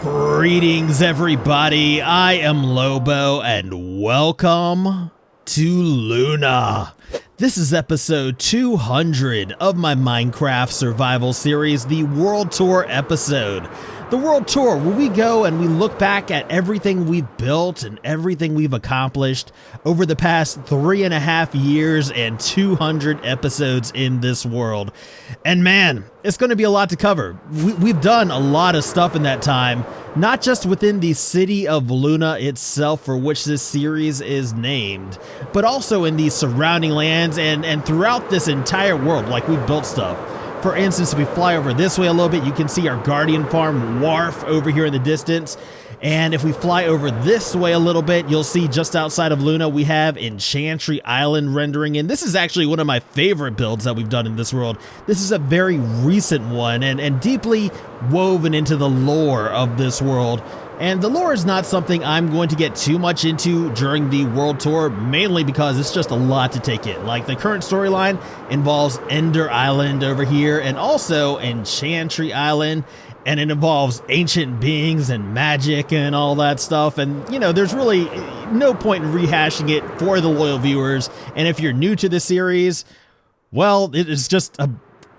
Greetings, everybody. I am Lobo, and welcome to Luna. This is episode 200 of my Minecraft survival series, the World Tour episode. The World Tour, where we go and we look back at everything we've built and everything we've accomplished over the past 3.5 years and 200 episodes in this world. And man, it's going to be a lot to cover. We've done a lot of stuff in that time, not just within the city of Luna itself, for which this series is named, but also in the surrounding lands and throughout this entire world. Like, we've built stuff. For instance, if we fly over this way a little bit, you can see our Guardian Farm wharf over here in the distance. And if we fly over this way a little bit, you'll see just outside of Luna, we have Enchantry Island rendering. And this is actually one of my favorite builds that we've done in this world. This is a very recent one and deeply woven into the lore of this world. And the lore is not something I'm going to get too much into during the World Tour, mainly because it's just a lot to take in. Like, the current storyline involves Ender Island over here and also Enchantry Island, and it involves ancient beings and magic and all that stuff. And, you know, there's really no point in rehashing it for the loyal viewers. And if you're new to the series, well, it is just a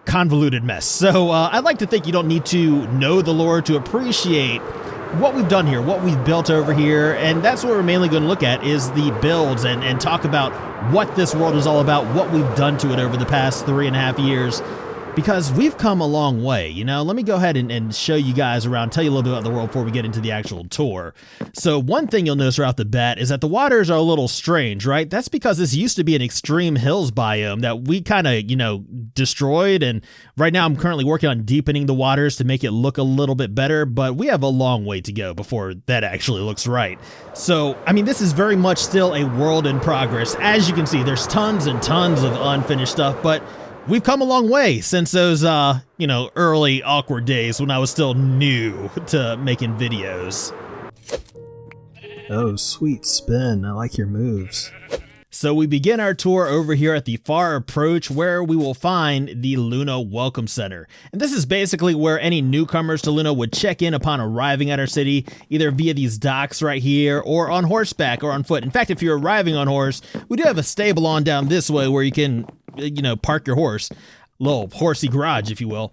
convoluted mess. So I'd like to think you don't need to know the lore to appreciate what we've done here, what we've built over here, and that's what we're mainly going to look at, is the builds and talk about what this world is all about, what we've done to it over the past 3.5 years, because we've come a long way. You know, let me go ahead and show you guys around, tell you a little bit about the world before we get into the actual tour. So one thing you'll notice right off the bat is that the waters are a little strange, right? That's because this used to be an extreme hills biome that we kind of, you know, destroyed, and right now I'm currently working on deepening the waters to make it look a little bit better, but we have a long way to go before that actually looks right. So, I mean, this is very much still a world in progress. As you can see, there's tons and tons of unfinished stuff, but we've come a long way since those, you know, early awkward days when I was still new to making videos. Oh, sweet spin. I like your moves. So we begin our tour over here at the far approach, where we will find the Luna Welcome Center. And this is basically where any newcomers to Luna would check in upon arriving at our city, either via these docks right here, or on horseback or on foot. In fact, if you're arriving on horse, we do have a stable on down this way where you can, you know, park your horse. Little horsey garage, if you will.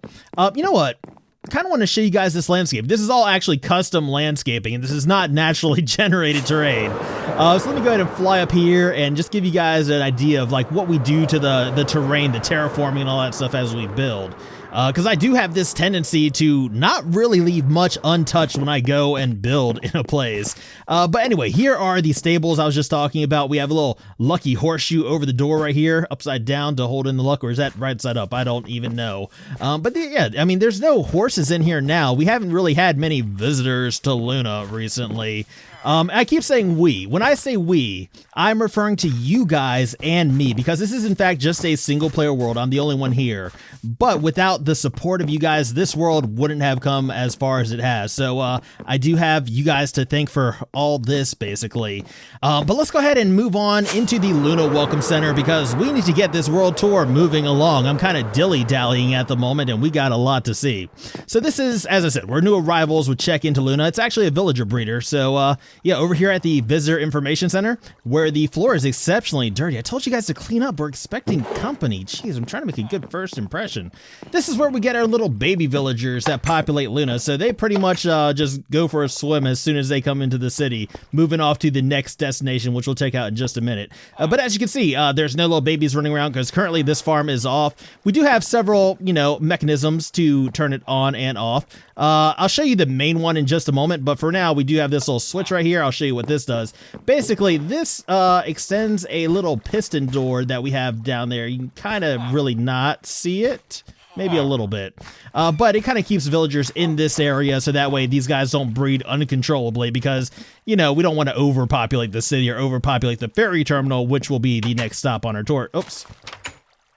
You know what? I kind of want to show you guys this landscape. This is all actually custom landscaping, and this is not naturally generated terrain. So let me go ahead and fly up here and just give you guys an idea of like what we do to the terrain, the terraforming and all that stuff as we build. Because I do have this tendency to not really leave much untouched when I go and build in a place. But anyway, here are the stables I was just talking about. We have a little lucky horseshoe over the door right here, upside down to hold in the luck, or is that right side up? I don't even know. Yeah, I mean, there's no horses in here now. We haven't really had many visitors to Luna recently. I keep saying we. When I say we, I'm referring to you guys and me, because this is in fact just a single player world. I'm the only one here. But without the support of you guys, this world wouldn't have come as far as it has. So I do have you guys to thank for all this, basically. But let's go ahead and move on into the Luna Welcome Center, because we need to get this world tour moving along. I'm kind of dilly-dallying at the moment, and we got a lot to see. So this is, as I said, we're new arrivals would check into Luna. It's actually a villager breeder. So yeah, over here at the Visitor Information Center, where the floor is exceptionally dirty. I told you guys to clean up. We're expecting company. Jeez, I'm trying to make a good first impression. This is where we get our little baby villagers that populate Luna. So they pretty much just go for a swim as soon as they come into the city, moving off to the next destination, which we'll check out in just a minute. But as you can see, there's no little babies running around because currently this farm is off. We do have several, you know, mechanisms to turn it on and off. I'll show you the main one in just a moment, but for now we do have this little switch right here. I'll show you what this does. Basically, this extends a little piston door that we have down there. You can kind of really not see it. Maybe a little bit. But it kind of keeps villagers in this area so that way these guys don't breed uncontrollably, because, you know, we don't want to overpopulate the city or overpopulate the ferry terminal, which will be the next stop on our tour. Oops.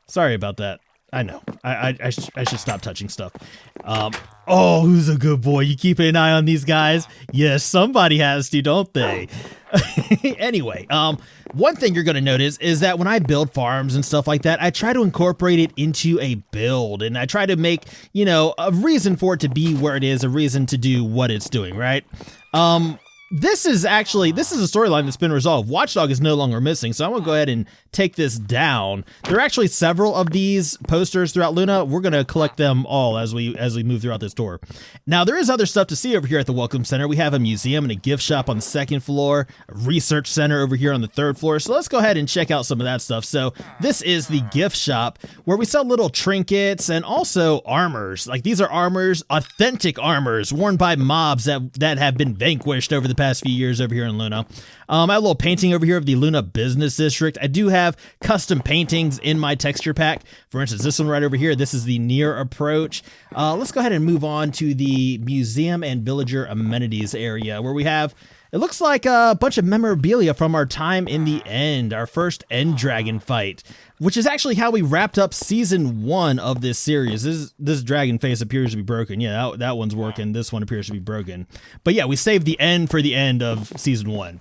Sorry about that. I know. I should stop touching stuff. Oh, who's a good boy? You keep an eye on these guys? Yes, somebody has to, don't they? Anyway, one thing you're going to notice is that when I build farms and stuff like that, I try to incorporate it into a build, and I try to make, you know, a reason for it to be where it is, a reason to do what it's doing, right? This is a storyline that's been resolved. Watchdog is no longer missing, so I'm gonna go ahead and take this down. There are actually several of these posters throughout Luna. We're gonna collect them all as we move throughout this tour. Now, there is other stuff to see over here at the Welcome Center. We have a museum and a gift shop on the second floor, a research center over here on the third floor. So let's go ahead and check out some of that stuff. So this is the gift shop where we sell little trinkets and also armors. Like, these are armors, authentic armors worn by mobs that have been vanquished over the past few years over here in Luna. I have a little painting over here of the Luna Business District. I do have custom paintings in my texture pack. For instance, this one right over here, this is the near approach. Let's go ahead and move on to the museum and villager amenities area where we have, it looks like a bunch of memorabilia from our time in the end, our first end dragon fight, which is actually how we wrapped up season 1 of this series. This dragon face appears to be broken. Yeah, that one's working. This one appears to be broken. But yeah, we saved the end for the end of season 1.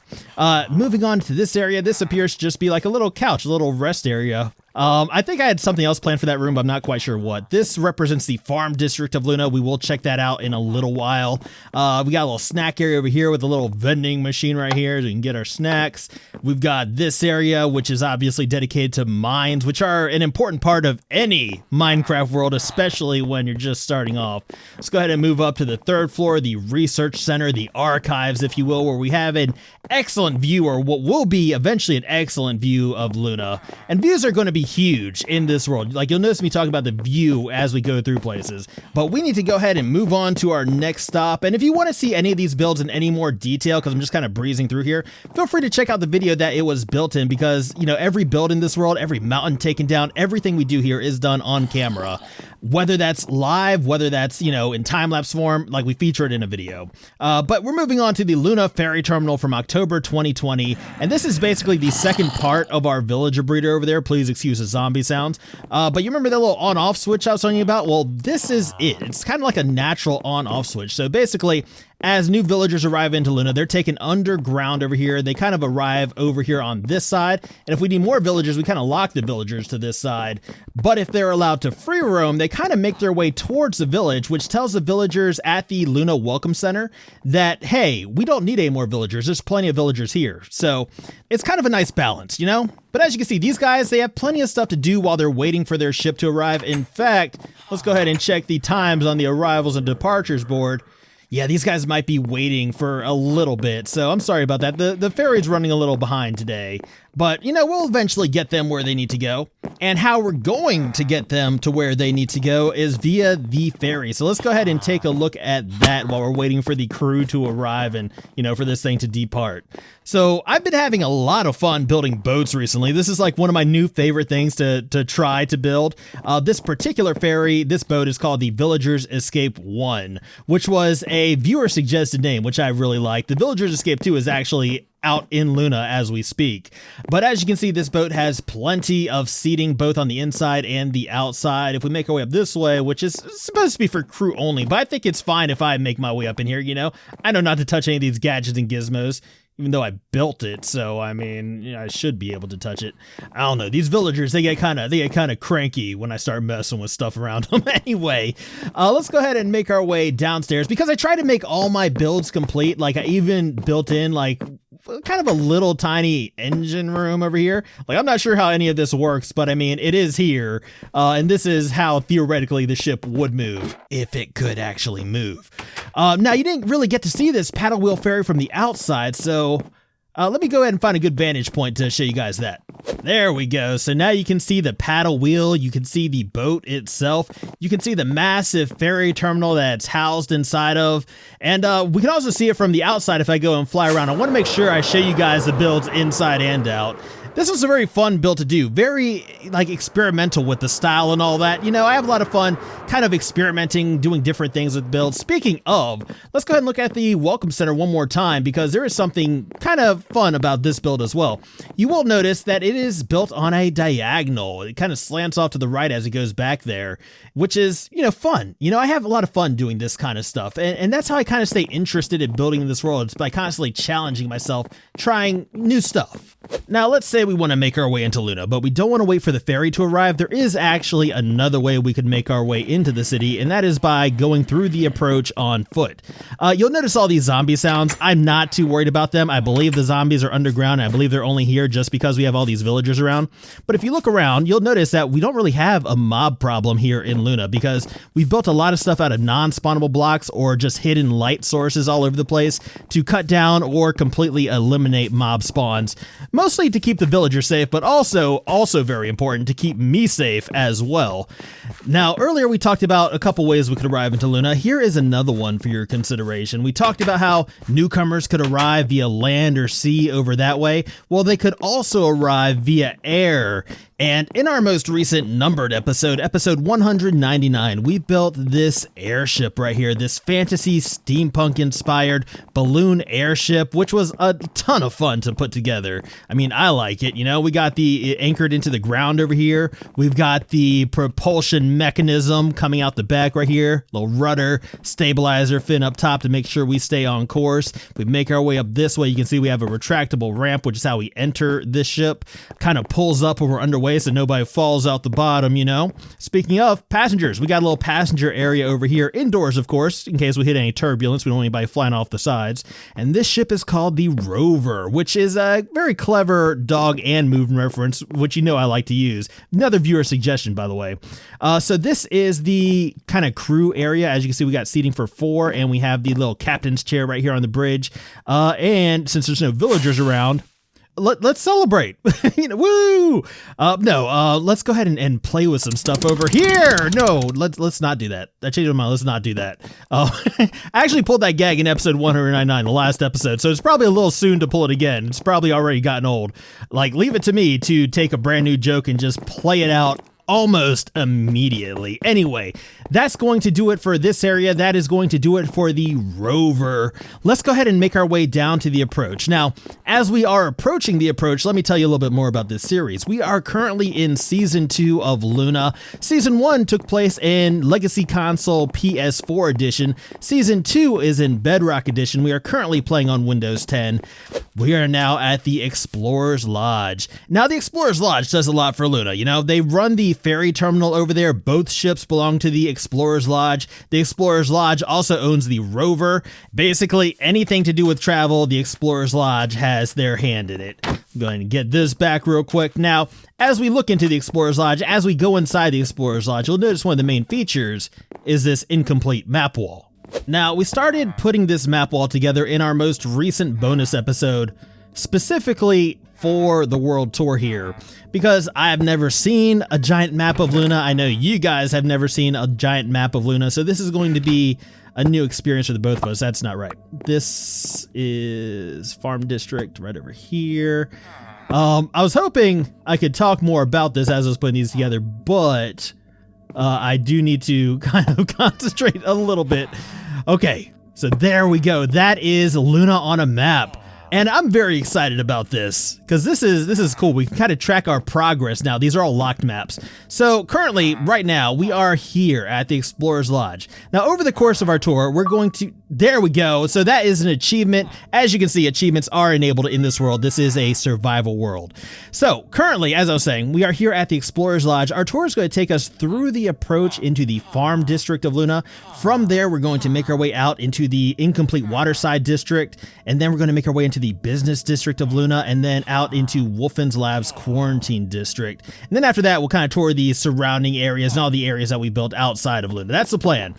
Moving on to this area, this appears to just be like a little couch, a little rest area. I think I had something else planned for that room, but I'm not quite sure what. This represents the farm district of Luna. We will check that out in a little while. We got a little snack area over here with a little vending machine right here so we can get our snacks. We've got this area, which is obviously dedicated to mines, which are an important part of any Minecraft world, especially when you're just starting off. Let's go ahead and move up to the third floor, the research center, the archives, if you will, where we have an excellent view, or what will be eventually an excellent view of Luna. And views are going to be huge in this world. Like, you'll notice me talking about the view as we go through places, but we need to go ahead and move on to our next stop. And if you want to see any of these builds in any more detail, because I'm just kind of breezing through here, feel free to check out the video that it was built in, because, you know, every build in this world, every mountain taken down, everything we do here is done on camera, whether that's live, whether that's, you know, in time-lapse form, like we feature it in a video. But we're moving on to the Luna Ferry Terminal from October 2020, and this is basically the second part of our villager breeder over there. Please excuse the zombie sounds. But you remember that little on-off switch I was telling you about? Well, this is it. It's kind of like a natural on-off switch. So basically, as new villagers arrive into Luna, they're taken underground over here. They kind of arrive over here on this side. And if we need more villagers, we kind of lock the villagers to this side. But if they're allowed to free roam, they kind of make their way towards the village, which tells the villagers at the Luna Welcome Center that, hey, we don't need any more villagers. There's plenty of villagers here. So it's kind of a nice balance, you know? But as you can see, these guys, they have plenty of stuff to do while they're waiting for their ship to arrive. In fact, let's go ahead and check the times on the arrivals and departures board. Yeah, these guys might be waiting for a little bit, so I'm sorry about that. The ferry's running a little behind today, but, you know, we'll eventually get them where they need to go. And how we're going to get them to where they need to go is via the ferry. So let's go ahead and take a look at that while we're waiting for the crew to arrive and, you know, for this thing to depart. So I've been having a lot of fun building boats recently. This is like one of my new favorite things to try to build. This particular ferry, this boat is called the Villagers Escape 1, which was a viewer suggested name, which I really like. The Villagers Escape 2 is actually out in Luna as we speak. But as you can see, this boat has plenty of seating both on the inside and the outside. If we make our way up this way, which is supposed to be for crew only, but I think it's fine if I make my way up in here, you know? I know not to touch any of these gadgets and gizmos, even though I built it, so I mean, you know, I should be able to touch it. I don't know. These villagers, they get kind of cranky when I start messing with stuff around them. Anyway, let's go ahead and make our way downstairs, because I try to make all my builds complete. Like, I even built in like kind of a little tiny engine room over here. Like, I'm not sure how any of this works, but I mean, it is here, and this is how theoretically the ship would move if it could actually move. Now, you didn't really get to see this paddle wheel ferry from the outside, so let me go ahead and find a good vantage point to show you guys that. There we go. So now you can see the paddle wheel, you can see the boat itself, you can see the massive ferry terminal that's housed inside of, and we can also see it from the outside if I go and fly around. I want to make sure I show you guys the builds inside and out. This was a very fun build to do, very like experimental with the style and all that. You know, I have a lot of fun kind of experimenting, doing different things with builds. Speaking of, let's go ahead and look at the Welcome Center one more time because there is something kind of fun about this build as well. You will notice that it is built on a diagonal. It kind of slants off to the right as it goes back there, which is, you know, fun. You know, I have a lot of fun doing this kind of stuff, and that's how I kind of stay interested in building this world. It's by constantly challenging myself, trying new stuff. Now, let's say we want to make our way into Luna, but we don't want to wait for the ferry to arrive. There is actually another way we could make our way into the city, and that is by going through the approach on foot. You'll notice all these zombie sounds. I'm not too worried about them. I believe the zombies are underground. I believe they're only here just because we have all these villagers around. But if you look around, you'll notice that we don't really have a mob problem here in Luna because we've built a lot of stuff out of non-spawnable blocks or just hidden light sources all over the place to cut down or completely eliminate mob spawns. Mostly to keep the villagers safe, but also very important to keep me safe as well. Now, earlier we talked about a couple ways we could arrive into Luna. Here is another one for your consideration. We talked about how newcomers could arrive via land or sea over that way. Well, they could also arrive via air. And in our most recent numbered episode, episode 199, we built this airship right here, this fantasy steampunk-inspired balloon airship, which was a ton of fun to put together. I mean, I like it. You know, we got the anchored into the ground over here. We've got the propulsion mechanism coming out the back right here, little rudder, stabilizer fin up top to make sure we stay on course. If we make our way up this way, you can see we have a retractable ramp, which is how we enter this ship. Kind of pulls up when we're underway so nobody falls out the bottom, you know. Speaking of passengers, we got a little passenger area over here, indoors of course, in case we hit any turbulence. We don't want anybody flying off the sides. And this ship is called the Rover, which is a very clever dog and movement reference, which you know I like to use. Another viewer suggestion, by the way. So this is the kind of crew area. As you can see, we got seating for 4, and we have the little captain's chair right here on the bridge. And since there's no villagers around, let's celebrate. You know, woo! Let's go ahead and play with some stuff over here. No, let's not do that. I changed my mind. Let's not do that. I actually pulled that gag in episode 199, the last episode, so it's probably a little soon to pull it again. It's probably already gotten old. Like, leave it to me to take a brand new joke and just play it out almost immediately. Anyway, that's going to do it for this area. That is going to do it for the Rover. Let's go ahead and make our way down to the approach. Now, as we are approaching the approach, let me tell you a little bit more about this series. We are currently in Season 2 of Luna. Season 1 took place in Legacy Console PS4 Edition. Season 2 is in Bedrock Edition. We are currently playing on Windows 10. We are now at the Explorer's Lodge. Now, the Explorer's Lodge does a lot for Luna. You know, they run the ferry terminal over there. Both ships belong to the Explorer's Lodge. The Explorer's Lodge also owns the Rover. Basically, anything to do with travel, the Explorer's Lodge has their hand in it. I'm going to get this back real quick. Now, as we look into the Explorer's Lodge, as we go inside the Explorer's Lodge, you'll notice one of the main features is this incomplete map wall. Now, we started putting this map wall together in our most recent bonus episode, specifically for the world tour here, because I have never seen a giant map of Luna. I know you guys have never seen a giant map of Luna, so this is going to be a new experience for the both of us. That's not right. This is Farm District right over here. I was hoping I could talk more about this as I was putting these together, but I do need to kind of concentrate a little bit. Okay, so there we go. That is Luna on a map. And I'm very excited about this because this is cool. We can kind of track our progress now. These are all locked maps. So currently, right now, we are here at the Explorer's Lodge. Now, over the course of our tour, we're going to... There we go. So that is an achievement. As you can see, achievements are enabled in this world. This is a survival world. So currently, as I was saying, we are here at the Explorer's Lodge. Our tour is going to take us through the approach into the Farm District of Luna. From there, we're going to make our way out into the incomplete Waterside District. And then we're going to make our way into the Business District of Luna, and then out into Wolfen's Lab's Quarantine District. And then after that, we'll kind of tour the surrounding areas and all the areas that we built outside of Luna. That's the plan.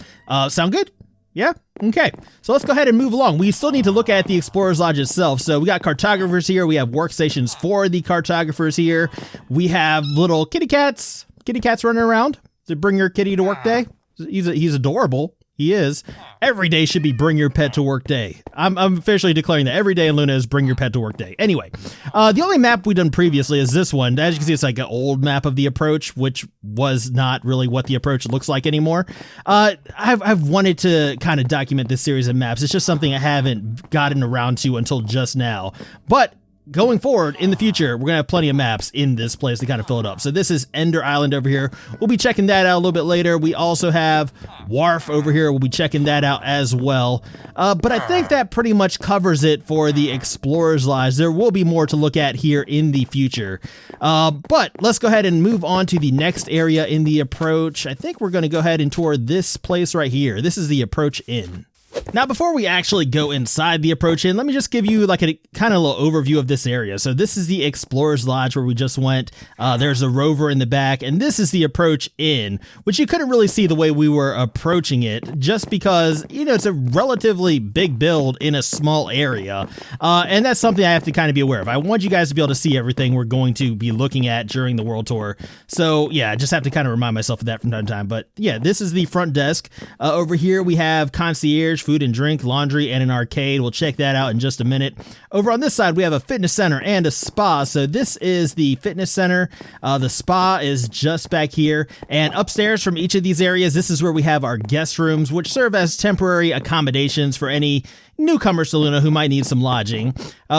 Sound good? Yeah? Okay. So let's go ahead and move along. We still need to look at the Explorer's Lodge itself. So we got cartographers here. We have workstations for the cartographers here. We have little kitty cats running around to bring your kitty to work day. He's adorable. he is. Every day should be bring your pet to work day. I'm officially declaring that every day in Luna is bring your pet to work day. Anyway, the only map we've done previously is this one. As you can see, it's like an old map of the approach, which was not really what the approach looks like anymore. I've wanted to kind of document this series of maps. It's just something I haven't gotten around to until just now. But going forward in the future, we're gonna have plenty of maps in this place to kind of fill it up. So this is Ender Island over here. We'll be checking that out a little bit later. We also have Wharf over here. We'll be checking that out as well. But I think that pretty much covers it for the Explorer's Lodge. There will be more to look at here in the future. But let's go ahead and move on to the next area in the approach. I think we're gonna go ahead and tour this place right here. This is the Approach Inn. Now, before we actually go inside the Approach Inn, let me just give you like a kind of little overview of this area. So this is the Explorer's Lodge where we just went. There's a rover in the back, and this is the Approach Inn, which you couldn't really see the way we were approaching it just because, you know, it's a relatively big build in a small area. And that's something I have to kind of be aware of. I want you guys to be able to see everything we're going to be looking at during the world tour. So yeah, I just have to kind of remind myself of that from time to time. But yeah, this is the front desk. Over here we have concierge, food and drink, laundry, and an arcade. We'll check that out in just a minute. Over on this side, we have a fitness center and a spa. So this is the fitness center. The spa is just back here. And upstairs from each of these areas, this is where we have our guest rooms, which serve as temporary accommodations for any newcomers to Luna who might need some lodging.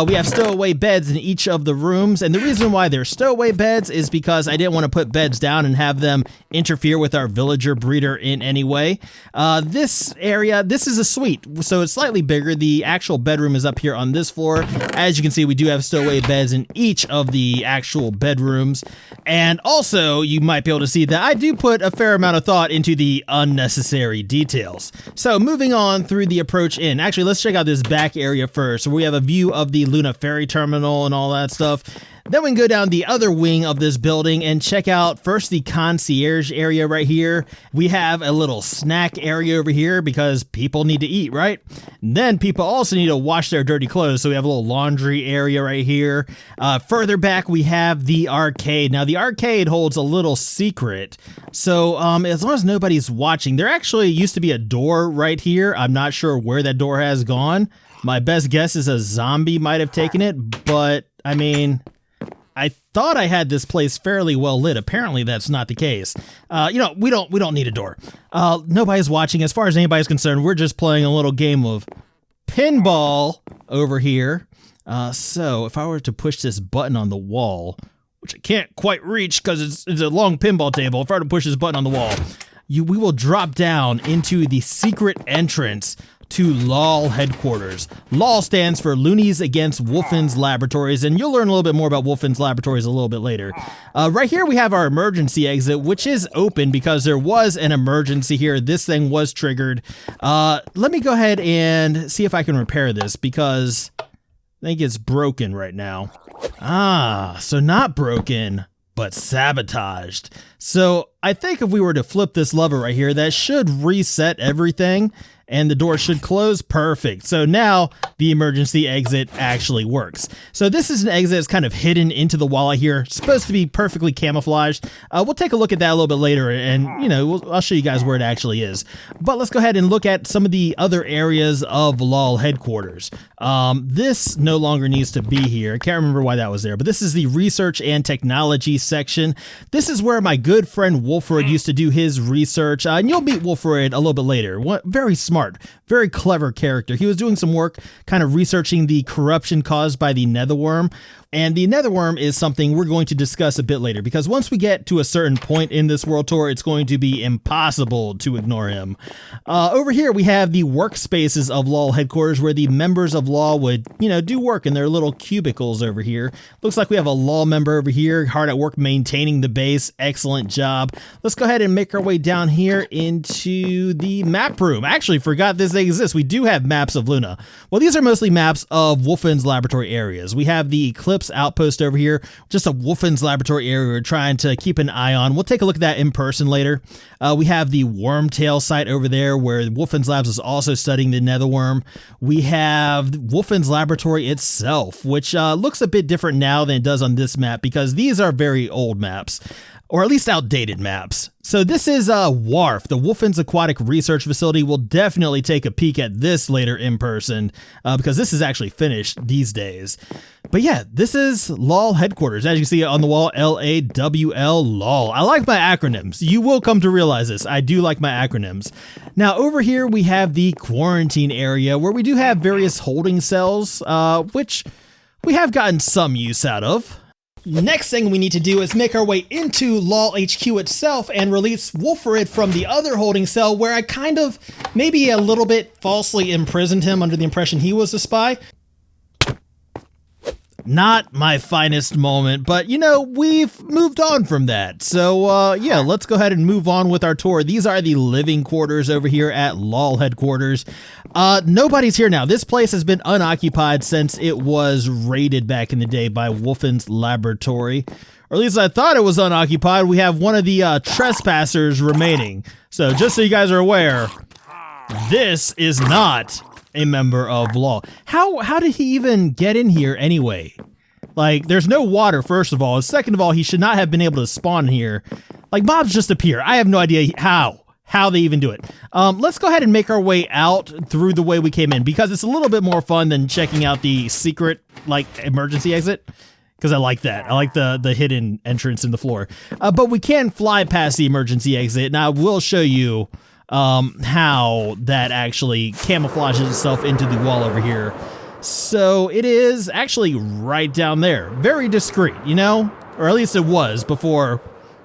We have stowaway beds in each of the rooms, and the reason why they're stowaway beds is because I didn't want to put beds down and have them interfere with our villager breeder in any way. This area, this is a suite, so it's slightly bigger. The actual bedroom is up here on this floor. As you can see, we do have stowaway beds in each of the actual bedrooms, and also you might be able to see that I do put a fair amount of thought into the unnecessary details. So moving on through the Approach Inn, actually let's check out this back area first. So we have a view of the Luna ferry terminal and all that stuff. Then we can go down the other wing of this building and check out first the concierge area right here. We have a little snack area over here because people need to eat, right? And then people also need to wash their dirty clothes. So we have a little laundry area right here. Further back, we have the arcade. Now the arcade holds a little secret. So as long as nobody's watching, there actually used to be a door right here. I'm not sure where that door has gone. My best guess is a zombie might have taken it, but I mean, I thought I had this place fairly well lit. Apparently that's not the case. You know, we don't need a door. Nobody's watching. As far as anybody's concerned, we're just playing a little game of pinball over here. So if I were to push this button on the wall, which I can't quite reach because it's a long pinball table. If I were to push this button on the wall, we will drop down into the secret entrance to LOL headquarters. LOL stands for Loonies Against Wolfen's Laboratories, and you'll learn a little bit more about Wolfen's Laboratories a little bit later. Right here we have our emergency exit, which is open because there was an emergency here. This thing was triggered. Let me go ahead and see if I can repair this because I think it's broken right now. So not broken, but sabotaged. So I think if we were to flip this lever right here, that should reset everything and the door should close. Perfect. So now the emergency exit actually works. So this is an exit that's kind of hidden into the wall here. It's supposed to be perfectly camouflaged. We'll take a look at that a little bit later and, you know, I'll show you guys where it actually is. But let's go ahead and look at some of the other areas of LOL headquarters. This no longer needs to be here. I can't remember why that was there, but this is the research and technology section. This is where my good friend Wolfred used to do his research, and you'll meet Wolfred a little bit later. Very smart, very clever character. He was doing some work kind of researching the corruption caused by the netherworm. And the netherworm is something we're going to discuss a bit later because once we get to a certain point in this world tour, it's going to be impossible to ignore him. Over here, we have the workspaces of LOL headquarters where the members of LOL would, you know, do work in their little cubicles over here. Looks like we have a LOL member over here, hard at work maintaining the base. Excellent job. Let's go ahead and make our way down here into the map room. I actually forgot this exists. We do have maps of Luna. Well, these are mostly maps of Wolfen's laboratory areas. We have the Eclipse outpost over here, just a Wolfen's laboratory area we're trying to keep an eye on. We'll take a look at that in person later. We have the Wormtail site over there where Wolfen's Labs is also studying the netherworm. We have Wolfen's laboratory itself, which looks a bit different now than it does on this map because these are very old maps. or at least outdated maps. So this is WARF, the Wolfen's Aquatic Research Facility. We'll definitely take a peek at this later in person because this is actually finished these days. But yeah, this is LOL headquarters. As you can see on the wall, LAWL LOL. I like my acronyms. You will come to realize this. I do like my acronyms. Now over here we have the quarantine area where we do have various holding cells, which we have gotten some use out of. Next thing we need to do is make our way into LOL HQ itself and release Wolfred from the other holding cell where I kind of, maybe a little bit falsely imprisoned him under the impression he was a spy. Not my finest moment, but you know, we've moved on from that. So yeah, let's go ahead and move on with our tour. These are the living quarters over here at LOL headquarters. Nobody's here now. This place has been unoccupied since it was raided back in the day by Wolfen's laboratory. Or at least I thought it was unoccupied. We have one of the trespassers remaining. So just so you guys are aware, this is not a member of LOL. How did he even get in here anyway? Like, there's no water, first of all. And second of all, he should not have been able to spawn here. Like, mobs just appear. I have no idea how they even do it. Let's go ahead and make our way out through the way we came in because it's a little bit more fun than checking out the secret, like, emergency exit. Because I like that. I like the hidden entrance in the floor. But we can fly past the emergency exit, and I will show you how that actually camouflages itself into the wall over here. So it is actually right down there. Very discreet, you know? Or at least it was before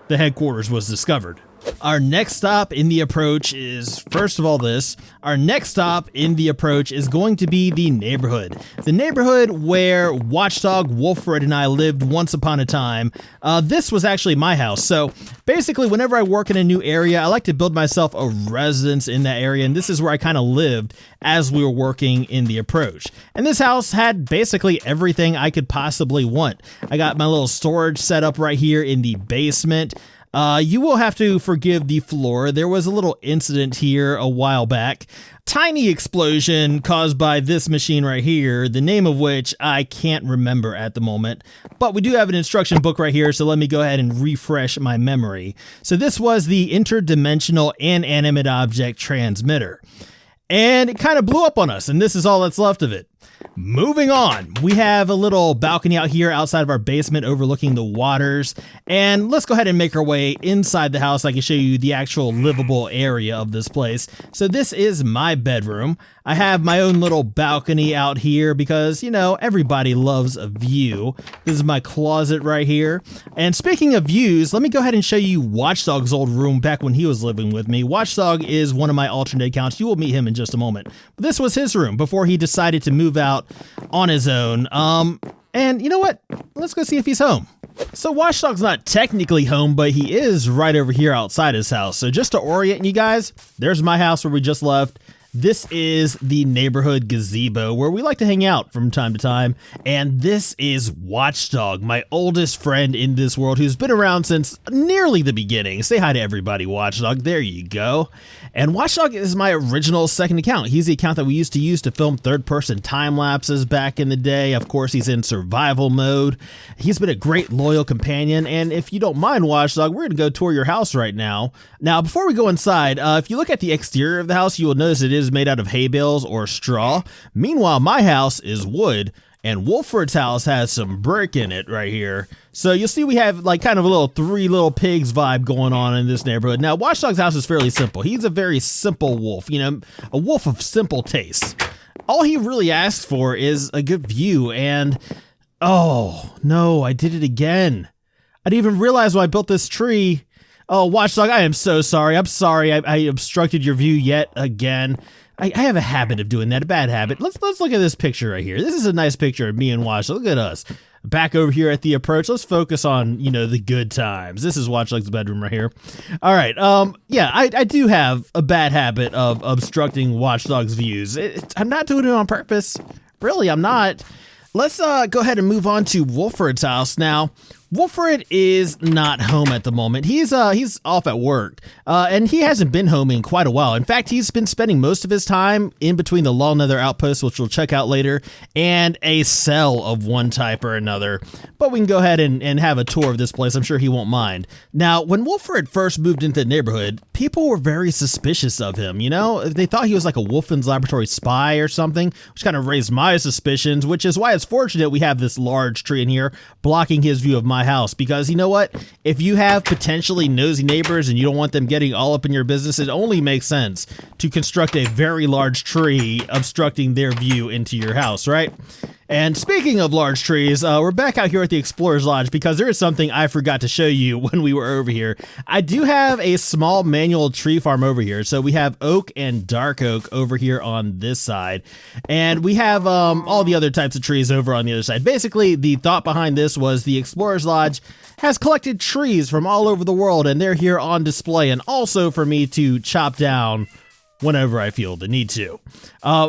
the headquarters was discovered. Our next stop in the approach is, first of all this, our next stop in the approach is going to be the neighborhood. The neighborhood where Watchdog, Wolfred, and I lived once upon a time. This was actually my house. So basically, whenever I work in a new area, I like to build myself a residence in that area. And this is where I kind of lived as we were working in the approach. And this house had basically everything I could possibly want. I got my little storage set up right here in the basement. You will have to forgive the floor. There was a little incident here a while back. Tiny explosion caused by this machine right here, the name of which I can't remember at the moment. But we do have an instruction book right here, so let me go ahead and refresh my memory. So this was the interdimensional inanimate object transmitter. And it kind of blew up on us, and this is all that's left of it. Moving on, we have a little balcony out here outside of our basement overlooking the waters. And let's go ahead and make our way inside the house. I can show you the actual livable area of this place. So this is my bedroom. I have my own little balcony out here because, you know, everybody loves a view. This is my closet right here. And speaking of views, let me go ahead and show you Watchdog's old room back when he was living with me. Watchdog is one of my alternate accounts. You will meet him in just a moment. But this was his room before he decided to move out on his own. And you know what? Let's go see if he's home. So Watchdog's not technically home, but he is right over here outside his house. So just to orient you guys, there's my house where we just left. This is the neighborhood gazebo where we like to hang out from time to time. And this is Watchdog, my oldest friend in this world who's been around since nearly the beginning. Say hi to everybody, Watchdog. There you go. And Watchdog is my original second account. He's the account that we used to film third-person time lapses back in the day. Of course, he's in survival mode. He's been a great loyal companion. And if you don't mind, Watchdog, we're going to go tour your house right now. Now, before we go inside, if you look at the exterior of the house, you will notice it is made out of hay bales or straw. Meanwhile, my house is wood. And Wolfred's house has some brick in it right here. So you'll see we have like kind of a little Three Little Pigs vibe going on in this neighborhood. Now, Watchdog's house is fairly simple. He's a very simple wolf, you know, a wolf of simple tastes. All he really asks for is a good view. And oh no, I did it again. I didn't even realize when I built this tree. Oh, Watchdog, I am so sorry. I'm sorry I obstructed your view yet again. I have a habit of doing that, a bad habit. Let's look at this picture right here. This is a nice picture of me and Watchdog. Look at us. Back over here at the approach. Let's focus on, you know, the good times. This is Watchdog's bedroom right here. All right. Yeah, I do have a bad habit of obstructing Watchdog's views. I'm not doing it on purpose. Really, I'm not. Let's go ahead and move on to Wolfred's house. Now, Wolfred is not home at the moment. He's off at work, and he hasn't been home in quite a while. In fact, he's been spending most of his time in between the Law Nether outpost, which we'll check out later, and a cell of one type or another. But we can go ahead and have a tour of this place. I'm sure he won't mind. Now, when Wolfred first moved into the neighborhood, people were very suspicious of him. You know, they thought he was like a Wolfen's Laboratory spy or something, which kind of raised my suspicions, which is why it's fortunate we have this large tree in here blocking his view of my house, because you know what, if you have potentially nosy neighbors and you don't want them getting all up in your business, it only makes sense to construct a very large tree obstructing their view into your house, right? And speaking of large trees, we're back out here at the Explorer's Lodge because there is something I forgot to show you when we were over here. I do have a small manual tree farm over here. So we have oak and dark oak over here on this side. And we have all the other types of trees over on the other side. Basically, the thought behind this was the Explorer's Lodge has collected trees from all over the world, and they're here on display, and also for me to chop down whenever I feel the need to.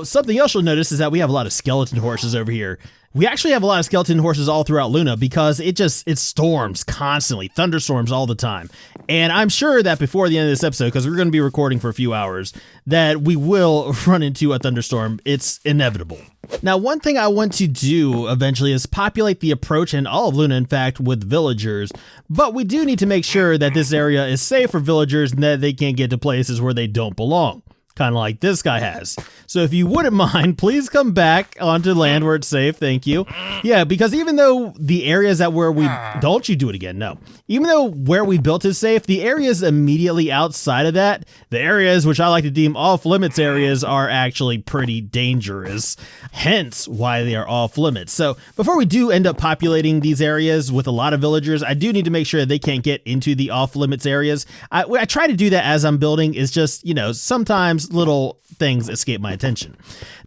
Something else you'll notice is that we have a lot of skeleton horses over here. We actually have a lot of skeleton horses all throughout Luna because it storms constantly, thunderstorms all the time. And I'm sure that before the end of this episode, because we're going to be recording for a few hours, that we will run into a thunderstorm. It's inevitable. Now, one thing I want to do eventually is populate the approach and all of Luna, in fact, with villagers. But we do need to make sure that this area is safe for villagers and that they can't get to places where they don't belong. Kind of like this guy has. So if you wouldn't mind, please come back onto land where it's safe. Thank you. Yeah, because even though the areas that where we... Don't you do it again. No. Even though where we built is safe, the areas immediately outside of that, the areas which I like to deem off limits areas, are actually pretty dangerous. Hence why they are off limits. So before we do end up populating these areas with a lot of villagers, I do need to make sure that they can't get into the off limits areas. I try to do that as I'm building. Is just, you know, sometimes little things escape my attention.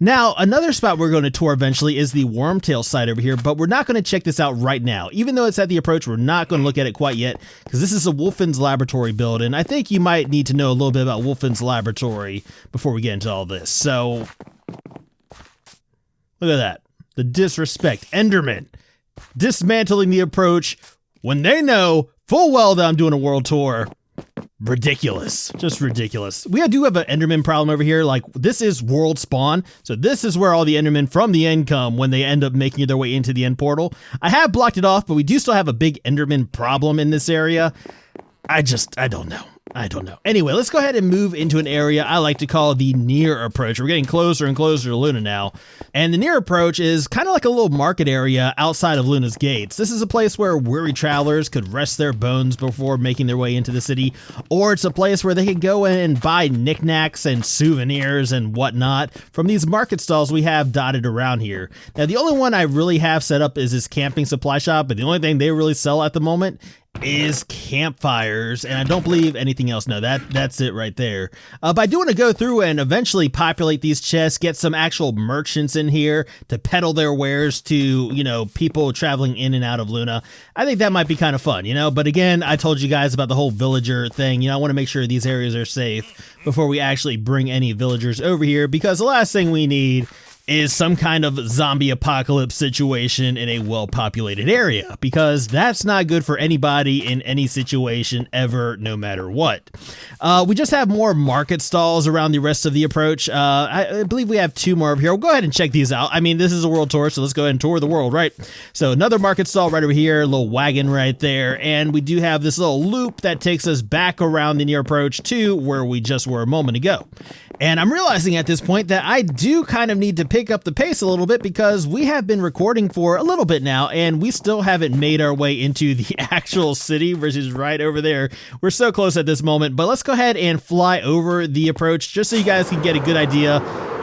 Now, another spot we're going to tour eventually is the Wormtail site over here, but we're not going to check this out right now. Even though it's at the approach, we're not going to look at it quite yet because this is a Wolfen's Laboratory build, and I think you might need to know a little bit about Wolfen's Laboratory before we get into all this. So, look at that. The disrespect. Enderman dismantling the approach when they know full well that I'm doing a world tour. Ridiculous. Just ridiculous. We do have an Enderman problem over here. Like, this is world spawn. So this is where all the Endermen from the end come when they end up making their way into the end portal. I have blocked it off, but we do still have a big Enderman problem in this area. I don't know. I don't know. Anyway, let's go ahead and move into an area I like to call the near approach. We're getting closer and closer to Luna now. And the near approach is kind of like a little market area outside of Luna's gates. This is a place where weary travelers could rest their bones before making their way into the city. Or it's a place where they could go in and buy knickknacks and souvenirs and whatnot from these market stalls we have dotted around here. Now, the only one I really have set up is this camping supply shop, but the only thing they really sell at the moment is campfires, and I don't believe anything else. No, that's it right there. But I do want to go through and eventually populate these chests, get some actual merchants in here to peddle their wares to, you know, people traveling in and out of Luna. I think that might be kind of fun, you know, but again, I told you guys about the whole villager thing. You know, I want to make sure these areas are safe before we actually bring any villagers over here, because the last thing we need is some kind of zombie apocalypse situation in a well-populated area, because that's not good for anybody in any situation ever, no matter what. We just have more market stalls around the rest of the approach. I believe we have 2 more over here. We'll go ahead and check these out. I mean, this is a world tour, so let's go ahead and tour the world, right? So another market stall right over here, a little wagon right there, and we do have this little loop that takes us back around the near approach to where we just were a moment ago. And I'm realizing at this point that I do kind of need to pick up the pace a little bit, because we have been recording for a little bit now and we still haven't made our way into the actual city, which is right over there. We're so close at this moment, but let's go ahead and fly over the approach just so you guys can get a good idea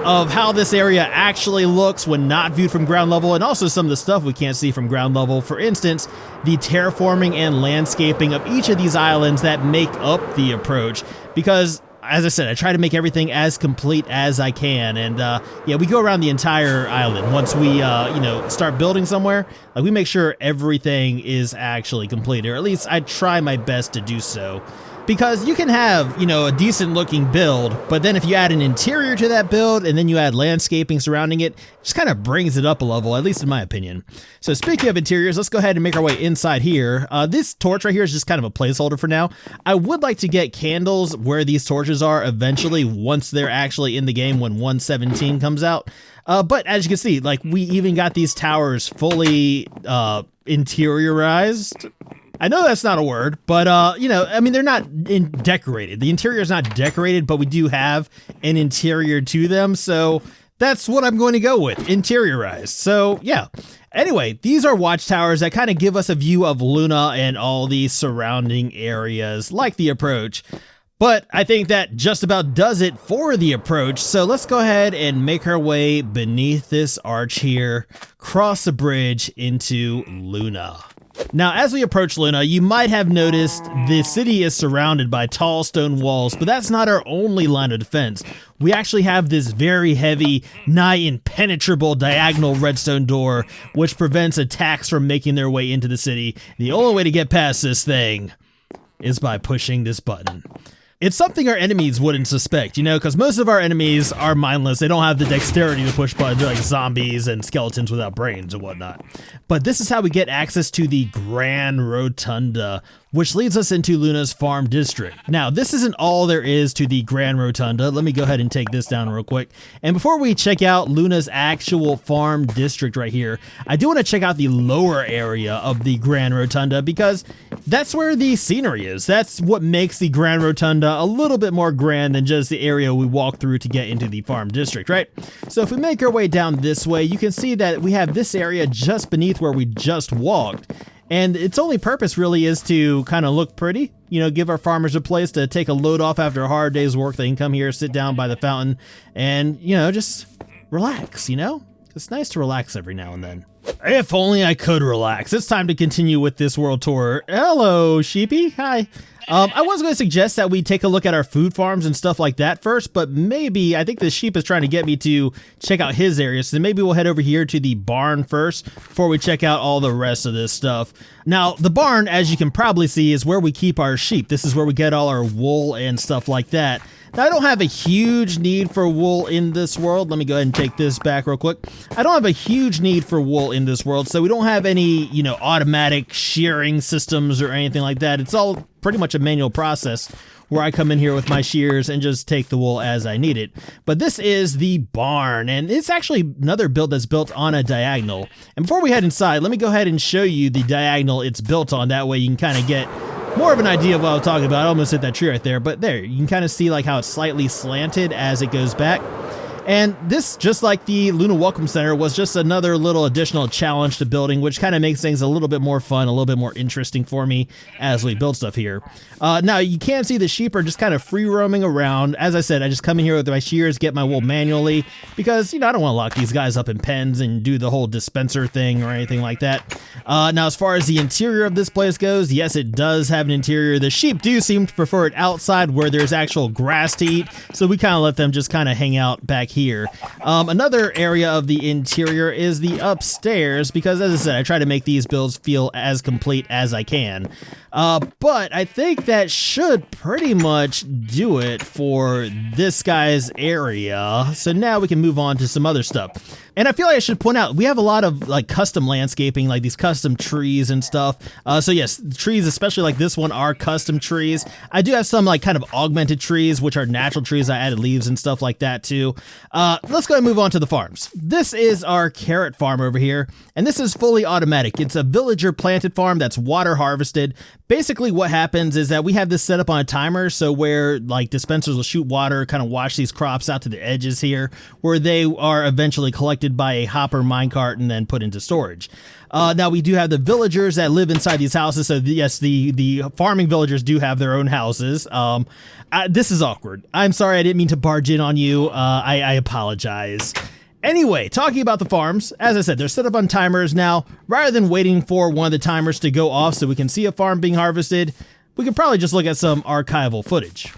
of how this area actually looks when not viewed from ground level, and also some of the stuff we can't see from ground level. For instance, the terraforming and landscaping of each of these islands that make up the approach, because as I said, I try to make everything as complete as I can, and yeah, we go around the entire island. Once we, you know, start building somewhere, we make sure everything is actually complete, or at least I try my best to do so. Because you can have, you know, a decent looking build, but then if you add an interior to that build and then you add landscaping surrounding it, it just kind of brings it up a level, at least in my opinion. So speaking of interiors, let's go ahead and make our way inside here. This torch right here is just kind of a placeholder for now. I would like to get candles where these torches are eventually once they're actually in the game when 1.17 comes out. But as you can see, like, we even got these towers fully interiorized. I know that's not a word, but, you know, I mean, they're not decorated. The interior is not decorated, but we do have an interior to them. So that's what I'm going to go with, interiorized. So yeah. Anyway, these are watchtowers that kind of give us a view of Luna and all the surrounding areas, like the approach. But I think that just about does it for the approach. So let's go ahead and make our way beneath this arch here, cross the bridge into Luna. Now, as we approach Luna, you might have noticed the city is surrounded by tall stone walls, but that's not our only line of defense. We actually have this very heavy, nigh impenetrable diagonal redstone door, which prevents attacks from making their way into the city. The only way to get past this thing is by pushing this button. It's something our enemies wouldn't suspect, you know, because most of our enemies are mindless. They don't have the dexterity to push buttons. They're like zombies and skeletons without brains and whatnot. But this is how we get access to the Grand Rotunda, which leads us into Luna's farm district. Now, this isn't all there is to the Grand Rotunda. Let me go ahead and take this down real quick. And before we check out Luna's actual farm district right here, I do want to check out the lower area of the Grand Rotunda because that's where the scenery is. That's what makes the Grand Rotunda a little bit more grand than just the area we walk through to get into the farm district, right? So if we make our way down this way, you can see that we have this area just beneath where we just walked. And its only purpose really is to kind of look pretty, you know, give our farmers a place to take a load off after a hard day's work. They can come here, sit down by the fountain, and, you know, just relax, you know? It's nice to relax every now and then. If only I could relax. It's time to continue with this world tour. Hello, sheepy. Hi. I was going to suggest that we take a look at our food farms and stuff like that first, but maybe I think the sheep is trying to get me to check out his area. So maybe we'll head over here to the barn first before we check out all the rest of this stuff. Now, the barn, as you can probably see, is where we keep our sheep. This is where we get all our wool and stuff like that. Now, I don't have a huge need for wool in this world. Let me go ahead and take this back real quick. I don't have a huge need for wool in this world, so we don't have any, you know, automatic shearing systems or anything like that. It's all pretty much a manual process where I come in here with my shears and just take the wool as I need it. But this is the barn, and it's actually another build that's built on a diagonal. And before we head inside, let me go ahead and show you the diagonal it's built on. That way you can kind of get more of an idea of what I was talking about. I almost hit that tree right there, but there, you can kind of see like how it's slightly slanted as it goes back. And this, just like the Luna Welcome Center, was just another little additional challenge to building, which kind of makes things a little bit more fun, a little bit more interesting for me as we build stuff here. Now, you can see the sheep are just kind of free roaming around. As I said, I just come in here with my shears, get my wool manually, because, you know, I don't want to lock these guys up in pens and do the whole dispenser thing or anything like that. Now, as far as the interior of this place goes, yes, it does have an interior. The sheep do seem to prefer it outside where there's actual grass to eat, so we kind of let them just kind of hang out back here. Another area of the interior is the upstairs, because as I said, I try to make these builds feel as complete as I can. But I think that should pretty much do it for this guy's area. So now we can move on to some other stuff. And I feel like I should point out, we have a lot of like custom landscaping, like these custom trees and stuff. So yes, trees, especially like this one, are custom trees. I do have some like kind of augmented trees, which are natural trees. I added leaves and stuff like that too. Let's go ahead and move on to the farms. This is our carrot farm over here, and this is fully automatic. It's a villager planted farm that's water harvested. Basically what happens is that we have this set up on a timer, so where like dispensers will shoot water, kind of wash these crops out to the edges here, where they are eventually collected by a hopper minecart and then put into storage. Now we do have the villagers that live inside these houses, so yes, the farming villagers do have their own houses. This is awkward. I'm sorry, I didn't mean to barge in on you. I apologize. Anyway, talking about the farms, as I said, they're set up on timers now. Rather than waiting for one of the timers to go off so we can see a farm being harvested, we could probably just look at some archival footage.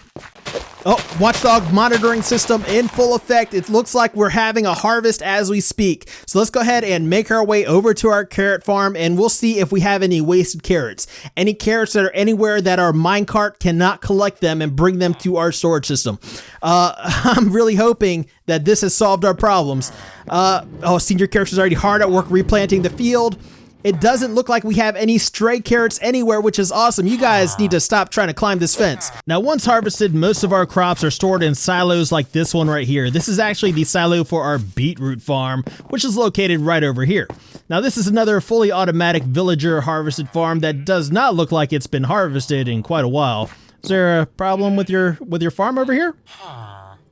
Oh, watchdog monitoring system in full effect. It looks like we're having a harvest as we speak. So let's go ahead and make our way over to our carrot farm, and we'll see if we have any wasted carrots. Any carrots that are anywhere that our minecart cannot collect them and bring them to our storage system. I'm really hoping that this has solved our problems. Oh, senior carrots is already hard at work replanting the field. It doesn't look like we have any stray carrots anywhere, which is awesome. You guys need to stop trying to climb this fence. Now, once harvested, most of our crops are stored in silos like this one right here. This is actually the silo for our beetroot farm, which is located right over here. Now, this is another fully automatic villager harvested farm that does not look like it's been harvested in quite a while. Is there a problem with your farm over here?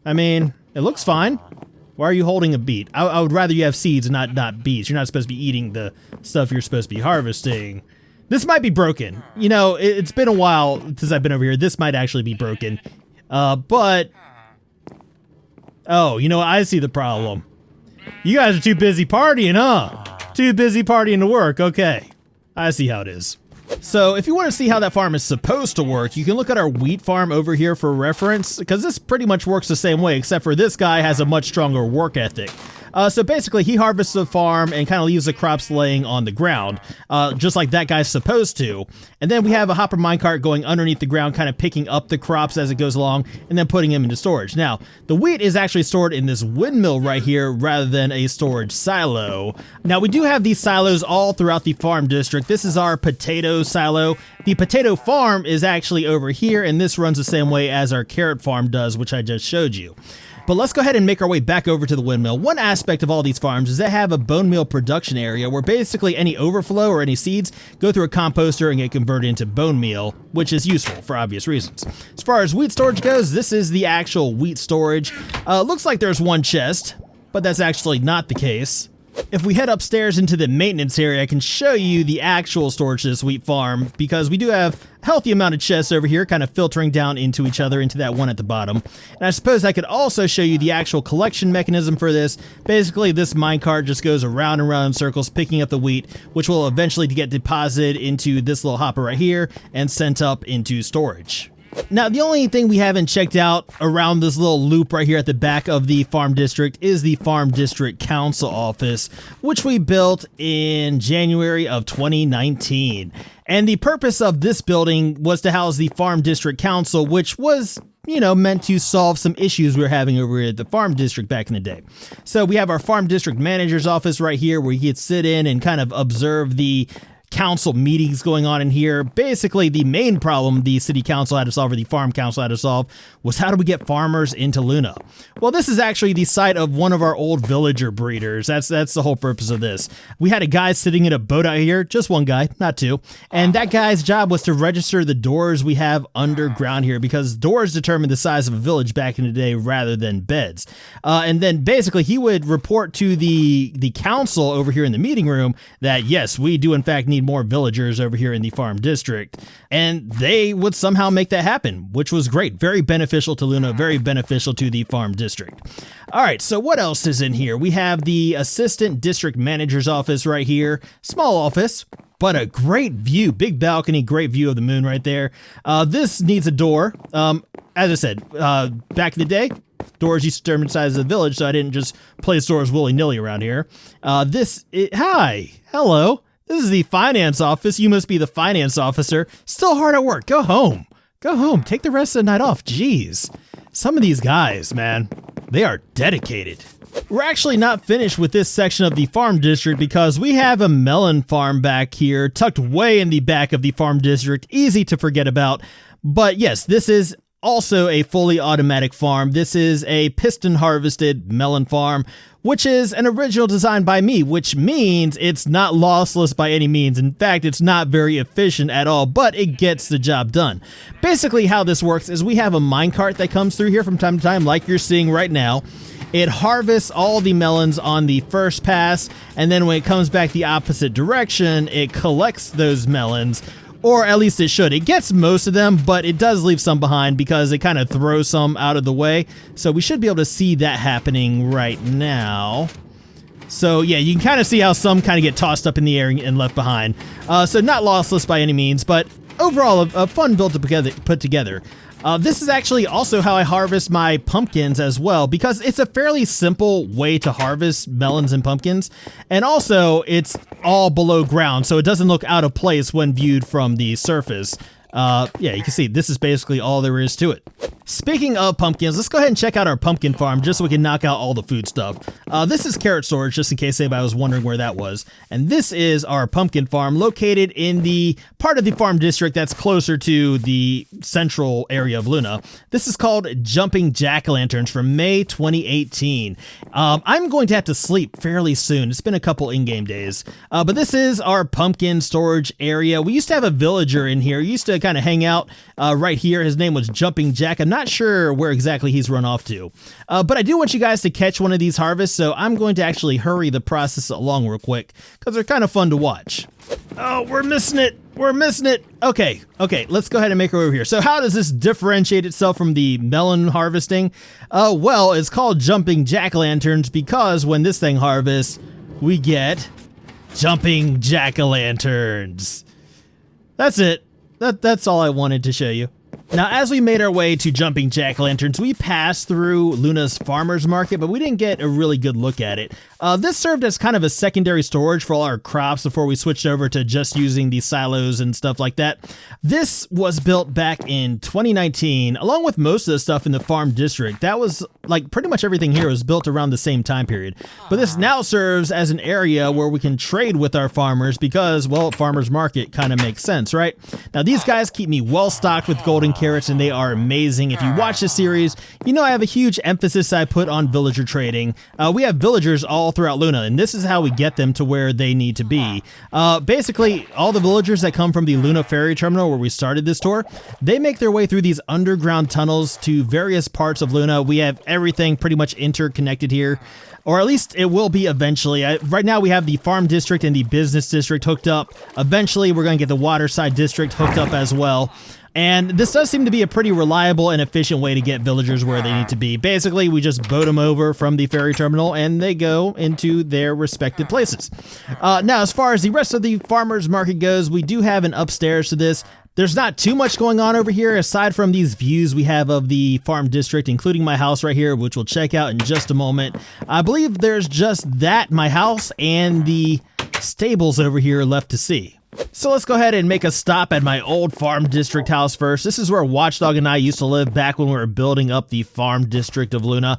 I mean, it looks fine. Why are you holding a beet? I would rather you have seeds and not beets. You're not supposed to be eating the stuff you're supposed to be harvesting. This might be broken. You know, it's been a while since I've been over here. This might actually be broken. But... Oh, you know what? I see the problem. You guys are too busy partying, huh? Too busy partying to work. Okay. I see how it is. So if you want to see how that farm is supposed to work, you can look at our wheat farm over here for reference, because this pretty much works the same way, except for this guy has a much stronger work ethic. So basically, he harvests the farm and kind of leaves the crops laying on the ground, just like that guy's supposed to. And then we have a hopper minecart going underneath the ground, kind of picking up the crops as it goes along, and then putting them into storage. Now, the wheat is actually stored in this windmill right here, rather than a storage silo. Now, we do have these silos all throughout the farm district. This is our potato silo. The potato farm is actually over here, and this runs the same way as our carrot farm does, which I just showed you. But let's go ahead and make our way back over to the windmill. One aspect of all these farms is they have a bone meal production area where basically any overflow or any seeds go through a composter and get converted into bone meal, which is useful for obvious reasons. As far as wheat storage goes, this is the actual wheat storage. Looks like there's one chest, but that's actually not the case. If we head upstairs into the maintenance area, I can show you the actual storage of this wheat farm, because we do have a healthy amount of chests over here kind of filtering down into each other into that one at the bottom. And I suppose I could also show you the actual collection mechanism for this. Basically, this minecart just goes around and around in circles picking up the wheat, which will eventually get deposited into this little hopper right here and sent up into storage. Now, the only thing we haven't checked out around this little loop right here at the back of the farm district is the farm district council office, which we built in January of 2019. And the purpose of this building was to house the farm district council, which was, you know, meant to solve some issues we were having over here at the farm district back in the day. So we have our farm district manager's office right here where you could sit in and kind of observe the council meetings going on in here. Basically, the main problem the city council had to solve, or the farm council had to solve, was how do we get farmers into Luna? Well, this is actually the site of one of our old villager breeders. That's the whole purpose of this. We had a guy sitting in a boat out here, just one guy, not two, and that guy's job was to register the doors we have underground here, because doors determine the size of a village back in the day rather than beds. And then basically he would report to the council over here in the meeting room that yes, we do in fact need more villagers over here in the farm district, and they would somehow make that happen, which was great. Very beneficial to Luna, very beneficial to the farm district. All right, so what else is in here? We have the assistant district manager's office right here. Small office, but a great view, big balcony, great view of the moon right there. This needs a door. As I said, back in the day, doors used to determine the size of the village, so I didn't just place doors willy-nilly around here. Hi, hello. This is the finance office. You must be the finance officer. Still hard at work. Go home. Go home. Take the rest of the night off. Jeez. Some of these guys, man, they are dedicated. We're actually not finished with this section of the farm district because we have a melon farm back here, tucked way in the back of the farm district. Easy to forget about. But yes, this is also a fully automatic farm. This is a piston harvested melon farm, which is an original design by me, which means it's not lossless by any means. In fact, it's not very efficient at all, but it gets the job done. Basically, how this works is we have a minecart that comes through here from time to time, like you're seeing right now. It harvests all the melons on the first pass, and then when it comes back the opposite direction, it collects those melons, or at least it should. It gets most of them, but it does leave some behind because it kind of throws some out of the way. So we should be able to see that happening right now. So yeah, you can kind of see how some kind of get tossed up in the air and left behind. So not lossless by any means, but overall a fun build to put together. This is actually also how I harvest my pumpkins as well, because it's a fairly simple way to harvest melons and pumpkins, and also it's all below ground, so it doesn't look out of place when viewed from the surface. Yeah, you can see this is basically all there is to it. Speaking of pumpkins, let's go ahead and check out our pumpkin farm just so we can knock out all the food stuff. This is carrot storage, just in case anybody was wondering where that was. And this is our pumpkin farm located in the part of the farm district that's closer to the central area of Luna. This is called Jumping Jack-o'-lanterns from May 2018. I'm going to have to sleep fairly soon. It's been a couple in-game days. But this is our pumpkin storage area. We used to have a villager in here. He used to kind of hang out right here. His name was Jumping Jack. I'm not sure where exactly he's run off to, but I do want you guys to catch one of these harvests, so I'm going to actually hurry the process along real quick because they're kind of fun to watch. Oh, we're missing it. We're missing it. Okay, let's go ahead and make our way over here. So how does this differentiate itself from the melon harvesting? Well, it's called Jumping Jack-o'-lanterns because when this thing harvests, we get Jumping Jack-o'-lanterns. That's it. That's all I wanted to show you. Now, as we made our way to Jumping Jack-o'-lanterns, we passed through Luna's farmer's market, but we didn't get a really good look at it. This served as kind of a secondary storage for all our crops before we switched over to just using the silos and stuff like that. This was built back in 2019, along with most of the stuff in the farm district. That was, like, pretty much everything here was built around the same time period. But this now serves as an area where we can trade with our farmers because, well, farmer's market kind of makes sense, right? Now, these guys keep me well stocked with golden carrots, and they are amazing. If you watch this series, you know I have a huge emphasis I put on villager trading. We have villagers all throughout Luna, and this is how we get them to where they need to be. Basically, all the villagers that come from the Luna ferry terminal where we started this tour, they make their way through these underground tunnels to various parts of Luna. We have everything pretty much interconnected here. Or at least it will be eventually. Right now we have the farm district and the business district hooked up. Eventually we're going to get the waterside district hooked up as well. And this does seem to be a pretty reliable and efficient way to get villagers where they need to be. Basically, we just boat them over from the ferry terminal and they go into their respective places. Now, as far as the rest of the farmer's market goes, we do have an upstairs to this. There's not too much going on over here aside from these views we have of the farm district, including my house right here, which we'll check out in just a moment. I believe there's just that, my house, and the stables over here left to see. So let's go ahead and make a stop at my old farm district house first. This is where Watchdog and I used to live back when we were building up the farm district of Luna.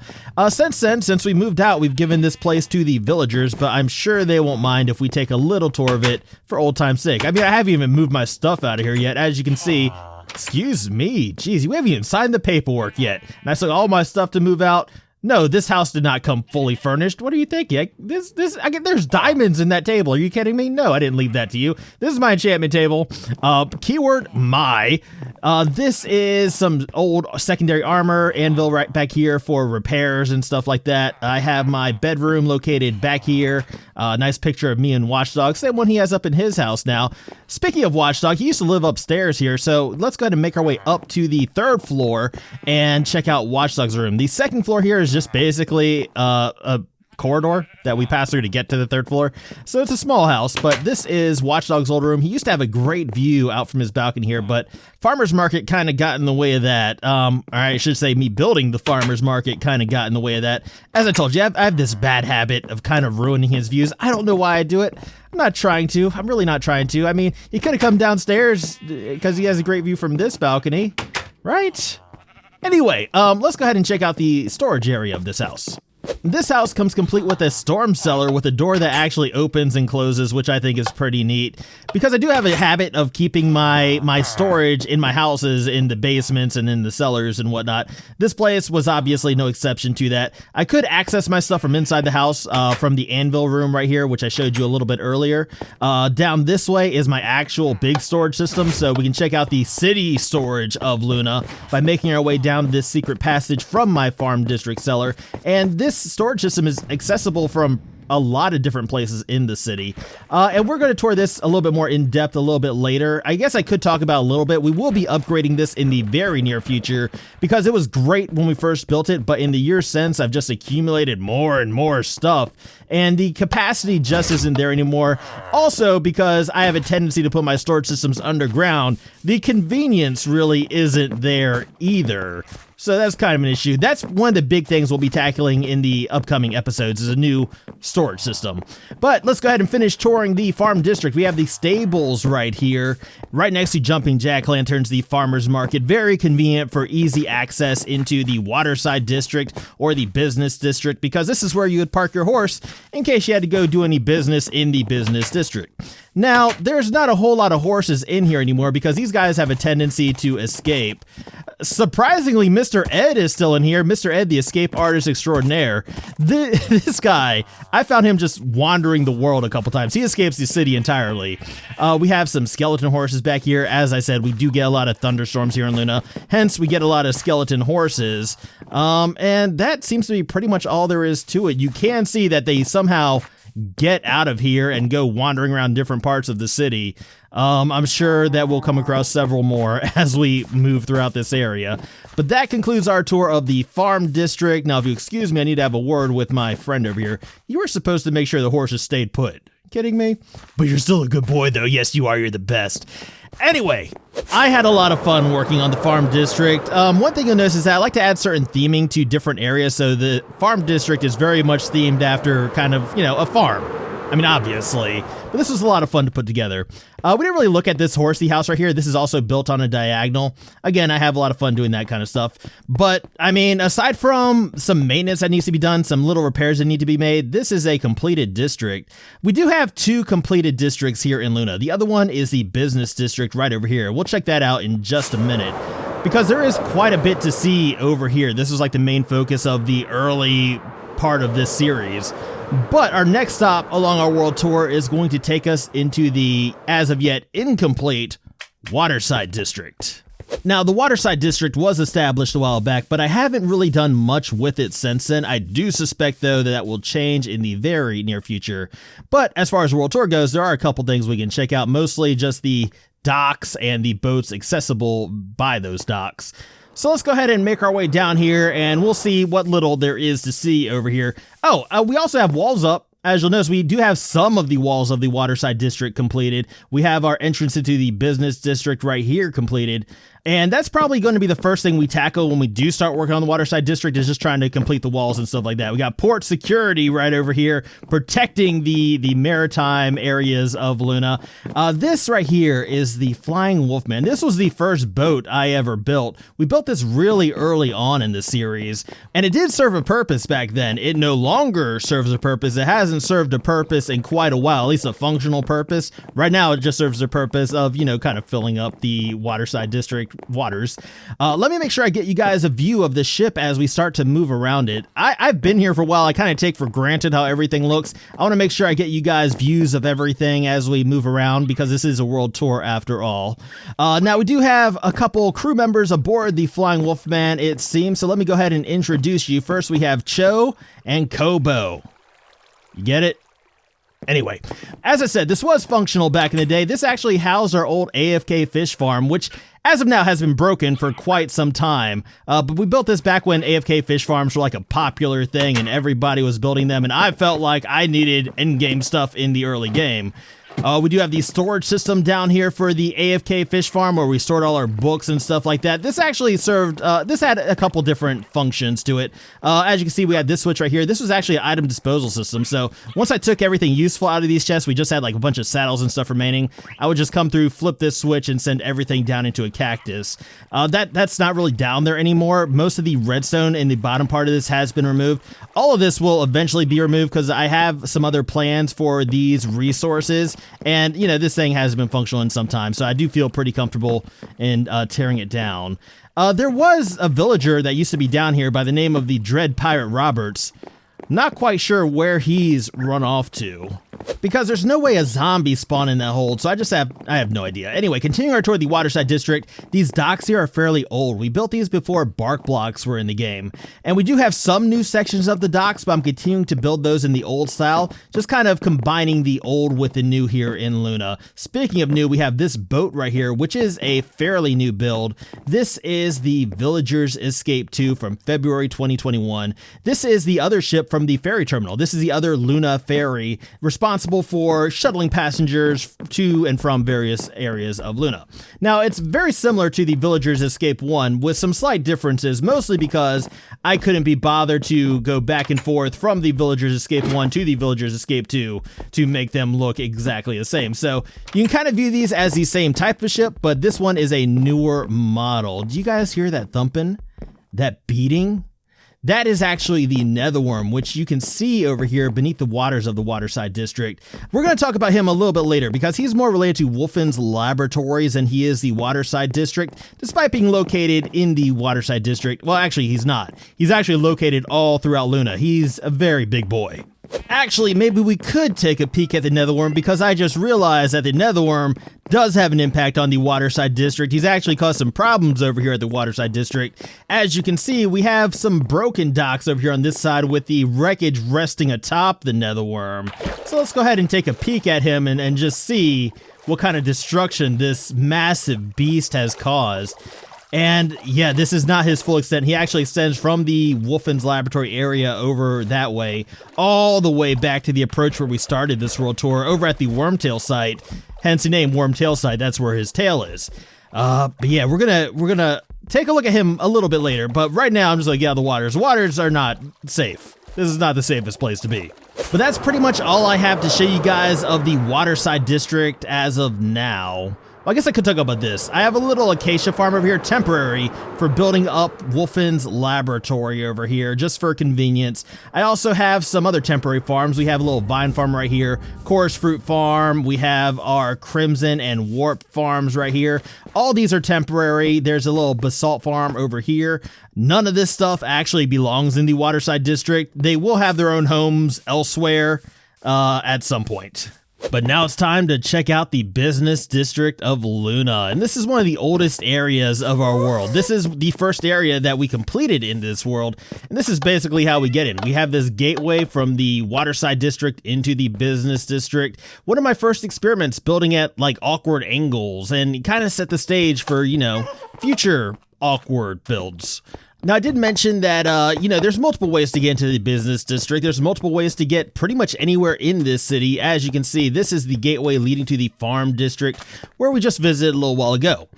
Since then, since we moved out, we've given this place to the villagers, but I'm sure they won't mind if we take a little tour of it for old time's sake. I mean, I haven't even moved my stuff out of here yet. As you can see, excuse me, geez, we haven't even signed the paperwork yet. And I still got all my stuff to move out. No, this house did not come fully furnished. What are you thinking? There's diamonds in that table. Are you kidding me? No, I didn't leave that to you. This is my enchantment table. Keyword my. This is some old secondary armor, anvil right back here for repairs and stuff like that. I have my bedroom located back here. Nice picture of me and Watchdog, same one he has up in his house now. Speaking of Watchdog, he used to live upstairs here, so let's go ahead and make our way up to the third floor and check out Watchdog's room. The second floor here is just basically a corridor that we pass through to get to the third floor. So it's a small house, but this is Watchdog's old room. He used to have a great view out from his balcony here, but farmer's market kind of got in the way of that. Or I should say me building the farmer's market kind of got in the way of that. As I told you, I have this bad habit of kind of ruining his views. I don't know why I do it. I'm not trying to. I'm really not trying to. I mean, he could have come downstairs because he has a great view from this balcony, right? Anyway, let's go ahead and check out the storage area of this house. This house comes complete with a storm cellar with a door that actually opens and closes, which I think is pretty neat. Because I do have a habit of keeping my storage in my houses in the basements and in the cellars and whatnot. This place was obviously no exception to that. I could access my stuff from inside the house from the anvil room right here, which I showed you a little bit earlier. Down this way is my actual big storage system, so we can check out the city storage of Luna by making our way down this secret passage from my farm district cellar. And this storage system is accessible from a lot of different places in the city. And we're going to tour this a little bit more in depth a little bit later. I guess I could talk about a little bit. We will be upgrading this in the very near future because it was great when we first built it, but in the years since, I've just accumulated more and more stuff, and the capacity just isn't there anymore. Also, because I have a tendency to put my storage systems underground, the convenience really isn't there either. So that's kind of an issue. That's one of the big things we'll be tackling in the upcoming episodes, is a new storage system. But let's go ahead and finish touring the farm district. We have the stables right here, right next to jumping jack-lanterns, the farmer's market. Very convenient for easy access into the waterside district or the business district, because this is where you would park your horse in case you had to go do any business in the business district. Now, there's not a whole lot of horses in here anymore because these guys have a tendency to escape. Surprisingly, Mr. Ed is still in here. Mr. Ed, the escape artist extraordinaire. This guy, I found him just wandering the world a couple times. He escapes the city entirely. We have some skeleton horses back here. As I said, we do get a lot of thunderstorms here in Luna. Hence, we get a lot of skeleton horses. And that seems to be pretty much all there is to it. You can see that they somehow get out of here and go wandering around different parts of the city. I'm sure that we'll come across several more as we move throughout this area. But that concludes our tour of the farm district. Now, if you excuse me, I need to have a word with my friend over here. You were supposed to make sure the horses stayed put. Kidding me? But you're still a good boy, though. Yes, you are. You're the best. Anyway, I had a lot of fun working on the farm district. One thing you'll notice is that I like to add certain theming to different areas, so the farm district is very much themed after kind of, you know, a farm. I mean, obviously, but this was a lot of fun to put together. We didn't really look at this horsey house right here. This is also built on a diagonal. Again, I have a lot of fun doing that kind of stuff. But, I mean, aside from some maintenance that needs to be done, some little repairs that need to be made, this is a completed district. We do have 2 completed districts here in Luna. The other one is the business district right over here. We'll check that out in just a minute, because there is quite a bit to see over here. This is like the main focus of the early part of this series. But our next stop along our world tour is going to take us into the, as of yet, incomplete Waterside District. Now, the Waterside District was established a while back, but I haven't really done much with it since then. I do suspect, though, that that will change in the very near future. But as far as the world tour goes, there are a couple things we can check out, mostly just the docks and the boats accessible by those docks. So let's go ahead and make our way down here, and we'll see what little there is to see over here. Oh, we also have walls up. As you'll notice, we do have some of the walls of the Waterside District completed. We have our entrance into the business district right here completed. And that's probably going to be the first thing we tackle when we do start working on the Waterside District, is just trying to complete the walls and stuff like that. We got port security right over here, protecting the maritime areas of Luna. This right here is the Flying Wolfman. This was the first boat I ever built. We built this really early on in the series, and it did serve a purpose back then. It no longer serves a purpose. It hasn't served a purpose in quite a while, at least a functional purpose. Right now, it just serves the purpose of, you know, kind of filling up the Waterside District waters. Let me make sure I get you guys a view of the ship as we start to move around it. I've been here for a while. I kind of take for granted how everything looks. I want to make sure I get you guys views of everything as we move around, because this is a world tour after all. Now, we do have a couple crew members aboard the Flying Wolfman, it seems, so let me go ahead and introduce you. First, we have Cho and Kobo. You get it? Anyway, as I said, this was functional back in the day. This actually housed our old AFK fish farm, which as of now has been broken for quite some time. But we built this back when AFK fish farms were like a popular thing and everybody was building them, and I felt like I needed in-game stuff in the early game. We do have the storage system down here for the AFK fish farm, where we stored all our books and stuff like that. This actually served, this had a couple different functions to it. As you can see, we had this switch right here. This was actually an item disposal system. So once I took everything useful out of these chests, we just had like a bunch of saddles and stuff remaining. I would just come through, flip this switch, and send everything down into a cactus. That's not really down there anymore. Most of the redstone in the bottom part of this has been removed. All of this will eventually be removed because I have some other plans for these resources. And, you know, this thing hasn't been functional in some time, so I do feel pretty comfortable in tearing it down. There was a villager that used to be down here by the name of the Dread Pirate Roberts. Not quite sure where he's run off to. because there's no way a zombie spawned in that hold, so I have no idea. Anyway, continuing our tour of the waterside district, these docks here are fairly old. We built these before bark blocks were in the game, and we do have some new sections of the docks, but I'm continuing to build those in the old style, just kind of combining the old with the new here in Luna. Speaking of new, we have this boat right here, which is a fairly new build. This is the Villagers Escape 2 from February 2021. This is the other ship from the ferry terminal. This is the other Luna ferry, responsible for shuttling passengers to and from various areas of Luna. Now, it's very similar to the Villagers Escape 1 with some slight differences, mostly because I couldn't be bothered to go back and forth from the Villagers Escape 1 to the Villagers Escape 2 to make them look exactly the same. So you can kind of view these as the same type of ship, but this one is a newer model. Do you guys hear that thumping? That beating? That is actually the netherworm, which you can see over here beneath the waters of the waterside district. We're going to talk about him a little bit later because he's more related to Wolfen's laboratories than he is the waterside district, despite being located in the waterside district. Well, actually, he's not. He's actually located all throughout Luna. He's a very big boy. Actually, maybe we could take a peek at the netherworm because I just realized that the netherworm does have an impact on the waterside district. He's actually caused some problems over here at the waterside district. As you can see, we have some broken docks over here on this side with the wreckage resting atop the netherworm. So let's go ahead and take a peek at him and just see what kind of destruction this massive beast has caused. And yeah, this is not his full extent. He actually extends from the Wolfen's laboratory area over that way, all the way back to the approach where we started this world tour over at the Wormtail site. Hence the name Wormtail site. That's where his tail is. But yeah, we're gonna take a look at him a little bit later. But right now, I'm just like, yeah, the waters. Waters are not safe. This is not the safest place to be. But that's pretty much all I have to show you guys of the waterside district as of now. Well, I guess I could talk about this. I have a little acacia farm over here, temporary, for building up Wolfen's laboratory over here, just for convenience. I also have some other temporary farms. We have a little vine farm right here, chorus fruit farm. We have our crimson and warp farms right here. All these are temporary. There's a little basalt farm over here. None of this stuff actually belongs in the waterside district. They will have their own homes elsewhere at some point. But now it's time to check out the business district of Luna. And this is one of the oldest areas of our world. This is the first area that we completed in this world. And this is basically how we get in. We have this gateway from the waterside district into the business district. One of my first experiments building at like awkward angles and kind of set the stage for, you know, future awkward builds. Now, I did mention that, there's multiple ways to get into the business district. There's multiple ways to get pretty much anywhere in this city. As you can see, this is the gateway leading to the farm district where we just visited a little while ago.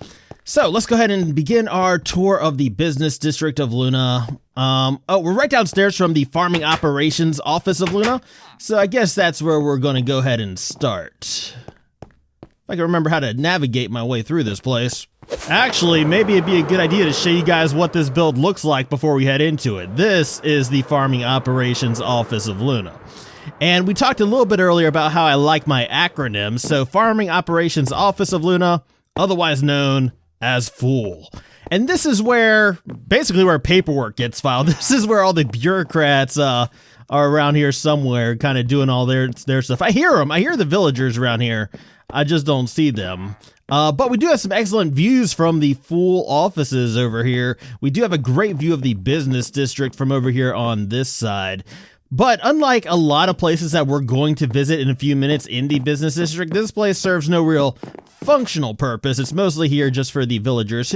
So let's go ahead and begin our tour of the business district of Luna. We're right downstairs from the farming operations office of Luna. So I guess that's where we're going to go ahead and start. If I can remember how to navigate my way through this place. Actually, maybe it'd be a good idea to show you guys what this build looks like before we head into it. This is the Farming Operations Office of Luna. And we talked a little bit earlier about how I like my acronyms. So Farming Operations Office of Luna, otherwise known as FOOL. And this is where, basically where paperwork gets filed. This is where all the bureaucrats are around here somewhere kind of doing all their stuff. I hear them. I hear the villagers around here. I just don't see them. But we do have some excellent views from the Fool offices over here. We do have a great view of the business district from over here on this side. But unlike a lot of places that we're going to visit in a few minutes in the business district, this place serves no real functional purpose. It's mostly here just for the villagers.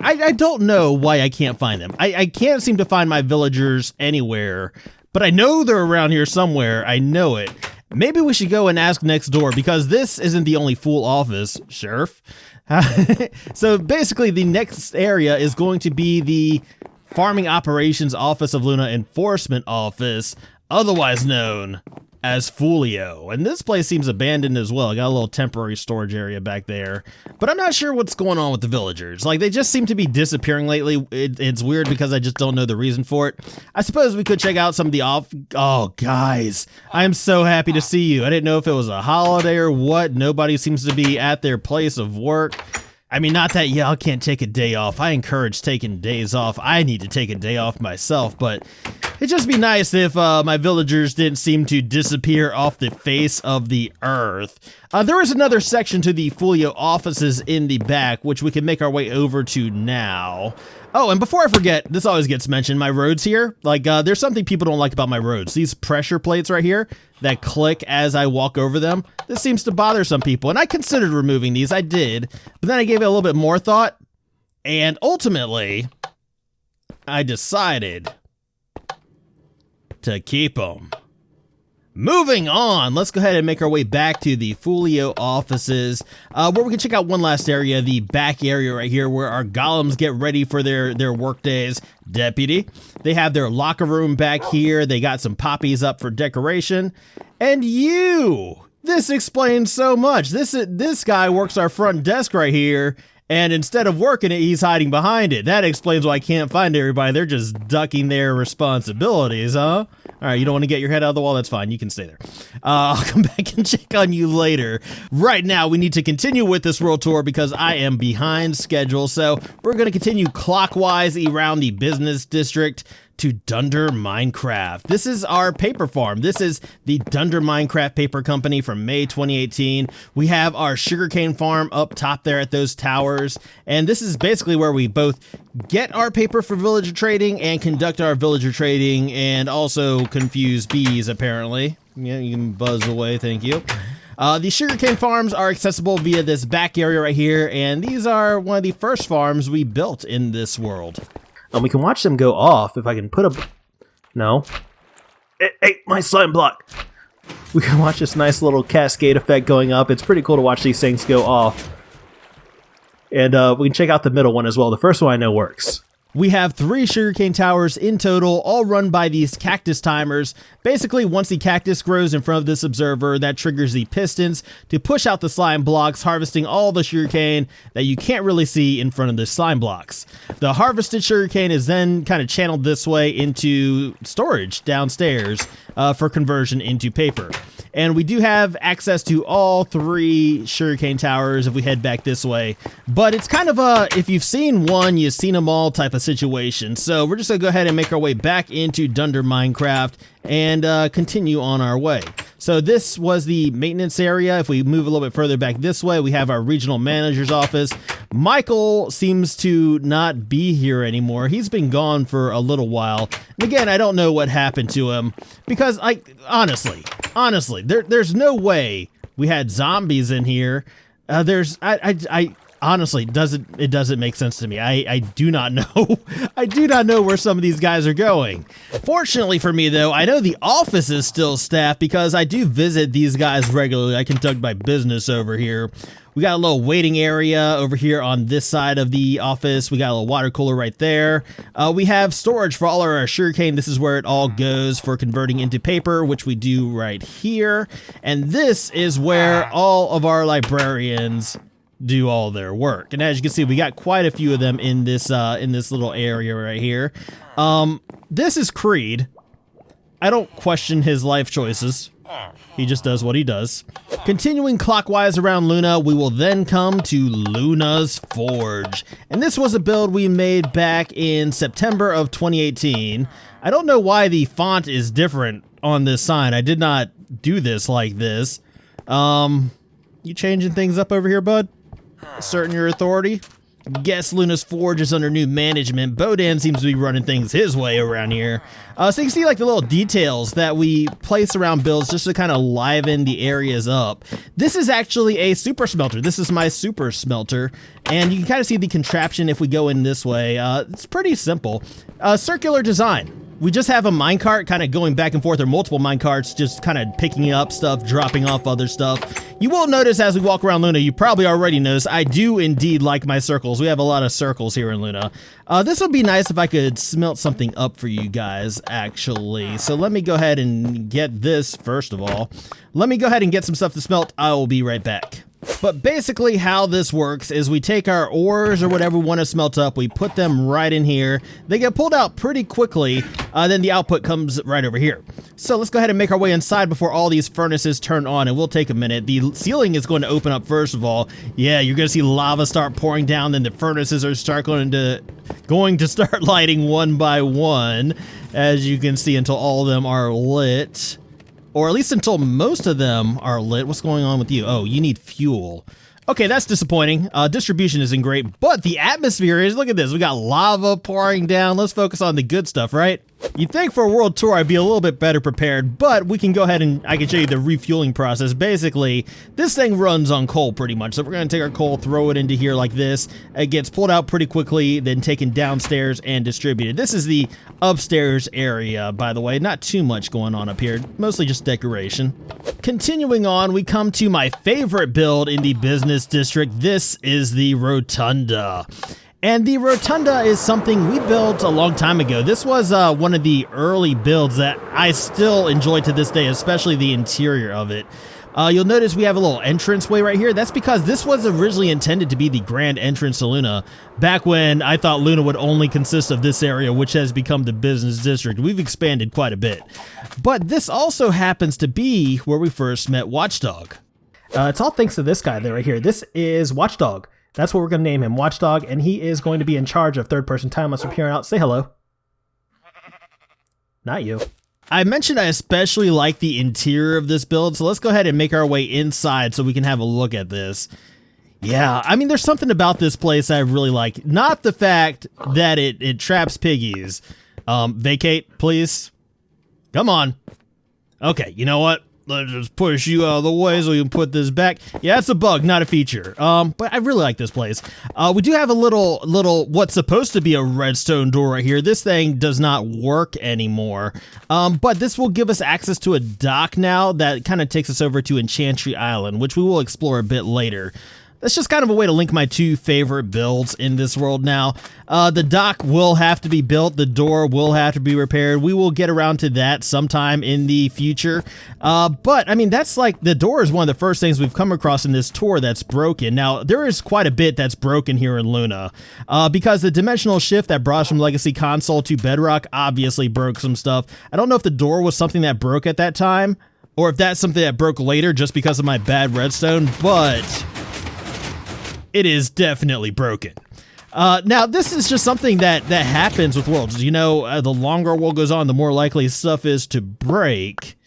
I don't know why I can't find them. I can't seem to find my villagers anywhere, but I know they're around here somewhere. I know it. Maybe we should go and ask next door because this isn't the only Fool office, Sheriff. So basically the next area is going to be the Farming Operations Office of Luna Enforcement Office, otherwise known as Fulio. And this place seems abandoned as well. I got a little temporary storage area back there, but I'm not sure what's going on with the villagers. Like, they just seem to be disappearing lately. It's weird because I just don't know the reason for it. I suppose we could check out some of the Oh, guys, I am so happy to see you. I didn't know if it was a holiday or what. Nobody seems to be at their place of work. I mean, not that y'all can't take a day off. I encourage taking days off. I need to take a day off myself, but it'd just be nice if my villagers didn't seem to disappear off the face of the earth. There is another section to the Fulio offices in the back, which we can make our way over to now. Oh, and before I forget, this always gets mentioned, my roads here. Like, there's something people don't like about my roads. These pressure plates right here that click as I walk over them. This seems to bother some people, and I considered removing these. I did, but then I gave it a little bit more thought, and ultimately, I decided to keep them. Moving on, let's go ahead and make our way back to the Fulio offices, where we can check out one last area, the back area right here, where our golems get ready for their work days. Deputy. They have their locker room back here. They got some poppies up for decoration. And you! This explains so much. This guy works our front desk right here, and instead of working it, he's hiding behind it. That explains why I can't find everybody. They're just ducking their responsibilities, huh? All right, you don't want to get your head out of the wall? That's fine. You can stay there. I'll come back and check on you later. Right now, we need to continue with this world tour because I am behind schedule. So we're going to continue clockwise around the business district to Dunder Minecraft. This is our paper farm. This is the Dunder Minecraft Paper Company from May 2018. We have our sugarcane farm up top there at those towers. And this is basically where we both get our paper for villager trading and conduct our villager trading and also confuse bees, apparently. Yeah, you can buzz away, thank you. The sugarcane farms are accessible via this back area right here, and these are one of the first farms we built in this world. And we can watch them go off if I can put a... No. Hey, my slime block! We can watch this nice little cascade effect going up. It's pretty cool to watch these things go off. And we can check out the middle one as well. The first one I know works. We have 3 sugarcane towers in total, all run by these cactus timers. Basically, once the cactus grows in front of this observer, that triggers the pistons to push out the slime blocks, harvesting all the sugarcane that you can't really see in front of the slime blocks. The harvested sugarcane is then kind of channeled this way into storage downstairs for conversion into paper. And we do have access to all 3 sugarcane towers if we head back this way. But it's kind of a, if you've seen one, you've seen them all type of situation. So we're just going to go ahead and make our way back into Dunder Minecraft and continue on our way. So this was the maintenance area. If we move a little bit further back this way, we have our regional manager's office. Michael seems to not be here anymore. He's been gone for a little while. And again, I don't know what happened to him because honestly, there's no way we had zombies in here. Honestly, it doesn't make sense to me. I do not know. I do not know where some of these guys are going. Fortunately for me, though, I know the office is still staffed because I do visit these guys regularly. I conduct my business over here. We got a little waiting area over here on this side of the office. We got a little water cooler right there. We have storage for all of our sugarcane. This is where it all goes for converting into paper, which we do right here. And this is where all of our librarians do all their work. And as you can see, we got quite a few of them in this little area right here. This is Creed. I don't question his life choices. He just does what he does. Continuing clockwise around Luna, we will then come to Luna's Forge. And this was a build we made back in September of 2018. I don't know why the font is different on this sign. I did not do this like this. You changing things up over here, bud? Asserting your authority? Guess Luna's Forge is under new management. Bodan seems to be running things his way around here. So you can see like the little details that we place around builds just to kind of liven the areas up. This is actually a super smelter. This is my super smelter. And you can kind of see the contraption if we go in this way. It's pretty simple. Circular design. We just have a minecart kind of going back and forth, or multiple minecarts just kind of picking up stuff, dropping off other stuff. You will notice as we walk around Luna, you probably already noticed, I do indeed like my circles. We have a lot of circles here in Luna. This would be nice if I could smelt something up for you guys, actually. So let me go ahead and get this first of all. Let me go ahead and get some stuff to smelt. I will be right back. But basically how this works is we take our ores or whatever we want to smelt up, we put them right in here. They get pulled out pretty quickly, then the output comes right over here. So let's go ahead and make our way inside before all these furnaces turn on, and we'll take a minute. The ceiling is going to open up first of all. Yeah, you're going to see lava start pouring down, then the furnaces are going to start lighting one by one, as you can see, until all of them are lit. Or at least until most of them are lit. What's going on with you? Oh, you need fuel. Okay, that's disappointing. Distribution isn't great, but the atmosphere is. Look at this. We got lava pouring down. Let's focus on the good stuff, right? You'd think for a world tour I'd be a little bit better prepared, but we can go ahead and I can show you the refueling process. Basically, this thing runs on coal pretty much. So we're going to take our coal, throw it into here like this. It gets pulled out pretty quickly, then taken downstairs and distributed. This is the upstairs area, by the way. Not too much going on up here, mostly just decoration. Continuing on, we come to my favorite build in the business district. This is the rotunda. And the rotunda is something we built a long time ago. This was one of the early builds that I still enjoy to this day, especially the interior of it. You'll notice we have a little entranceway right here. That's because this was originally intended to be the grand entrance to Luna, back when I thought Luna would only consist of this area, which has become the business district. We've expanded quite a bit. But this also happens to be where we first met Watchdog. It's all thanks to this guy there right here. This is Watchdog. That's what we're going to name him, Watchdog, and he is going to be in charge of third-person time-lapse from here on out. Say hello. Not you. I mentioned I especially like the interior of this build, so let's go ahead and make our way inside so we can have a look at this. Yeah, I mean, there's something about this place I really like. Not the fact that it traps piggies. Vacate, please. Come on. Okay, you know what? Let's just push you out of the way so we can put this back. Yeah, it's a bug, not a feature. But I really like this place. We do have a little what's supposed to be a redstone door right here. This thing does not work anymore. But this will give us access to a dock now that kind of takes us over to Enchantry Island, which we will explore a bit later. That's just kind of a way to link my two favorite builds in this world now. The dock will have to be built. The door will have to be repaired. We will get around to that sometime in the future. But, I mean, that's like, the door is one of the first things we've come across in this tour that's broken. Now, there is quite a bit that's broken here in Luna. Because the dimensional shift that brought us from Legacy Console to Bedrock obviously broke some stuff. I don't know if the door was something that broke at that time, or if that's something that broke later just because of my bad redstone, but it is definitely broken. Now, this is just something that happens with worlds. You know, the longer a world goes on, the more likely stuff is to break.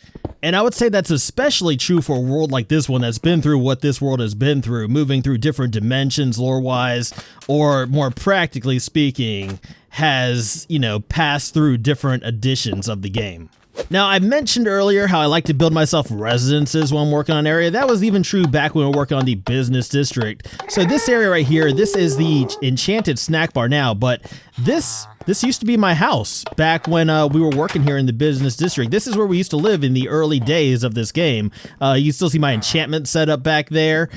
And I would say that's especially true for a world like this one that's been through what this world has been through, moving through different dimensions lore-wise, or more practically speaking, has, you know, passed through different editions of the game. Now, I mentioned earlier how I like to build myself residences when I'm working on an area. That was even true back when we were working on the business district. So this area right here, this is the enchanted snack bar now, but this used to be my house back when we were working here in the business district. This is where we used to live in the early days of this game. You still see my enchantment set up back there.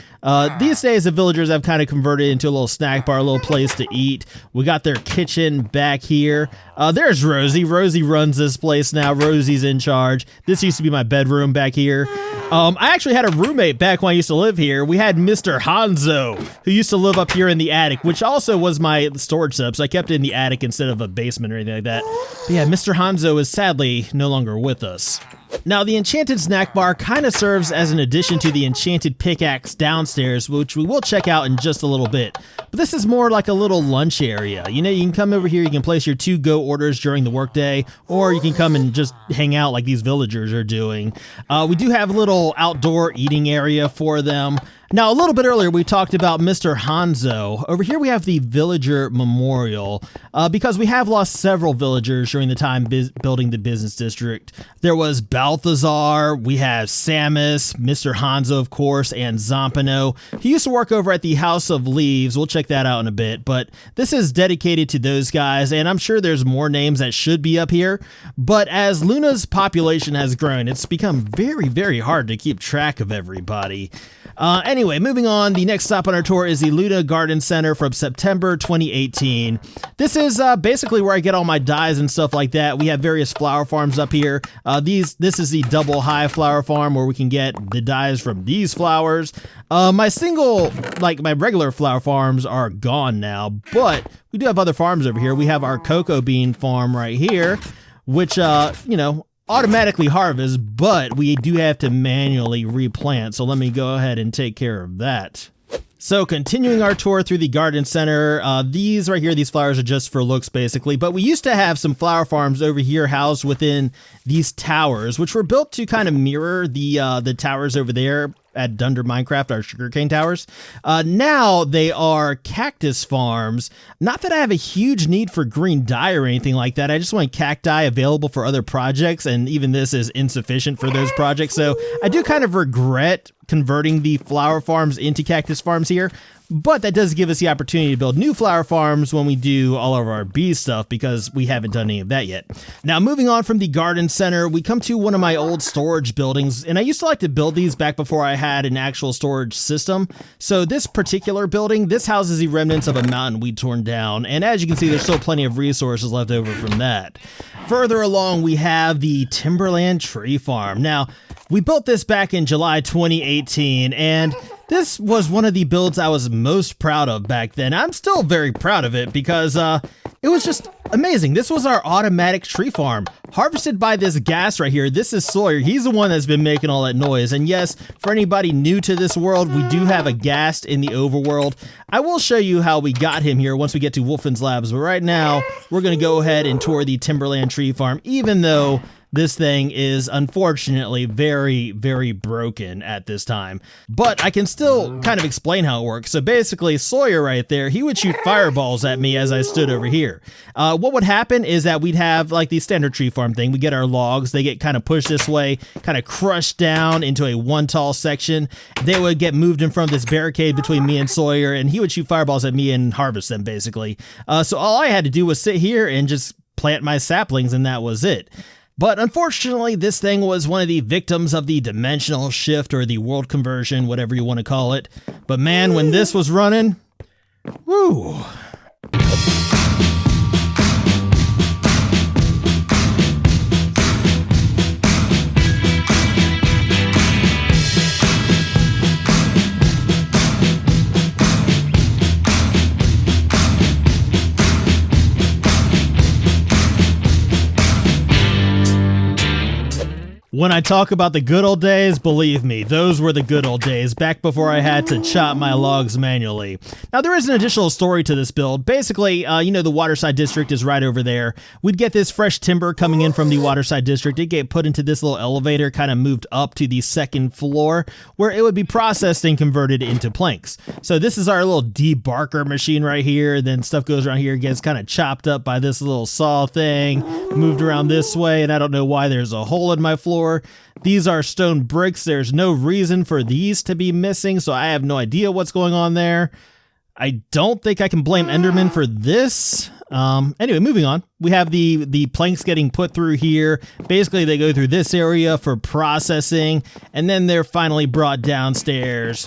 These days, the villagers have kind of converted into a little snack bar, a little place to eat. We got their kitchen back here. There's Rosie. Rosie runs this place now. Rosie's in charge. This used to be my bedroom back here. I actually had a roommate back when I used to live here. We had Mr. Hanzo, who used to live up here in the attic, which also was my storage setup, so I kept it in the attic instead of a basement or anything like that. But yeah, Mr. Hanzo is sadly no longer with us. Now, the enchanted snack bar kind of serves as an addition to the enchanted pickaxe downstairs, which we will check out in just a little bit. But this is more like a little lunch area. You know, you can come over here, you can place your 2-go orders during the workday, or you can come and just hang out like these villagers are doing. We do have a little outdoor eating area for them. Now, a little bit earlier, we talked about Mr. Hanzo. Over here, we have the villager memorial, because we have lost several villagers during the time building the business district. There was Balthazar, we have Samus, Mr. Hanzo, of course, and Zampano. He used to work over at the House of Leaves. We'll check that out in a bit, but this is dedicated to those guys, and I'm sure there's more names that should be up here, but as Luna's population has grown, it's become very, very hard to keep track of everybody. Anyway, moving on, the next stop on our tour is the Luna Garden Center from September 2018. This is basically where I get all my dyes and stuff like that. We have various flower farms up here. This is the double high flower farm where we can get the dyes from these flowers. My regular flower farms are gone now, but we do have other farms over here. We have our cocoa bean farm right here, which, automatically harvest, but we do have to manually replant. So let me go ahead and take care of that. So continuing our tour through the garden center, these right here, these flowers are just for looks basically, but we used to have some flower farms over here housed within these towers, which were built to kind of mirror the towers over there at Dunder Minecraft, our sugarcane towers. Now they are cactus farms. Not that I have a huge need for green dye or anything like that. I just want cacti available for other projects, and even this is insufficient for those projects. So I do kind of regret converting the flower farms into cactus farms here, but that does give us the opportunity to build new flower farms when we do all of our bee stuff, because we haven't done any of that yet. Now, moving on from the garden center, we come to one of my old storage buildings, and I used to like to build these back before I had an actual storage system. So this particular building, this houses the remnants of a mountain we torn down, and as you can see, there's still plenty of resources left over from that. Further along, we have the Timberland Tree Farm. Now, we built this back in July 2018, and this was one of the builds I was most proud of back then. I'm still very proud of it because it was just amazing. This was our automatic tree farm, harvested by this gas right here. This is Sawyer. He's the one that's been making all that noise. And yes, for anybody new to this world, we do have a ghast in the overworld. I will show you how we got him here once we get to Wolfen's Labs, but right now, we're going to go ahead and tour the Timberland Tree Farm, even though this thing is unfortunately very, very broken at this time. But I can still kind of explain how it works. So basically, Sawyer right there, he would shoot fireballs at me as I stood over here. What would happen is that we'd have like the standard tree farm thing. We get our logs, they get kind of pushed this way, kind of crushed down into a one tall section. They would get moved in front of this barricade between me and Sawyer, and he would shoot fireballs at me and harvest them basically. So all I had to do was sit here and just plant my saplings, and that was it. But unfortunately, this thing was one of the victims of the dimensional shift or the world conversion, whatever you want to call it. But man, when this was running, woo. When I talk about the good old days, believe me, those were the good old days, back before I had to chop my logs manually. Now, there is an additional story to this build. Basically, the waterside district is right over there. We'd get this fresh timber coming in from the waterside district. It'd get put into this little elevator, kind of moved up to the second floor, where it would be processed and converted into planks. So this is our little debarker machine right here. Then stuff goes around here, gets kind of chopped up by this little saw thing, moved around this way, and I don't know why there's a hole in my floor. These are stone bricks. There's no reason for these to be missing, so I have no idea what's going on there. I don't think I can blame Enderman for this. Anyway, moving on. We have the planks getting put through here. Basically, they go through this area for processing, and then they're finally brought downstairs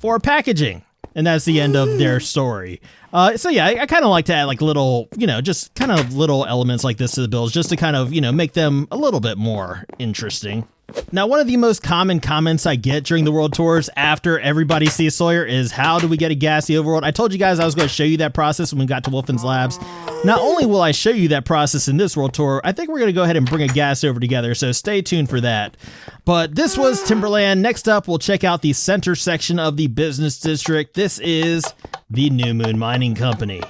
for packaging. And that's the end of their story. So yeah, I kind of like to add like little, just kind of little elements like this to the builds, just to kind of, make them a little bit more interesting. Now, one of the most common comments I get during the world tours after everybody sees Sawyer is, how do we get a gassy overworld? I told you guys I was going to show you that process when we got to Wolfen's Labs. Not only will I show you that process in this world tour, I think we're going to go ahead and bring a gas over together, so stay tuned for that. But this was Timberland. Next up, we'll check out the center section of the business district. This is the New Moon Mining Company.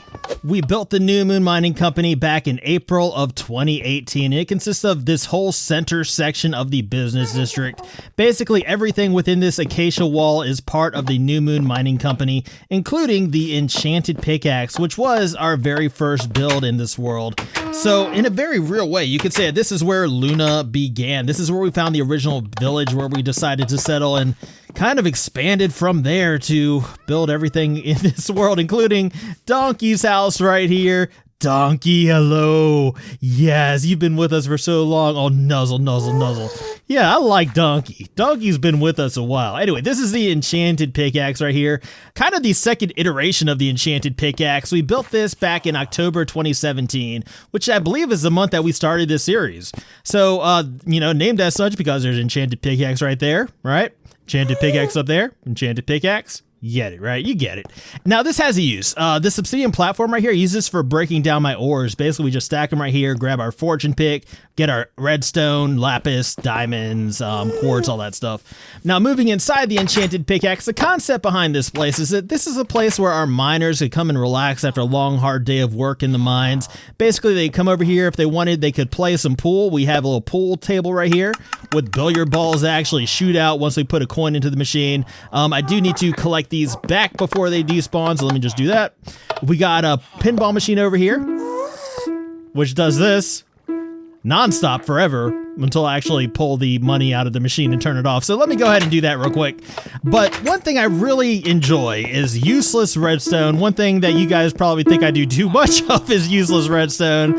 We built the New Moon Mining Company back in April of 2018. It consists of this whole center section of the business district. Basically, everything within this acacia wall is part of the New Moon Mining Company, including the enchanted pickaxe, which was our very first build in this world. So in a very real way, you could say that this is where Luna began. This is where we found the original village where we decided to settle, and kind of expanded from there to build everything in this world, including Donkey's house right here, Donkey, hello. Yes, you've been with us for so long. Oh, nuzzle, nuzzle, nuzzle. Yeah, I like Donkey. Donkey's been with us a while. Anyway, this is the enchanted pickaxe right here. Kind of the second iteration of the enchanted pickaxe. We built this back in October 2017, which I believe is the month that we started this series. So, named as such because there's enchanted pickaxe right there, right? Enchanted pickaxe up there, enchanted pickaxe. You get it, right? You get it. Now, this has a use. This obsidian platform right here, I use this for breaking down my ores. Basically, we just stack them right here, grab our fortune pick, get our redstone, lapis, diamonds, quartz, all that stuff. Now, moving inside the enchanted pickaxe, the concept behind this place is that this is a place where our miners could come and relax after a long, hard day of work in the mines. Basically, they come over here. If they wanted, they could play some pool. We have a little pool table right here with billiard balls that actually shoot out once we put a coin into the machine. I do need to collect these back before they despawn, so let me just do that. We got a pinball machine over here, which does this non-stop forever until I actually pull the money out of the machine and turn it off. So let me go ahead and do that real quick. But one thing I really enjoy is useless redstone. One thing that you guys probably think I do too much of is useless redstone.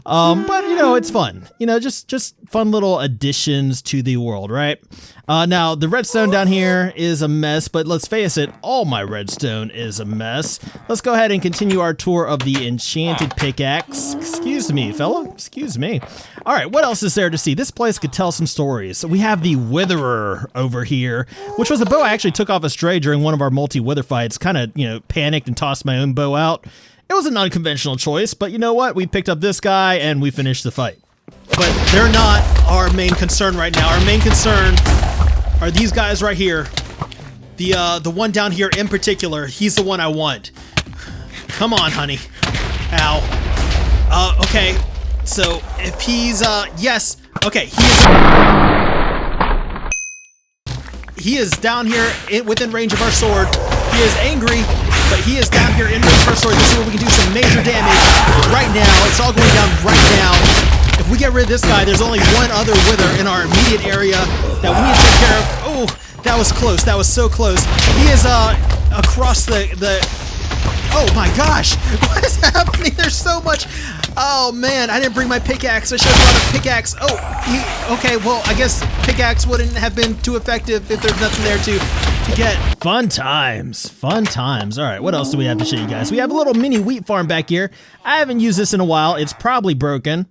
But it's fun. Just fun little additions to the world, right? Now, the redstone down here is a mess, but let's face it, all my redstone is a mess. Let's go ahead and continue our tour of the enchanted pickaxe. Excuse me, fella. Excuse me. All right, what else is there to see? This place could tell some stories. So we have the Witherer over here, which was a bow I actually took off a stray during one of our multi-wither fights. Kind of, panicked and tossed my own bow out. It was an unconventional choice, but you know what? We picked up this guy and we finished the fight. But they're not our main concern right now. Our main concern are these guys right here. The one down here in particular, he's the one I want. Come on, honey. Ow. Okay. So if he's yes. Okay, he is down here within range of our sword. He is angry, but he is down here in range of our sword. This is where we can do some major damage right now. It's all going down right now. If we get rid of this guy, there's only one other wither in our immediate area that we need to take care of. Oh, that was close. That was so close. He is across the oh my gosh, what is happening? There's so much. Oh man, I didn't bring my pickaxe. I should have brought a pickaxe. Oh, okay, well, I guess pickaxe wouldn't have been too effective if there's nothing there to get. Fun times, fun times. All right, what else do we have to show you guys? We have a little mini wheat farm back here. I haven't used this in a while. It's probably broken,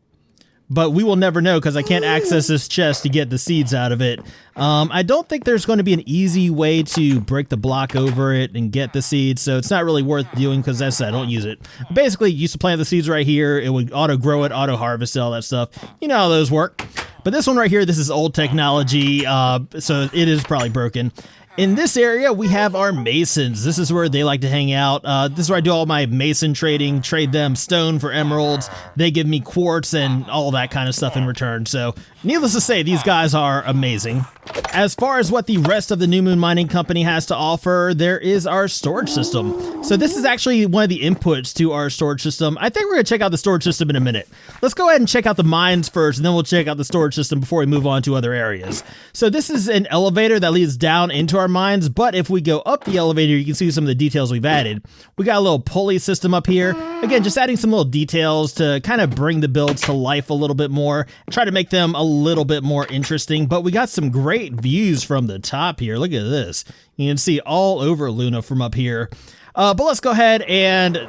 but we will never know because I can't access this chest to get the seeds out of it. I don't think there's going to be an easy way to break the block over it and get the seeds, so it's not really worth doing because as I said, I don't use it. Basically, you used to plant the seeds right here. It would auto-grow it, auto-harvest it, all that stuff. You know how those work. But this one right here, this is old technology, so it is probably broken. In this area, we have our masons. This is where they like to hang out. This is where I do all my mason trading, trade them stone for emeralds. They give me quartz and all that kind of stuff in return. So needless to say, these guys are amazing. As far as what the rest of the New Moon Mining Company has to offer, there is our storage system. So this is actually one of the inputs to our storage system. I think we're going to check out the storage system in a minute. Let's go ahead and check out the mines first, and then we'll check out the storage system before we move on to other areas. So this is an elevator that leads down into our mines, but if we go up the elevator, you can see some of the details we've added. We got a little pulley system up here. Again, just adding some little details to kind of bring the builds to life a little bit more, try to make them a little bit more interesting, but we got some great views from the top here. Look at this. You can see all over Luna from up here. But let's go ahead and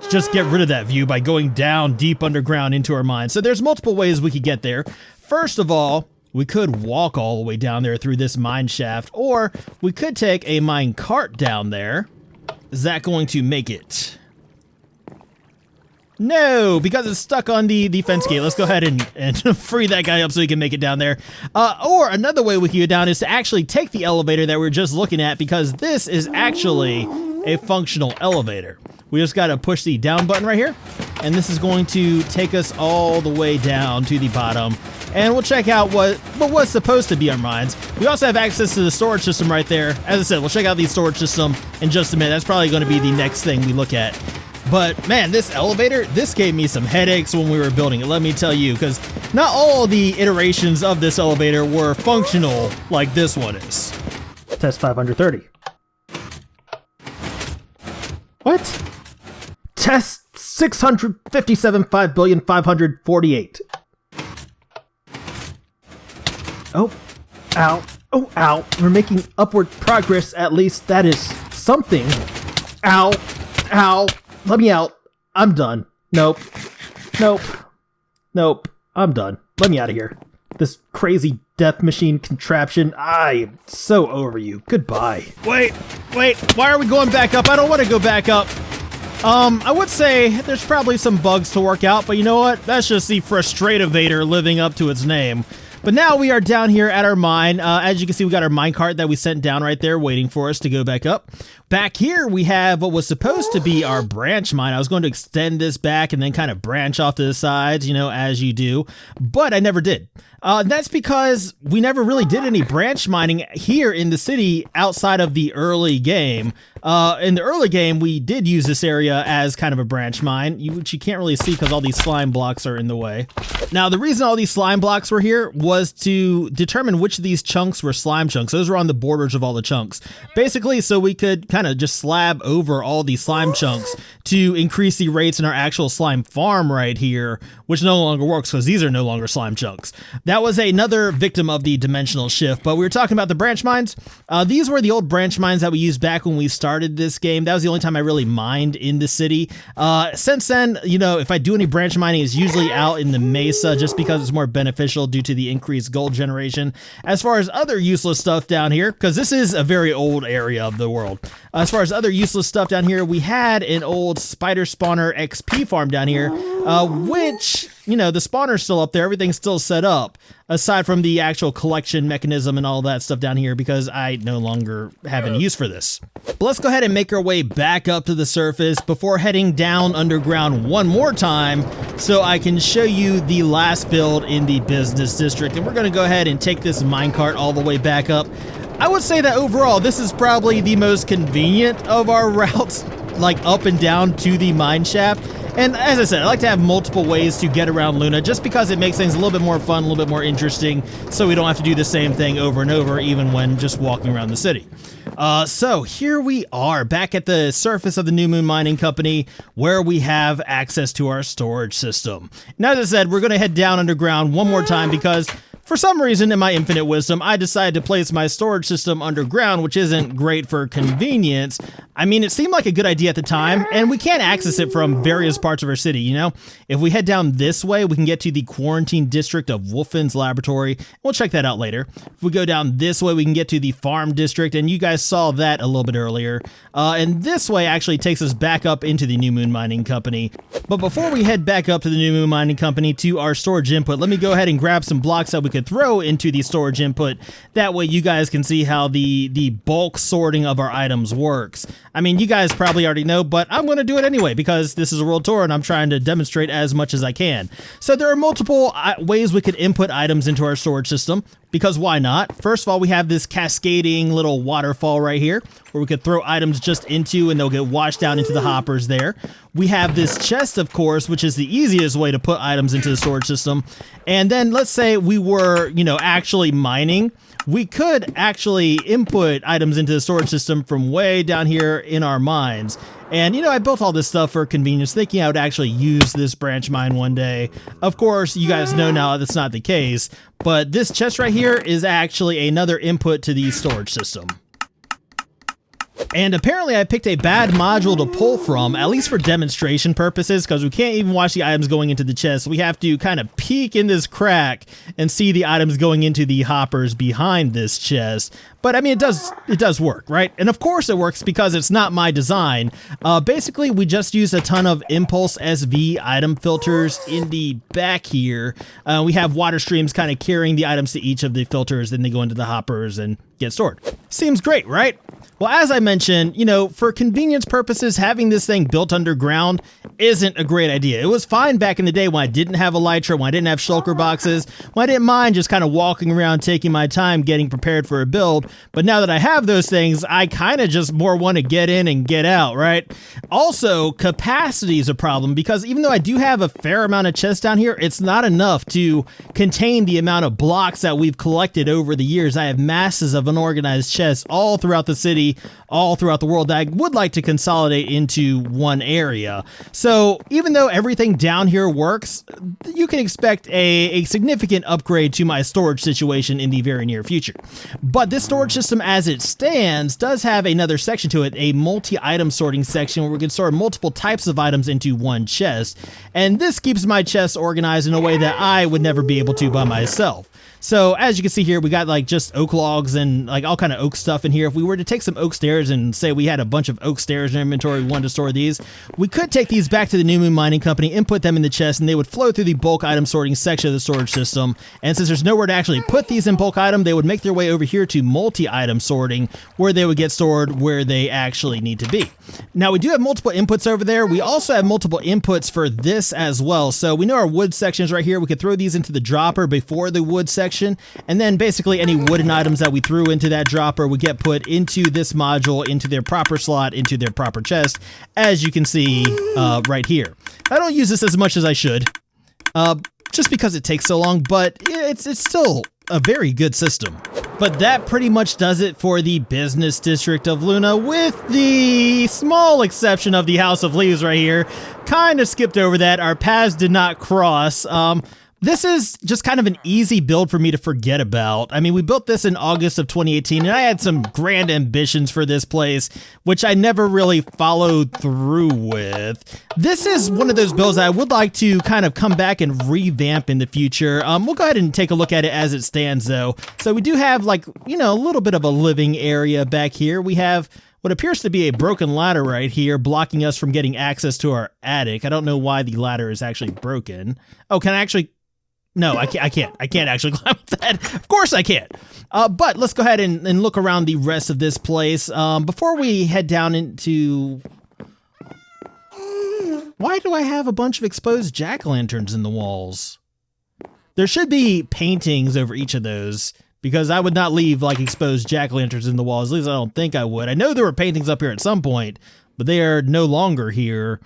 just get rid of that view by going down deep underground into our mine. So there's multiple ways we could get there. First of all, we could walk all the way down there through this mine shaft, or we could take a mine cart down there. Is that going to make it? No, because it's stuck on the fence gate. Let's go ahead and free that guy up so he can make it down there. Or another way we can go down is to actually take the elevator that we were just looking at, because this is actually a functional elevator. We just got to push the down button right here, and this is going to take us all the way down to the bottom. And we'll check out what was supposed to be our mines. We also have access to the storage system right there. As I said, we'll check out the storage system in just a minute. That's probably going to be the next thing we look at. But man, this elevator, this gave me some headaches when we were building it, let me tell you, because not all the iterations of this elevator were functional like this one is. Test 530. What? Test 657,500,548. Oh, ow, oh, ow. We're making upward progress, at least. That is something. Ow, ow. Let me out. I'm done. Nope. Nope. Nope. I'm done. Let me out of here. This crazy death machine contraption. I am so over you. Goodbye. Wait, why are we going back up? I don't want to go back up. I would say there's probably some bugs to work out, but you know what? That's just the Frustrativator living up to its name. But now we are down here at our mine. As you can see, we got our minecart that we sent down right there waiting for us to go back up. Back here, we have what was supposed to be our branch mine. I was going to extend this back and then kind of branch off to the sides, you know, as you do, but I never did. That's because we never really did any branch mining here in the city outside of the early game. In the early game, we did use this area as kind of a branch mine, which you can't really see because all these slime blocks are in the way. Now, the reason all these slime blocks were here was to determine which of these chunks were slime chunks. Those were on the borders of all the chunks. Basically, so we could kind of just slab over all these slime chunks to increase the rates in our actual slime farm right here, which no longer works because these are no longer slime chunks. That was another victim of the dimensional shift, but we were talking about the branch mines. These were the old branch mines that we used back when we started this game. That was the only time I really mined in the city. Since then, you know, if I do any branch mining, it's usually out in the mesa just because it's more beneficial due to the increased gold generation. As far as other useless stuff down here, because this is a very old area of the world. As far as other useless stuff down here, we had an old spider spawner XP farm down here, which, you know, the spawner's still up there. Everything's still set up, aside from the actual collection mechanism and all that stuff down here, because I no longer have any use for this. But let's go ahead and make our way back up to the surface before heading down underground one more time so I can show you the last build in the business district. And we're going to go ahead and take this minecart all the way back up. I would say that overall, this is probably the most convenient of our routes, like up and down to the mine shaft. And as I said, I like to have multiple ways to get around Luna just because it makes things a little bit more fun, a little bit more interesting, so we don't have to do the same thing over and over, even when just walking around the city. So here we are back at the surface of the New Moon Mining Company, where we have access to our storage system. Now, as I said, we're going to head down underground one more time because for some reason, in my infinite wisdom, I decided to place my storage system underground, which isn't great for convenience. I mean, it seemed like a good idea at the time, and we can't access it from various parts of our city, you know? If we head down this way, we can get to the quarantine district of Wolfen's Laboratory. We'll check that out later. If we go down this way, we can get to the farm district, and you guys saw that a little bit earlier. And this way actually takes us back up into the New Moon Mining Company. But before we head back up to the New Moon Mining Company to our storage input, let me go ahead and grab some blocks that we could throw into the storage input. That way you guys can see how the bulk sorting of our items works. I mean, you guys probably already know, but I'm going to do it anyway because this is a world tour and I'm trying to demonstrate as much as I can. So there are multiple ways we could input items into our storage system, because why not? First of all, we have this cascading little waterfall right here where we could throw items just into and they'll get washed down into the hoppers there. We have this chest, of course, which is the easiest way to put items into the storage system. And then let's say we were, you know, actually mining. We could actually input items into the storage system from way down here in our mines. And, you know, I built all this stuff for convenience, thinking I would actually use this branch mine one day. Of course, you guys know now that's not the case, but this chest right here is actually another input to the storage system. And apparently I picked a bad module to pull from, at least for demonstration purposes, because we can't even watch the items going into the chest. We have to kind of peek in this crack and see the items going into the hoppers behind this chest. But I mean, it does work, right? And of course it works because it's not my design. Basically, we just use a ton of Impulse SV item filters in the back here. We have water streams kind of carrying the items to each of the filters, then they go into the hoppers and get stored. Seems great, right? Well, as I mentioned, you know, for convenience purposes, having this thing built underground isn't a great idea. It was fine back in the day when I didn't have Elytra, when I didn't have shulker boxes, when I didn't mind just kind of walking around, taking my time, getting prepared for a build. But now that I have those things, I kind of just more want to get in and get out, right? Also, capacity is a problem because even though I do have a fair amount of chests down here, it's not enough to contain the amount of blocks that we've collected over the years. I have masses of unorganized chests all throughout the city city all throughout the world that I would like to consolidate into one area. So even though everything down here works, you can expect a significant upgrade to my storage situation in the very near future. But this storage system as it stands does have another section to it, a multi-item sorting section where we can store multiple types of items into one chest. And this keeps my chests organized in a way that I would never be able to by myself. So as you can see here, we got like just oak logs and like all kind of oak stuff in here. If we were to take some oak stairs and say we had a bunch of oak stairs in inventory, we wanted to store these, we could take these back to the New Moon Mining Company, input them in the chest, and they would flow through the bulk item sorting section of the storage system. And since there's nowhere to actually put these in bulk item, they would make their way over here to multi-item sorting, where they would get stored where they actually need to be. Now we do have multiple inputs over there. We also have multiple inputs for this as well. So we know our wood sections right here. We could throw these into the dropper before the wood section. And then basically any wooden items that we threw into that dropper would get put into this module, into their proper slot, into their proper chest, as you can see right here. I don't use this as much as I should, just because it takes so long, but it's still a very good system. But that pretty much does it for the business district of Luna, with the small exception of the House of Leaves right here. Kind of skipped over that. Our paths did not cross. This is just kind of an easy build for me to forget about. I mean, we built this in August of 2018, and I had some grand ambitions for this place, which I never really followed through with. This is one of those builds that I would like to kind of come back and revamp in the future. We'll go ahead and take a look at it as it stands, though. So we do have, like, you know, a little bit of a living area back here. We have what appears to be a broken ladder right here, blocking us from getting access to our attic. I don't know why the ladder is actually broken. Oh, can I actually... No, I can't. I can't actually climb up that. Of course I can't. But let's go ahead and look around the rest of this place. Before we head down into... Why do I have a bunch of exposed jack-o'-lanterns in the walls? There should be paintings over each of those, because I would not leave like exposed jack-o'-lanterns in the walls. At least I don't think I would. I know there were paintings up here at some point, but they are no longer here.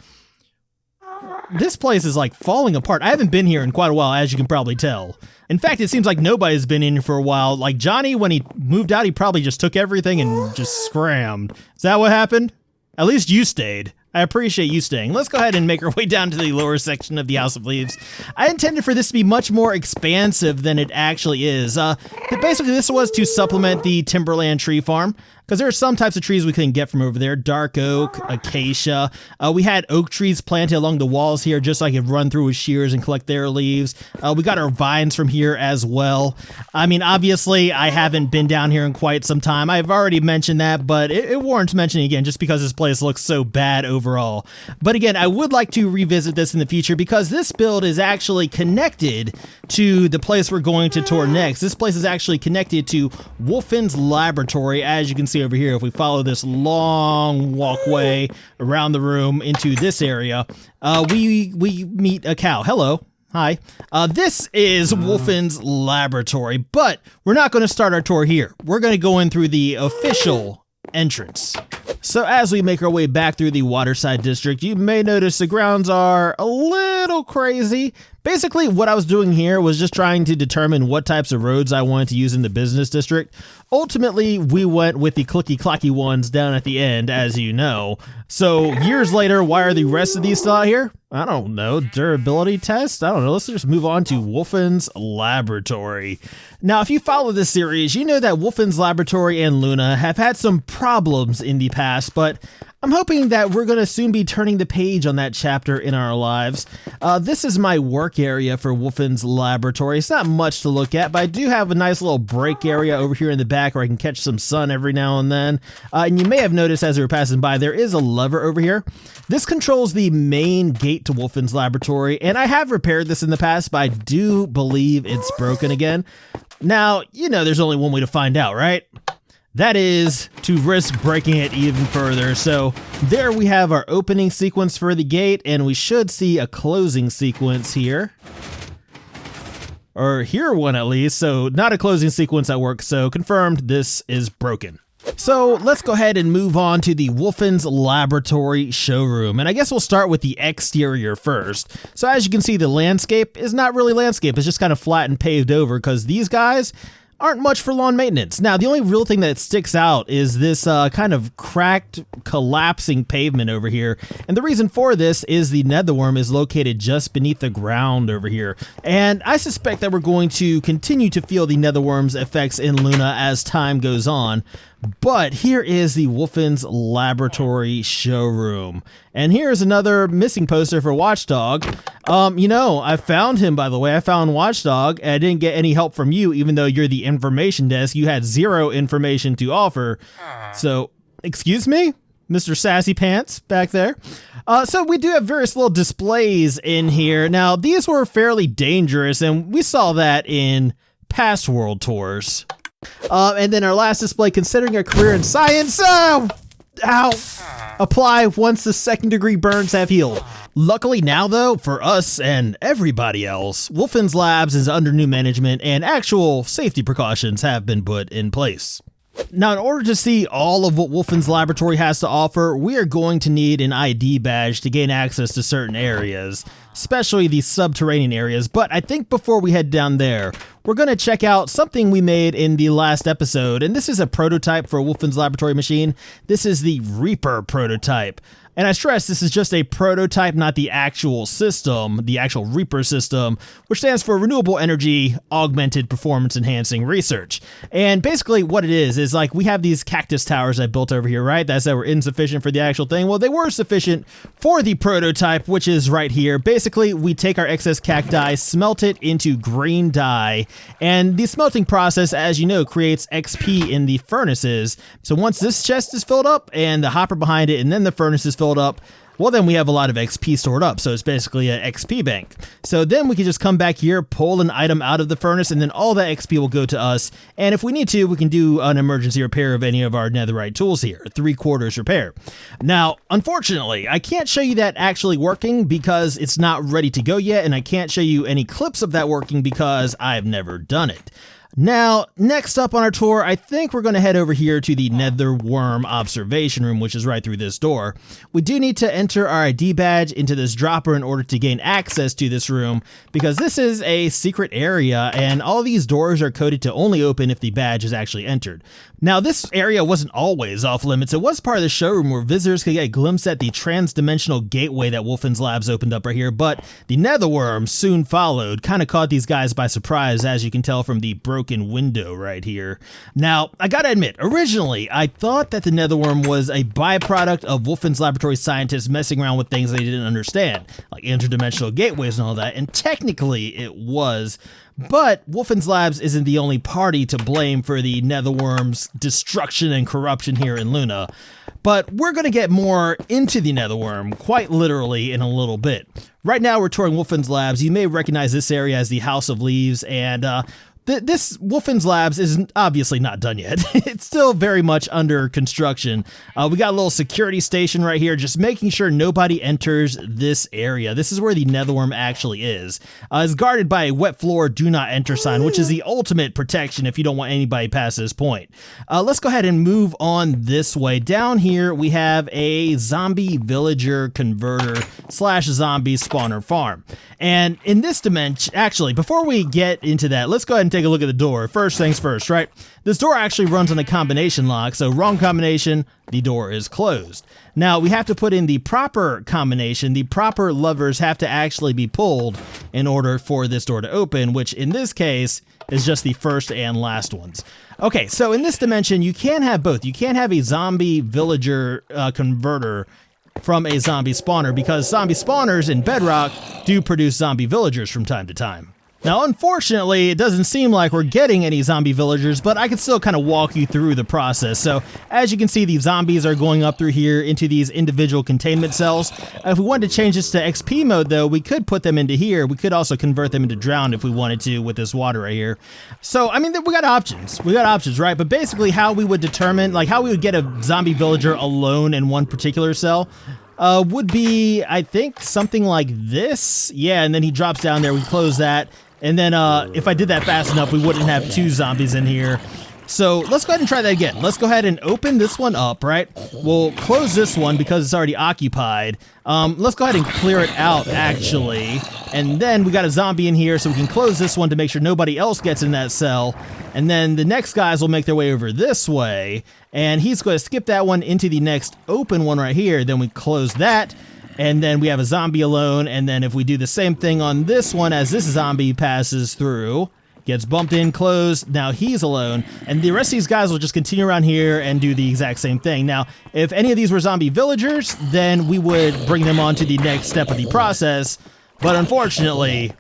This place is like falling apart. I haven't been here in quite a while, as you can probably tell. In fact, it seems like nobody's been in here for a while. Like Johnny, when he moved out, he probably just took everything and just scrammed. Is that what happened? At least you stayed. I appreciate you staying. Let's go ahead and make our way down to the lower section of the House of Leaves. I intended for this to be much more expansive than it actually is. But basically, this was to supplement the Timberland tree farm, because there are some types of trees we couldn't get from over there. Dark oak, acacia. We had oak trees planted along the walls here just so I could run through with shears and collect their leaves. We got our vines from here as well. I mean, obviously, I haven't been down here in quite some time. I've already mentioned that, but it warrants mentioning again just because this place looks so bad overall. But again, I would like to revisit this in the future because this build is actually connected to the place we're going to tour next. This place is actually connected to Wolfen's laboratory, as you can see over here. If we follow this long walkway around the room into this area, we meet a cow. Hello. Hi. This is Wolfen's laboratory, but we're not going to start our tour here. We're going to go in through the official entrance. So as we make our way back through the waterside district, you may notice the grounds are a little crazy. Basically, what I was doing here was just trying to determine what types of roads I wanted to use in the business district. Ultimately, we went with the clicky-clacky ones down at the end, as you know. So years later, why are the rest of these still out here? I don't know. Durability test? I don't know. Let's just move on to Wolfen's laboratory. Now, if you follow this series, you know that Wolfen's laboratory and Luna have had some problems in the past, but I'm hoping that we're going to soon be turning the page on that chapter in our lives. This is my work area for Wolfen's laboratory. It's not much to look at, but I do have a nice little break area over here in the back where I can catch some sun every now and then. And you may have noticed as we were passing by, there is a lever over here. This controls the main gate to Wolfen's laboratory, and I have repaired this in the past, but I do believe it's broken again. Now, you know there's only one way to find out, right? That is to risk breaking it even further. So there we have our opening sequence for the gate, and we should see a closing sequence here. Or hear one at least, so not a closing sequence at work, so confirmed this is broken. So let's go ahead and move on to the Wolfen's laboratory showroom. And I guess we'll start with the exterior first. So as you can see, the landscape is not really landscape. It's just kind of flat and paved over because these guys, aren't much for lawn maintenance. Now, the only real thing that sticks out is this kind of cracked, collapsing pavement over here. And the reason for this is the netherworm is located just beneath the ground over here. And I suspect that we're going to continue to feel the netherworm's effects in Luna as time goes on. But here is the Wolfen's Laboratory showroom. And here's another missing poster for Watchdog. You know, I found him, by the way. I found Watchdog, and I didn't get any help from you, even though you're the information desk. You had zero information to offer. So, excuse me, Mr. Sassy Pants back there. So we do have various little displays in here. Now, these were fairly dangerous, and we saw that in past world tours. And then our last display, considering a career in science, ow! Apply once the second-degree burns have healed. Luckily now, though, for us and everybody else, Wolfen's Labs is under new management and actual safety precautions have been put in place. Now, in order to see all of what Wolfen's Laboratory has to offer, we are going to need an ID badge to gain access to certain areas, especially the subterranean areas. But I think before we head down there, we're going to check out something we made in the last episode, and this is a prototype for a Wolfen's Laboratory machine. This is the Reaper prototype. And I stress this is just a prototype, not the actual system, the actual Reaper system, which stands for Renewable Energy Augmented Performance Enhancing Research. And basically what it is like we have these cactus towers I built over here, right? That were insufficient for the actual thing. Well, they were sufficient for the prototype, which is right here. Basically, we take our excess cacti, smelt it into green dye, and the smelting process, as you know, creates XP in the furnaces. So once this chest is filled up and the hopper behind it, and then the furnace is filled up, well, then we have a lot of XP stored up, so it's basically an XP bank. So then we can just come back here, pull an item out of the furnace, and then all that XP will go to us. And if we need to, we can do an emergency repair of any of our netherite tools here, 3/4 repair. Now, unfortunately, I can't show you that actually working because it's not ready to go yet, and I can't show you any clips of that working because I've never done it. Now, next up on our tour, I think we're going to head over here to the netherworm observation room, which is right through this door. We do need to enter our ID badge into this dropper in order to gain access to this room, because this is a secret area, and all these doors are coded to only open if the badge is actually entered. Now, this area wasn't always off limits. It was part of the showroom where visitors could get a glimpse at the trans-dimensional gateway that Wolfen's Labs opened up right here, but the netherworm soon followed, kind of caught these guys by surprise, as you can tell from the broken window right here. Now, I gotta admit, originally, I thought that the netherworm was a byproduct of Wolfen's Laboratory scientists messing around with things they didn't understand, like interdimensional gateways and all that, and technically it was. But Wolfen's Labs isn't the only party to blame for the netherworm's destruction and corruption here in Luna. But we're going to get more into the netherworm, quite literally, in a little bit. Right now we're touring Wolfen's Labs. You may recognize this area as the House of Leaves, and this Wolfen's Labs is obviously not done yet. It's still very much under construction. We got a little security station right here, just making sure nobody enters this area. This is where the netherworm actually is. It's guarded by a wet floor do not enter sign, which is the ultimate protection if you don't want anybody past this point. Let's go ahead and move on this way. Down here we have a zombie villager converter / zombie spawner farm. And in this dimension, actually, before we get into that, let's go ahead and take a look at the door. First things first, right? This door actually runs on a combination lock, so wrong combination, the door is closed. Now, we have to put in the proper combination. The proper levers have to actually be pulled in order for this door to open, which in this case is just the first and last ones. Okay, so in this dimension, you can't have both. You can't have a zombie villager converter from a zombie spawner, because zombie spawners in Bedrock do produce zombie villagers from time to time. Now, unfortunately, it doesn't seem like we're getting any zombie villagers, but I can still kind of walk you through the process. So, as you can see, the zombies are going up through here into these individual containment cells. If we wanted to change this to XP mode, though, we could put them into here. We could also convert them into drowned if we wanted to with this water right here. So, I mean, we got options. We got options, right? But basically, how we would determine, like how we would get a zombie villager alone in one particular cell, would be, I think, something like this. Yeah, and then he drops down there. We close that. And then if I did that fast enough, we wouldn't have two zombies in here. So let's go ahead and try that again. Let's go ahead and open this one up, right? We'll close this one because it's already occupied. Let's go ahead and clear it out, actually. And then we got a zombie in here, so we can close this one to make sure nobody else gets in that cell. And then the next guys will make their way over this way. And he's going to skip that one into the next open one right here. Then we close that. And then we have a zombie alone. And then if we do the same thing on this one as this zombie passes through, gets bumped in, closed, now he's alone, and the rest of these guys will just continue around here and do the exact same thing. Now, if any of these were zombie villagers, then we would bring them on to the next step of the process, but unfortunately,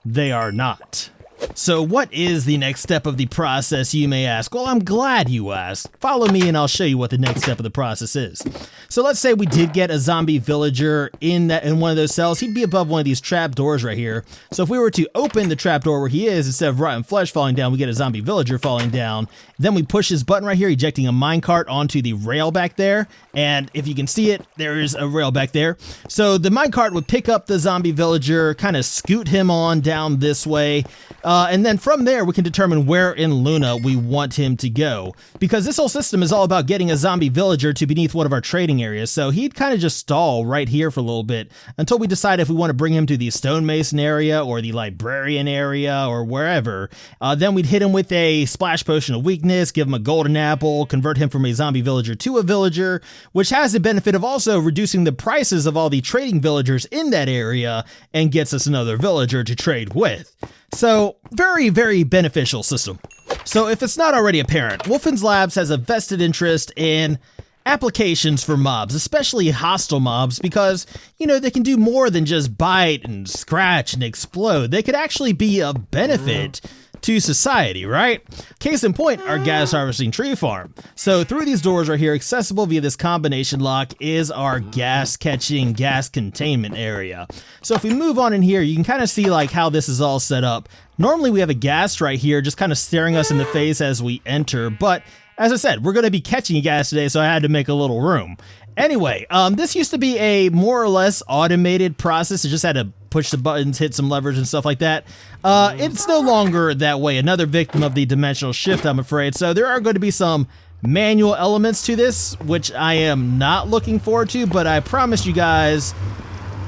they are not. So what is the next step of the process, you may ask? Well, I'm glad you asked. Follow me and I'll show you what the next step of the process is. So let's say we did get a zombie villager in one of those cells. He'd be above one of these trap doors right here. So if we were to open the trap door where he is, instead of rotten flesh falling down, we get a zombie villager falling down. Then we push this button right here, ejecting a minecart onto the rail back there. And if you can see it, there is a rail back there. So the minecart would pick up the zombie villager, kind of scoot him on down this way. And then from there, we can determine where in Luna we want him to go. Because this whole system is all about getting a zombie villager to beneath one of our trading areas. So he'd kind of just stall right here for a little bit until we decide if we want to bring him to the stonemason area or the librarian area or wherever. Then we'd hit him with a splash potion of weakness, give him a golden apple, convert him from a zombie villager to a villager, which has the benefit of also reducing the prices of all the trading villagers in that area and gets us another villager to trade with. So, very, very beneficial system. So if it's not already apparent, Wolfen's Labs has a vested interest in applications for mobs, especially hostile mobs, because, you know, they can do more than just bite and scratch and explode. They could actually be a benefit to society, right? Case in point, our gas harvesting tree farm. So through these doors right here, accessible via this combination lock, is our gas catching, gas containment area. So if we move on in here, you can kind of see like how this is all set up. Normally we have a ghast right here just kind of staring us in the face as we enter, but as I said, we're going to be catching a ghast today, so I had to make a little room. Anyway, this used to be a more or less automated process. It just had to push the buttons, hit some levers and stuff like that. It's no longer that way. Another victim of the dimensional shift, I'm afraid. So there are going to be some manual elements to this, which I am not looking forward to, but I promised you guys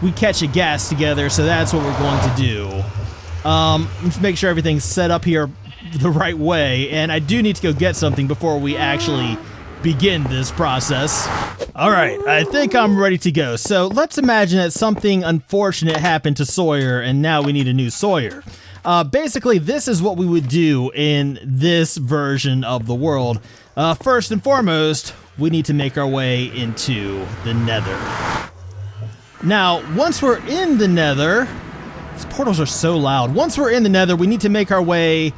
we catch a ghast together, so that's what we're going to do. Let's make sure everything's set up here the right way, and I do need to go get something before we actually begin this process. All right, I think I'm ready to go. So let's imagine that something unfortunate happened to Sawyer and now we need a new Sawyer. Basically, this is what we would do in this version of the world. First and foremost, we need to make our way into the Nether. Now, once we're in the Nether, these portals are so loud. Once we're in the Nether, we need to make our way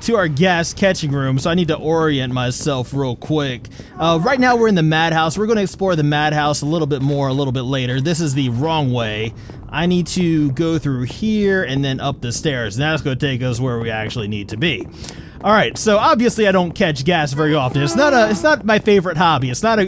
to our gas catching room, so I need to orient myself real quick. Right now we're in the madhouse. We're going to explore the madhouse a little bit more a little bit later. This is the wrong way. I need to go through here and then up the stairs, and that's going to take us where we actually need to be. All right, so obviously I don't catch gas very often. It's not my favorite hobby. It's not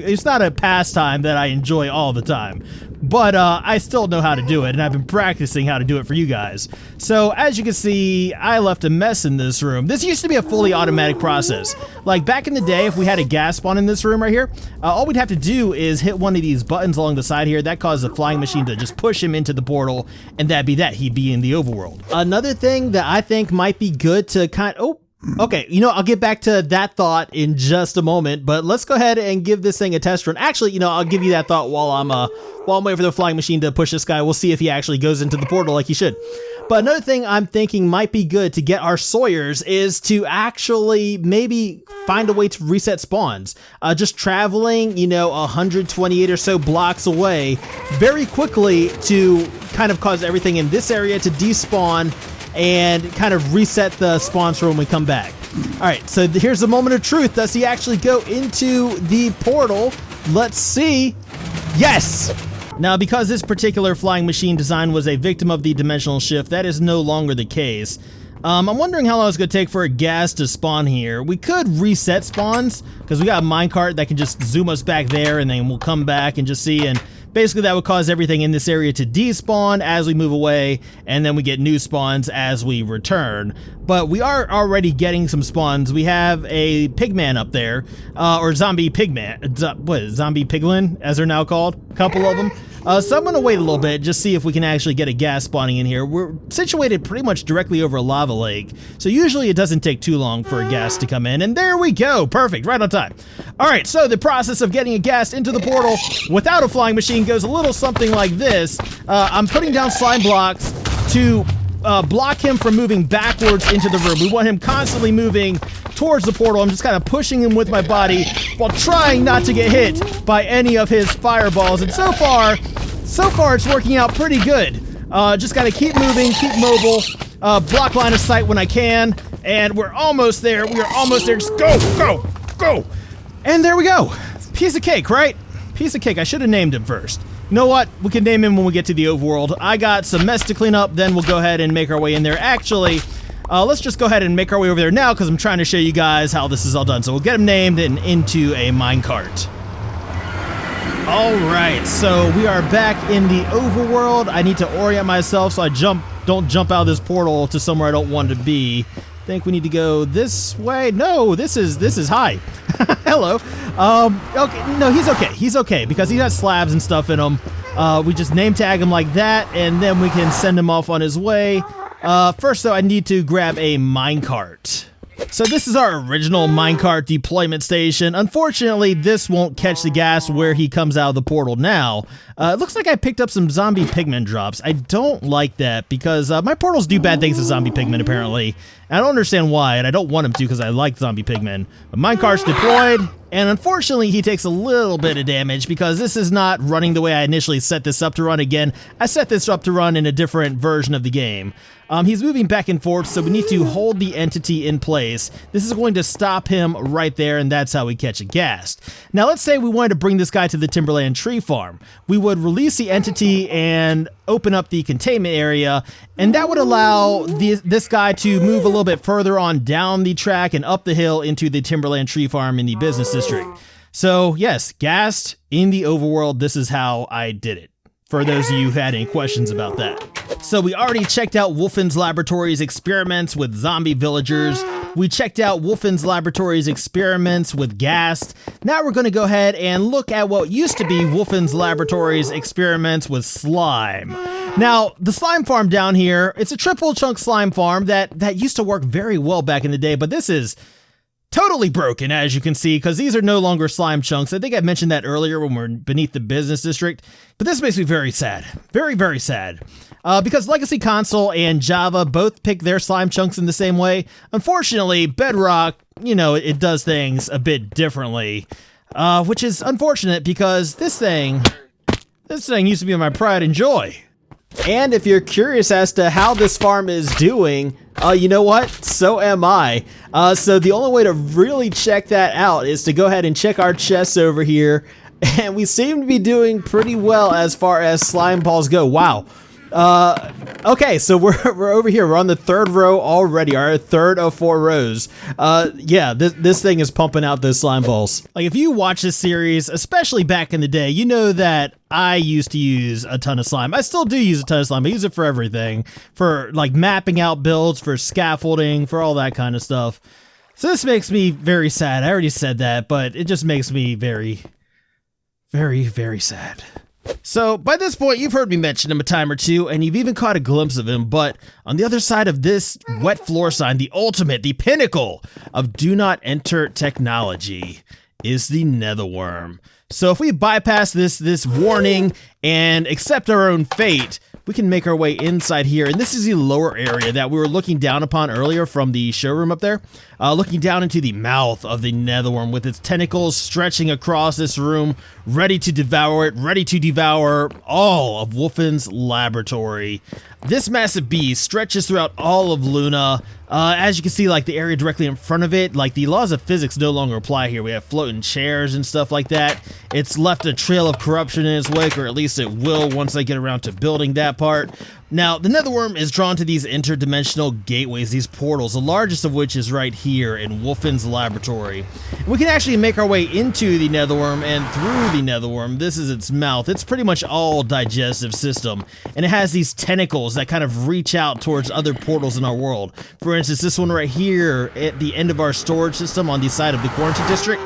a pastime that I enjoy all the time. But I still know how to do it, and I've been practicing how to do it for you guys. So as you can see, I left a mess in this room. This used to be a fully automatic process. Like back in the day, if we had a gas spawn in this room right here, all we'd have to do is hit one of these buttons along the side here. That caused the flying machine to just push him into the portal, and that'd be that. He'd be in the overworld. Another thing that I think might be good to okay, you know, I'll get back to that thought in just a moment, but let's go ahead and give this thing a test run. Actually, you know, I'll give you that thought while I'm waiting for the flying machine to push this guy. We'll see if he actually goes into the portal like he should. But another thing I'm thinking might be good to get our Sawyers is to actually maybe find a way to reset spawns. Just traveling, you know, 128 or so blocks away very quickly to kind of cause everything in this area to despawn and kind of reset the spawns for when we come back. All right, so here's the moment of truth. Does he actually go into the portal? Let's see. Yes! Now, because this particular flying machine design was a victim of the dimensional shift, that is no longer the case. I'm wondering how long it's going to take for a gas to spawn here. We could reset spawns, because we got a minecart that can just zoom us back there, and then we'll come back and just see, and Basically, that would cause everything in this area to despawn as we move away, and then we get new spawns as we return. But we are already getting some spawns. We have a pigman up there, or zombie pigman, zombie piglin, as they're now called, a couple of them. So I'm going to wait a little bit, just see if we can actually get a gas spawning in here. We're situated pretty much directly over a lava lake, so usually it doesn't take too long for a gas to come in, and there we go, perfect, right on time. All right, so the process of getting a gas into the portal without a flying machine goes a little something like this. I'm putting down slime blocks to block him from moving backwards into the room. We want him constantly moving towards the portal. I'm just kind of pushing him with my body while trying not to get hit by any of his fireballs, and so far it's working out pretty good. Just gotta keep moving, keep mobile, block line of sight when I can, and we're almost there. We are almost there. Just go, go, go. And there we go. Piece of cake, right? Piece of cake. I should have named him first. You know what? We can name him when we get to the overworld. I got some mess to clean up, then we'll go ahead and make our way in there. Actually, let's just go ahead and make our way over there now, because I'm trying to show you guys how this is all done. So we'll get him named and into a minecart. Alright, so we are back in the overworld. I need to orient myself so I don't jump out of this portal to somewhere I don't want to be. I think we need to go this way. No, this is high. Hello. Okay, no, he's okay. He's okay because he has slabs and stuff in him. We just name tag him like that, and then we can send him off on his way. First, though, I need to grab a minecart. So this is our original minecart deployment station. Unfortunately, this won't catch the gas where he comes out of the portal now. It looks like I picked up some zombie pigmen drops. I don't like that because my portals do bad things to zombie pigmen, apparently. And I don't understand why, and I don't want him to because I like zombie pigmen. But minecart's deployed, and unfortunately he takes a little bit of damage because this is not running the way I initially set this up to run. Again, I set this up to run in a different version of the game. He's moving back and forth, so we need to hold the entity in place. This is going to stop him right there, and that's how we catch a ghast. Now, let's say we wanted to bring this guy to the Timberland tree farm. We would release the entity and open up the containment area, and that would allow this guy to move a little bit further on down the track and up the hill into the Timberland tree farm in the business district. So, yes, ghast in the overworld, this is how I did it. For those of you who had any questions about that. So we already checked out Wolfen's Laboratory's experiments with zombie villagers. We checked out Wolfen's Laboratory's experiments with ghast. Now we're going to go ahead and look at what used to be Wolfen's Laboratory's experiments with slime. Now, the slime farm down here, it's a triple chunk slime farm that used to work very well back in the day, but this is totally broken, as you can see, because these are no longer slime chunks. I think I mentioned that earlier when we're beneath the business district, but this makes me very sad. Very, very sad. Because Legacy Console and Java both pick their slime chunks in the same way. Unfortunately, Bedrock, you know, it does things a bit differently, which is unfortunate because this thing used to be my pride and joy. And if you're curious as to how this farm is doing, you know what? So am I. So the only way to really check that out is to go ahead and check our chests over here. And we seem to be doing pretty well as far as slime balls go. Wow. Okay, so we're over here. We're on the third row already, our third of 4 rows. Yeah, this thing is pumping out those slime balls. Like, if you watch this series, especially back in the day, you know that I used to use a ton of slime. I still do use a ton of slime. I use it for everything. For, like, mapping out builds, for scaffolding, for all that kind of stuff. So this makes me very sad. I already said that, but it just makes me very, very, very sad. So, by this point, you've heard me mention him a time or two, and you've even caught a glimpse of him, but on the other side of this wet floor sign, the ultimate, the pinnacle of do not enter technology is the netherworm. So if we bypass this warning and accept our own fate, we can make our way inside here. And this is the lower area that we were looking down upon earlier from the showroom up there. Looking down into the mouth of the netherworm with its tentacles stretching across this room, ready to devour it, ready to devour all of Wolfen's laboratory. This massive beast stretches throughout all of Luna. As you can see, like, the area directly in front of it, like, the laws of physics no longer apply here. We have floating chairs and stuff like that. It's left a trail of corruption in its wake, or at least it will once I get around to building that part. Now, the netherworm is drawn to these interdimensional gateways, these portals, the largest of which is right here in Wolfen's laboratory. We can actually make our way into the netherworm and through the netherworm. This is its mouth. It's pretty much all digestive system, and it has these tentacles that kind of reach out towards other portals in our world. For instance, this one right here at the end of our storage system on the side of the quarantine district.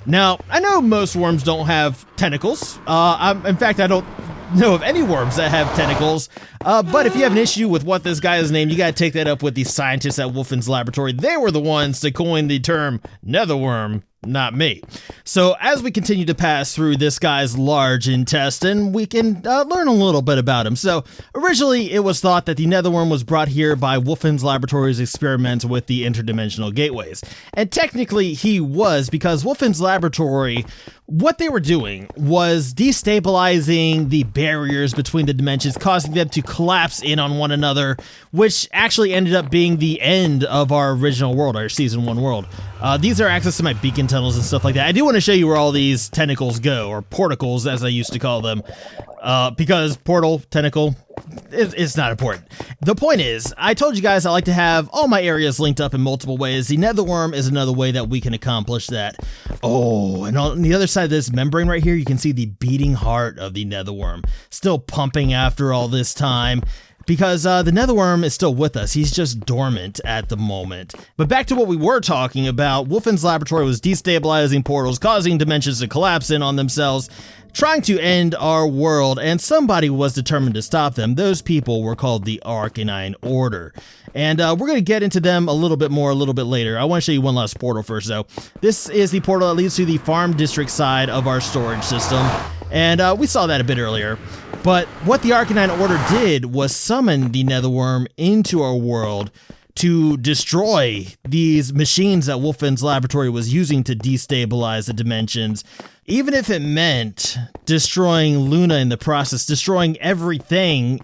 Now, I know most worms don't have tentacles. In fact, I don't know of any worms that have tentacles, but if you have an issue with what this guy is named, you gotta take that up with the scientists at Wolfen's laboratory. They were the ones to coin the term netherworm, not me. So as we continue to pass through this guy's large intestine, we can learn a little bit about him. So originally it was thought that the netherworm was brought here by Wolfen's laboratory's experiments with the interdimensional gateways. And technically he was, because Wolfen's laboratory, what they were doing was destabilizing the barriers between the dimensions, causing them to collapse in on one another, which actually ended up being the end of our original world, our Season 1 world. These are access to my beacon tunnels and stuff like that. I do want to show you where all these tentacles go, or portacles as I used to call them, because portal, tentacle, it's not important. The point is, I told you guys I like to have all my areas linked up in multiple ways. The netherworm is another way that we can accomplish that. Oh, and on the other side of this membrane right here, you can see the beating heart of the netherworm, still pumping after all this time. Because the netherworm is still with us. He's just dormant at the moment. But back to what we were talking about, Wolfen's laboratory was destabilizing portals, causing dimensions to collapse in on themselves, trying to end our world, and somebody was determined to stop them. Those people were called the Arcanine Order. And we're going to get into them a little bit more a little bit later. I want to show you one last portal first, though. This is the portal that leads to the farm district side of our storage system. And we saw that a bit earlier. But what the Arcanine Order did was summon the netherworm into our world to destroy these machines that Wolfen's laboratory was using to destabilize the dimensions, even if it meant destroying Luna in the process, destroying everything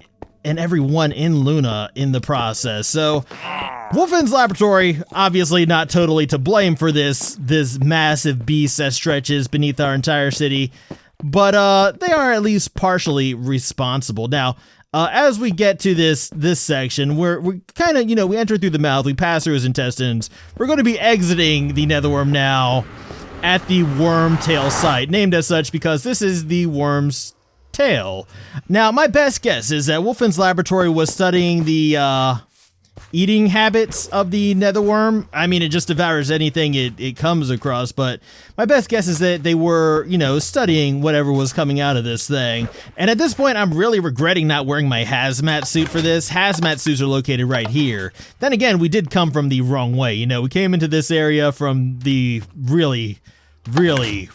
and everyone in Luna in the process. So Wolfen's laboratory, obviously not totally to blame for this massive beast that stretches beneath our entire city, but they are at least partially responsible. Now, as we get to this section, we're kind of, we enter through the mouth, we pass through his intestines. We're going to be exiting the netherworm now at the worm tail site, named as such because this is the worm's tail. Now, my best guess is that Wolfen's laboratory was studying the eating habits of the netherworm. I mean, it just devours anything it comes across, but my best guess is that they were, studying whatever was coming out of this thing. And at this point, I'm really regretting not wearing my hazmat suit for this. Hazmat suits are located right here. Then again, we did come from the wrong way. We came into this area from the really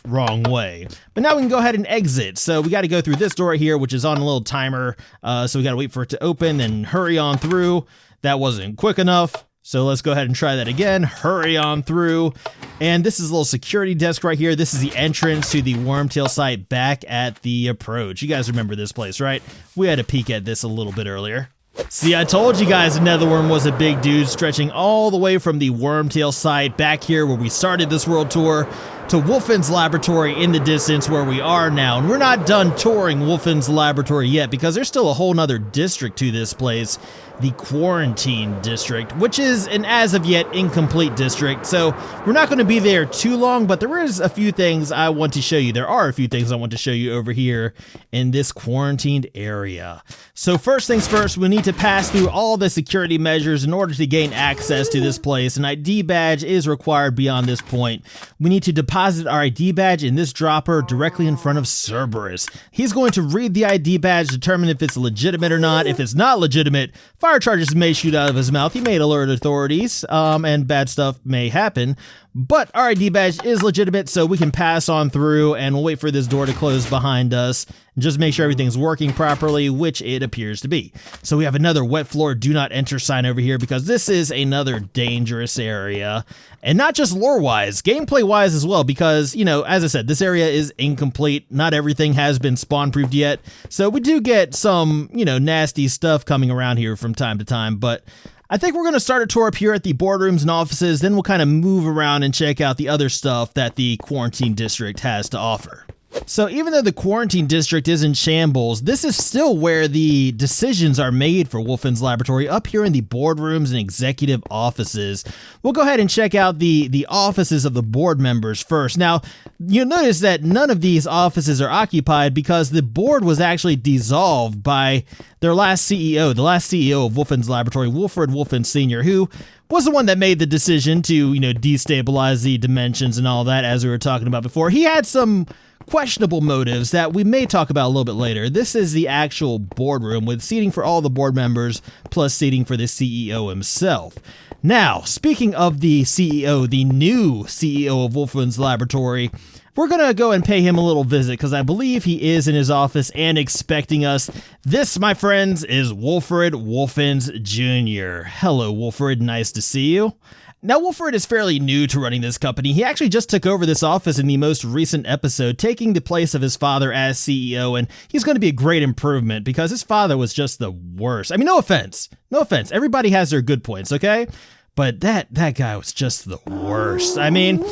wrong way. But now we can go ahead and exit. So we got to go through this door here, which is on a little timer. So we got to wait for it to open and hurry on through. That wasn't quick enough. So let's go ahead and try that again. Hurry on through. And this is a little security desk right here. This is the entrance to the Wormtail site back at the approach. You guys remember this place, right? We had a peek at this a little bit earlier. See, I told you guys the netherworm was a big dude, stretching all the way from the Wormtail site back here where we started this world tour to Wolfen's laboratory in the distance where we are now. And we're not done touring Wolfen's laboratory yet because there's still a whole nother district to this place, the Quarantine District, which is an as of yet incomplete district. So we're not going to be there too long, but there is a few things I want to show you. There are a few things I want to show you over here in this quarantined area. So first things first, we need to pass through all the security measures in order to gain access to this place. An ID badge is required beyond this point. We need to deposit our ID badge in this dropper directly in front of Cerberus. He's going to read the ID badge, determine if it's legitimate or not. If it's not legitimate, fire charges may shoot out of his mouth. He may alert authorities, and bad stuff may happen. But our ID badge is legitimate, so we can pass on through, and we'll wait for this door to close behind us and just make sure everything's working properly, which it appears to be. So we have another wet floor do not enter sign over here because this is another dangerous area. And not just lore-wise, gameplay-wise as well, because, as I said, this area is incomplete. Not everything has been spawn-proofed yet. So we do get some, nasty stuff coming around here from time to time, but I think we're going to start a tour up here at the boardrooms and offices, then we'll kind of move around and check out the other stuff that the Quarantine District has to offer. So even though the quarantine district is in shambles, this is still where the decisions are made for Wolfen's Laboratory, up here in the boardrooms and executive offices. We'll go ahead and check out the offices of the board members first. Now, you'll notice that none of these offices are occupied because the board was actually dissolved by their last CEO, the last CEO of Wolfen's Laboratory, Wilfred Wolfen Sr., who was the one that made the decision to, destabilize the dimensions and all that, as we were talking about before. He had some questionable motives that we may talk about a little bit later. This is the actual boardroom with seating for all the board members, plus seating for the CEO himself. Now, speaking of the CEO, the new CEO of Wolfen's Laboratory, we're going to go and pay him a little visit because I believe he is in his office and expecting us. This, my friends, is Wilfred Wolfens Jr. Hello, Wilfred. Nice to see you. Now, Wilfred is fairly new to running this company. He actually just took over this office in the most recent episode, taking the place of his father as CEO, and he's going to be a great improvement because his father was just the worst. I mean, no offense. No offense. Everybody has their good points, okay? But that guy was just the worst. I mean,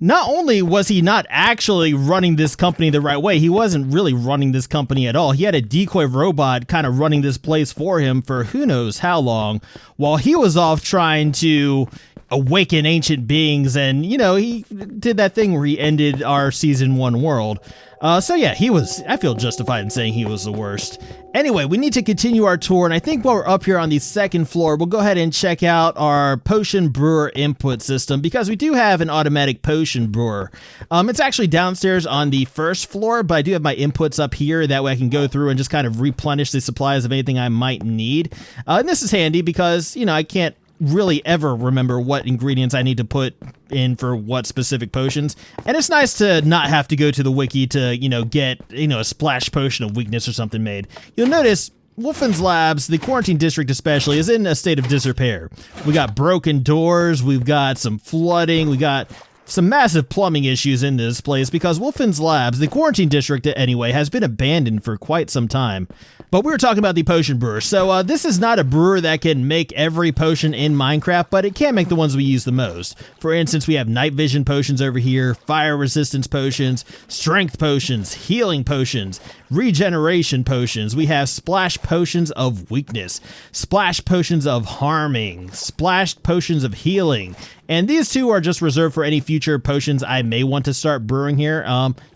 not only was he not actually running this company the right way, he wasn't really running this company at all. He had a decoy robot kind of running this place for him for who knows how long, while he was off trying to awaken ancient beings, and he did that thing where he ended our season 1 world. So yeah, I feel justified in saying he was the worst. Anyway, we need to continue our tour, and I think while we're up here on the second floor, we'll go ahead and check out our potion brewer input system, because we do have an automatic potion brewer. It's actually downstairs on the first floor, but I do have my inputs up here. That way I can go through and just kind of replenish the supplies of anything I might need. And this is handy because, I can't really ever remember what ingredients I need to put in for what specific potions, and it's nice to not have to go to the wiki to get a splash potion of weakness or something made. You'll notice Wolfen's Labs, the quarantine district especially, is in a state of disrepair. We got broken doors, we've got some flooding, we got some massive plumbing issues in this place because Wolfen's Labs, the quarantine district anyway, has been abandoned for quite some time. But we were talking about the potion brewer. So this is not a brewer that can make every potion in Minecraft, but it can make the ones we use the most. For instance, we have night vision potions over here, fire resistance potions, strength potions, healing potions, regeneration potions. We have splash potions of weakness, splash potions of harming, splash potions of healing. And these two are just reserved for any future potions I may want to start brewing here.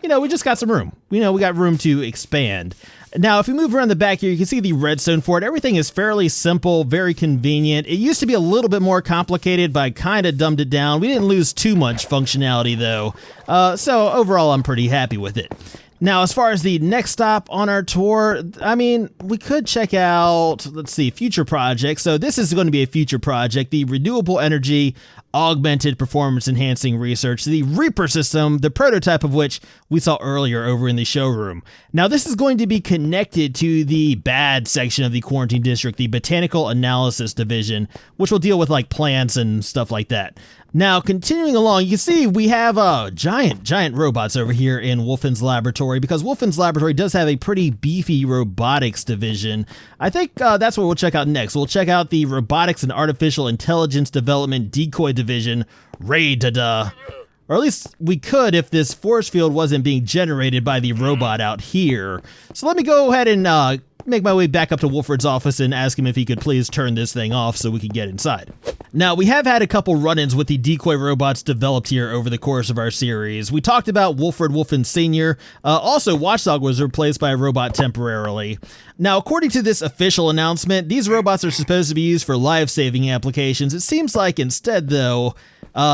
We just got some room. We got room to expand. Now, if we move around the back here, you can see the redstone fort. Everything is fairly simple, very convenient. It used to be a little bit more complicated, but I kind of dumbed it down. We didn't lose too much functionality, though. So overall, I'm pretty happy with it. Now, as far as the next stop on our tour, we could check out, future projects. So this is going to be a future project, the renewable energy augmented performance enhancing research, the Reaper system, the prototype of which we saw earlier over in the showroom. Now, this is going to be connected to the bad section of the quarantine district, the botanical analysis division, which will deal with plants and stuff like that. Now, continuing along, you can see we have giant robots over here in Wolfen's Laboratory, because Wolfen's Laboratory does have a pretty beefy robotics division. I think that's what we'll check out next. We'll check out the Robotics and Artificial Intelligence Development Decoy Division, rotunda. Or at least we could if this force field wasn't being generated by the robot out here. So let me go ahead and make my way back up to Wolfred's office and ask him if he could please turn this thing off so we can get inside. Now, we have had a couple run-ins with the decoy robots developed here over the course of our series. We talked about Wilfred Wolfen Sr. Also, Watchdog was replaced by a robot temporarily. Now, according to this official announcement, these robots are supposed to be used for life-saving applications. It seems like instead, though,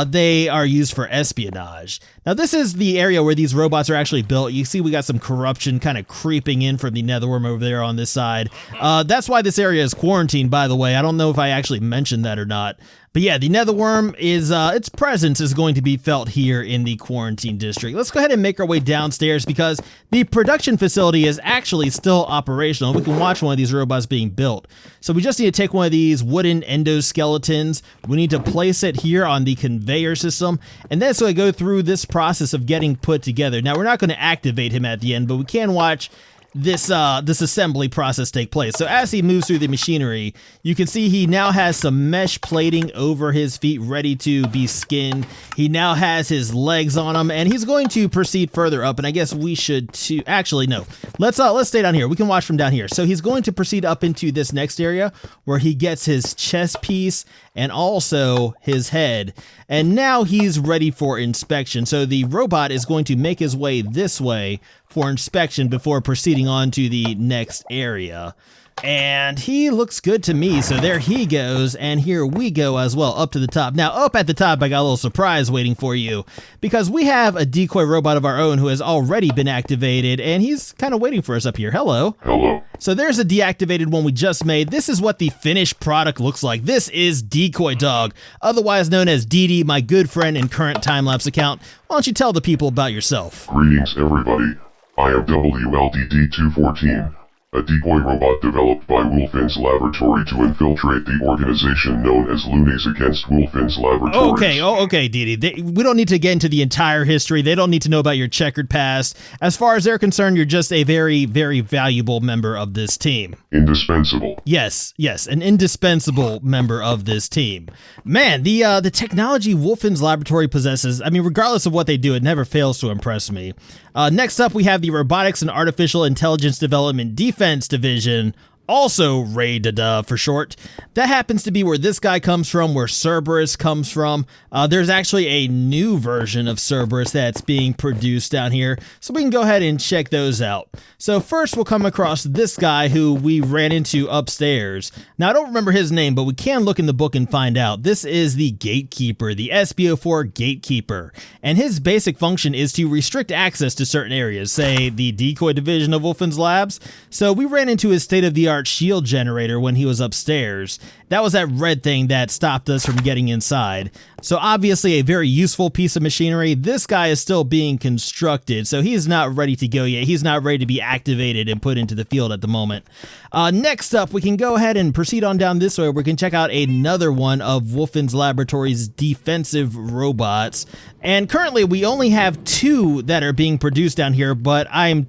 they are used for espionage. Now, this is the area where these robots are actually built. You see we got some corruption kind of creeping in from the netherworm over there on this side. That's why this area is quarantined, by the way. I don't know if I actually mentioned that or not. But yeah, the netherworm is, its presence is going to be felt here in the quarantine district. Let's go ahead and make our way downstairs because the production facility is actually still operational. We can watch one of these robots being built. So we just need to take one of these wooden endoskeletons. We need to place it here on the conveyor system. And then so I go through this process of getting put together. Now, we're not going to activate him at the end, but we can watch this assembly process take place. So as he moves through the machinery, you can see he now has some mesh plating over his feet ready to be skinned. He now has his legs on him, and he's going to proceed further up. And I guess we should too. Actually, no. Let's stay down here. We can watch from down here. So he's going to proceed up into this next area where he gets his chest piece and also his head. And now he's ready for inspection. So the robot is going to make his way this way for inspection before proceeding on to the next area. And he looks good to me, so there he goes, and here we go as well, up to the top. Now, up at the top, I got a little surprise waiting for you, because we have a decoy robot of our own who has already been activated, and he's kind of waiting for us up here. Hello. Hello. So there's a deactivated one we just made. This is what the finished product looks like. This is Decoy Dog, otherwise known as DD, my good friend and current time-lapse account. Why don't you tell the people about yourself? Greetings, everybody. I am WLDD-214, a decoy robot developed by Wolfin's Laboratory to infiltrate the organization known as Loonies Against Wolfin's Laboratories. Okay, Didi. We don't need to get into the entire history. They don't need to know about your checkered past. As far as they're concerned, you're just a very, very valuable member of this team. Indispensable. Yes, an indispensable member of this team. Man, the technology Wolfin's Laboratory possesses, I mean, regardless of what they do, it never fails to impress me. Next up, we have the Robotics and Artificial Intelligence Development Defense Division, also RAID for short. That happens to be where this guy comes from, where Cerberus comes from. There's actually a new version of Cerberus that's being produced down here, so we can go ahead and check those out. So first we'll come across this guy who we ran into upstairs. Now I don't remember his name, but we can look in the book and find out. This is the Gatekeeper, the SBO4 Gatekeeper, and his basic function is to restrict access to certain areas, say the decoy division of Wolfin's Labs. So we ran into his state-of-the-art shield generator when he was upstairs. That was that red thing that stopped us from getting inside. So obviously a very useful piece of machinery. This guy is still being constructed, so he's not ready to go yet. He's not ready to be activated and put into the field at the moment. Next up, we can go ahead and proceed on down this way. We can check out another one of Wolfin's Laboratory's defensive robots. And currently we only have 2 that are being produced down here, but I am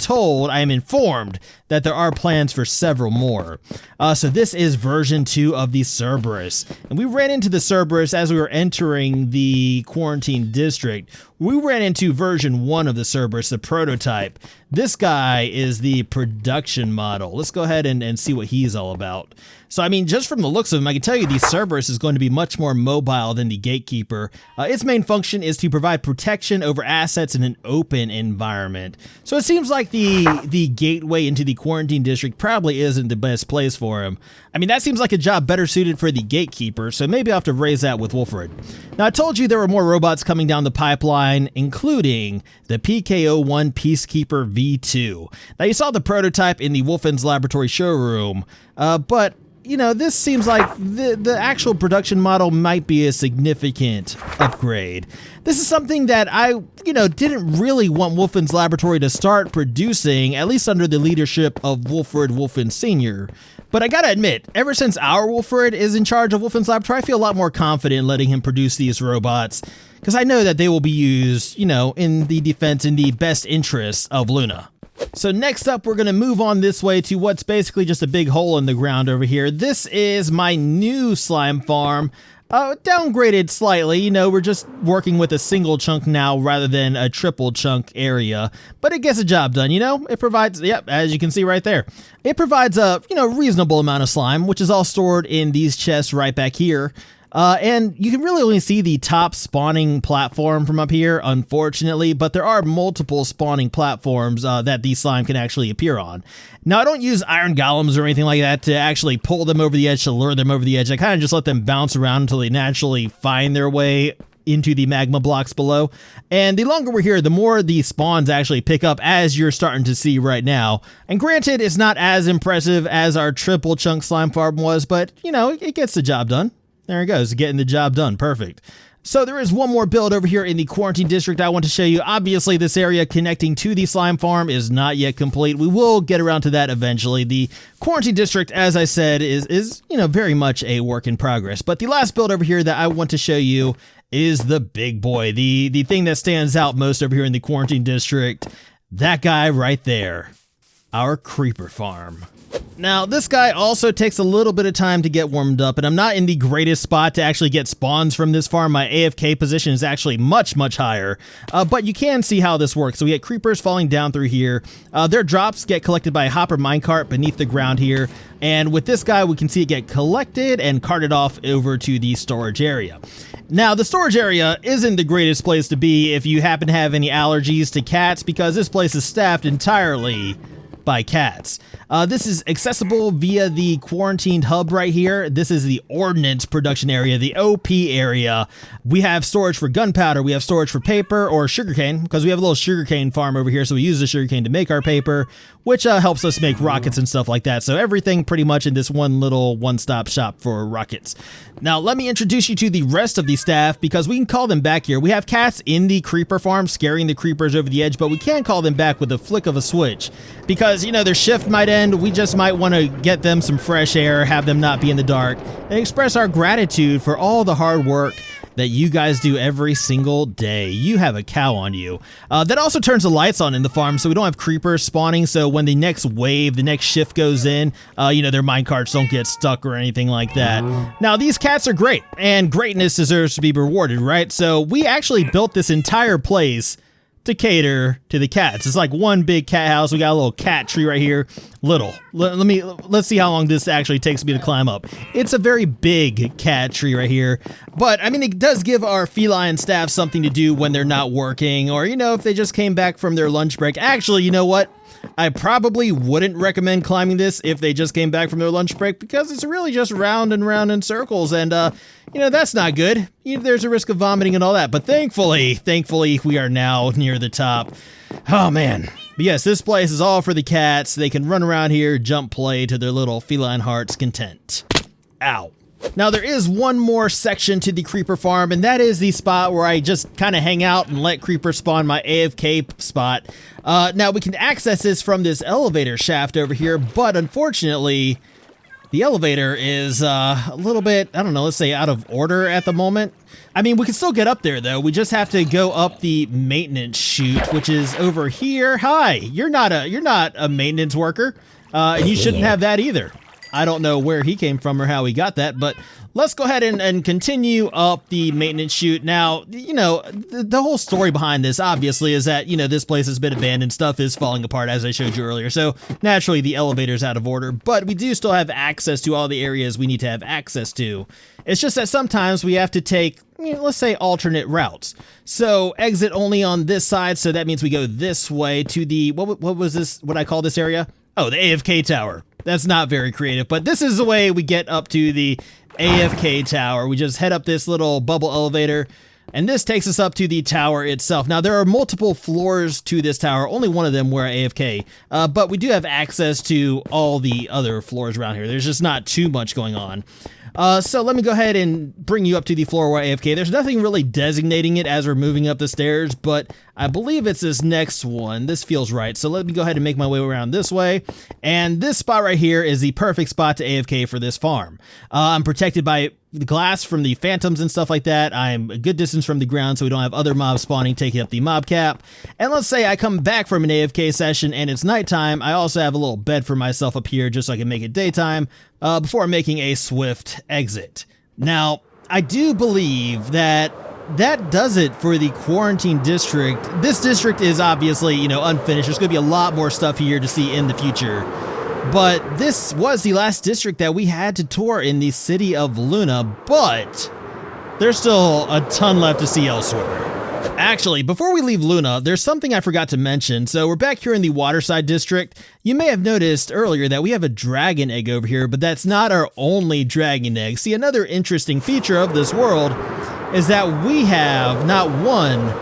informed that there are plans for several more. So this is version 2 of the Cerberus. And we ran into the Cerberus as we were entering the quarantine district. We ran into version 1 of the Cerberus, the prototype. This guy is the production model. Let's go ahead and see what he's all about. So, I mean, just from the looks of him, I can tell you the Cerberus is going to be much more mobile than the Gatekeeper. Its main function is to provide protection over assets in an open environment. So it seems like the gateway into the quarantine district probably isn't the best place for him. I mean, that seems like a job better suited for the Gatekeeper, so maybe I'll have to raise that with Wolfred. Now, I told you there were more robots coming down the pipeline, including the PKO-1 Peacekeeper V2. Now, you saw the prototype in the Wolfin's Laboratory showroom, but you know, this seems like the actual production model might be a significant upgrade. This is something that I, didn't really want Wolfin's Laboratory to start producing, at least under the leadership of Wolfred Wolfin Sr. But I gotta admit, ever since our Wolfred is in charge of Wolfin's Laboratory, I feel a lot more confident in letting him produce these robots, because I know that they will be used, in the defense in the best interests of Luna. So next up, we're going to move on this way to what's basically just a big hole in the ground over here. This is my new slime farm. Downgraded slightly, we're just working with a single chunk now rather than a triple chunk area, but it gets the job done, it provides, as you can see right there, it provides a, reasonable amount of slime, which is all stored in these chests right back here. And you can really only see the top spawning platform from up here, unfortunately, but there are multiple spawning platforms that the slime can actually appear on. Now, I don't use iron golems or anything like that to actually pull them over the edge, to lure them over the edge. I kind of just let them bounce around until they naturally find their way into the magma blocks below. And the longer we're here, the more the spawns actually pick up, as you're starting to see right now. And granted, it's not as impressive as our triple chunk slime farm was, but, it gets the job done. There it goes, getting the job done. Perfect. So there is one more build over here in the quarantine district I want to show you. Obviously, this area connecting to the slime farm is not yet complete. We will get around to that eventually. The quarantine district, as I said, is very much a work in progress. But the last build over here that I want to show you is the big boy, the thing that stands out most over here in the quarantine district. That guy right there. our creeper farm. Now, this guy also takes a little bit of time to get warmed up, and I'm not in the greatest spot to actually get spawns from this farm. My AFK position is actually much, much higher, but you can see how this works. So we get creepers falling down through here. Their drops get collected by a hopper minecart beneath the ground here, and with this guy, we can see it get collected and carted off over to the storage area. Now, the storage area isn't the greatest place to be if you happen to have any allergies to cats, because this place is staffed entirely by cats. This is accessible via the quarantined hub right here. This is the ordnance production area, the OP area. We have storage for gunpowder, we have storage for paper or sugarcane, because we have a little sugarcane farm over here, so we use the sugarcane to make our paper, which helps us make rockets and stuff like that. So everything pretty much in this one little one-stop shop for rockets. Now, let me introduce you to the rest of the staff, because we can call them back here. We have cats in the creeper farm scaring the creepers over the edge, but we can't call them back with a flick of a switch, because, you know, their shift might end. We just might want to get them some fresh air, have them not be in the dark, and express our gratitude for all the hard work that you guys do every single day. You have a cow on you. That also turns the lights on in the farm, so we don't have creepers spawning, so when the next wave, the next shift goes in, you know, their minecarts don't get stuck or anything like that. Now, these cats are great, and greatness deserves to be rewarded, right? So we actually built this entire place to cater to the cats. It's like one big cat house. We got a little cat tree right here. Let's see how long this actually takes me to climb up. It's a very big cat tree right here. But I mean, it does give our feline staff something to do when they're not working, or, you know, if they just came back from their lunch break. Actually, you know what? I probably wouldn't recommend climbing this if they just came back from their lunch break, because it's really just round and round in circles, and you know, that's not good. There's a risk of vomiting and all that, but thankfully, we are now near the top. Oh man. But yes, this place is all for the cats. They can run around here, jump play to their little feline heart's content. Ow. Now, there is one more section to the creeper farm, and that is the spot where I just kind of hang out and let creepers spawn, my AFK spot. Now, we can access this from this elevator shaft over here, but unfortunately, the elevator is a little bit, I don't know, let's say out of order at the moment. I mean, we can still get up there, though. We just have to go up the maintenance chute, which is over here. Hi, you're not a maintenance worker, and you shouldn't have that either. I don't know where he came from or how he got that, but let's go ahead and continue up the maintenance chute. Now, you know, the whole story behind this, obviously, is that, you know, this place has been abandoned. Stuff is falling apart, as I showed you earlier. So, naturally, the elevator's out of order, but we do still have access to all the areas we need to have access to. It's just that sometimes we have to take, you know, let's say, alternate routes. So, exit only on this side, so that means we go this way to the, what was this, what I call this area? Oh, the AFK tower. That's not very creative, but this is the way we get up to the AFK tower. We just head up this little bubble elevator, and this takes us up to the tower itself. Now, there are multiple floors to this tower, only one of them where AFK, but we do have access to all the other floors around here. There's just not too much going on. So let me go ahead and bring you up to the floor where AFK. There's nothing really designating it as we're moving up the stairs, but I believe it's this next one. This feels right. So let me go ahead and make my way around this way. And this spot right here is the perfect spot to AFK for this farm. I'm protected by the glass from the phantoms and stuff like that. I'm a good distance from the ground, so we don't have other mobs spawning, taking up the mob cap. And let's say I come back from an AFK session and it's nighttime. I also have a little bed for myself up here just so I can make it daytime before making a swift exit. Now, I do believe that does it for the quarantine district. This district is obviously, you know, unfinished. There's going to be a lot more stuff here to see in the future. But this was the last district that we had to tour in the city of Luna, but there's still a ton left to see elsewhere. Actually, before we leave Luna, there's something I forgot to mention. So we're back here in the waterside district. You may have noticed earlier that we have a dragon egg over here, but that's not our only dragon egg. See, another interesting feature of this world is that we have not one,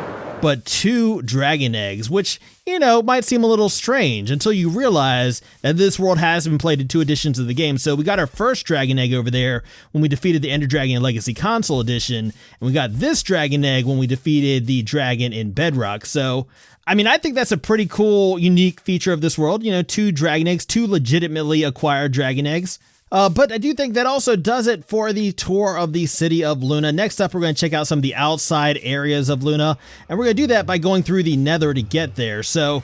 but 2 dragon eggs, which, you know, might seem a little strange until you realize that this world has been played in 2 editions of the game. So we got our first dragon egg over there when we defeated the Ender Dragon in Legacy Console Edition, and we got this dragon egg when we defeated the dragon in Bedrock. So, I mean, I think that's a pretty cool, unique feature of this world. You know, 2 dragon eggs, 2 legitimately acquired dragon eggs. But I do think that also does it for the tour of the city of Luna. Next up, we're going to check out some of the outside areas of Luna, and we're going to do that by going through the Nether to get there. So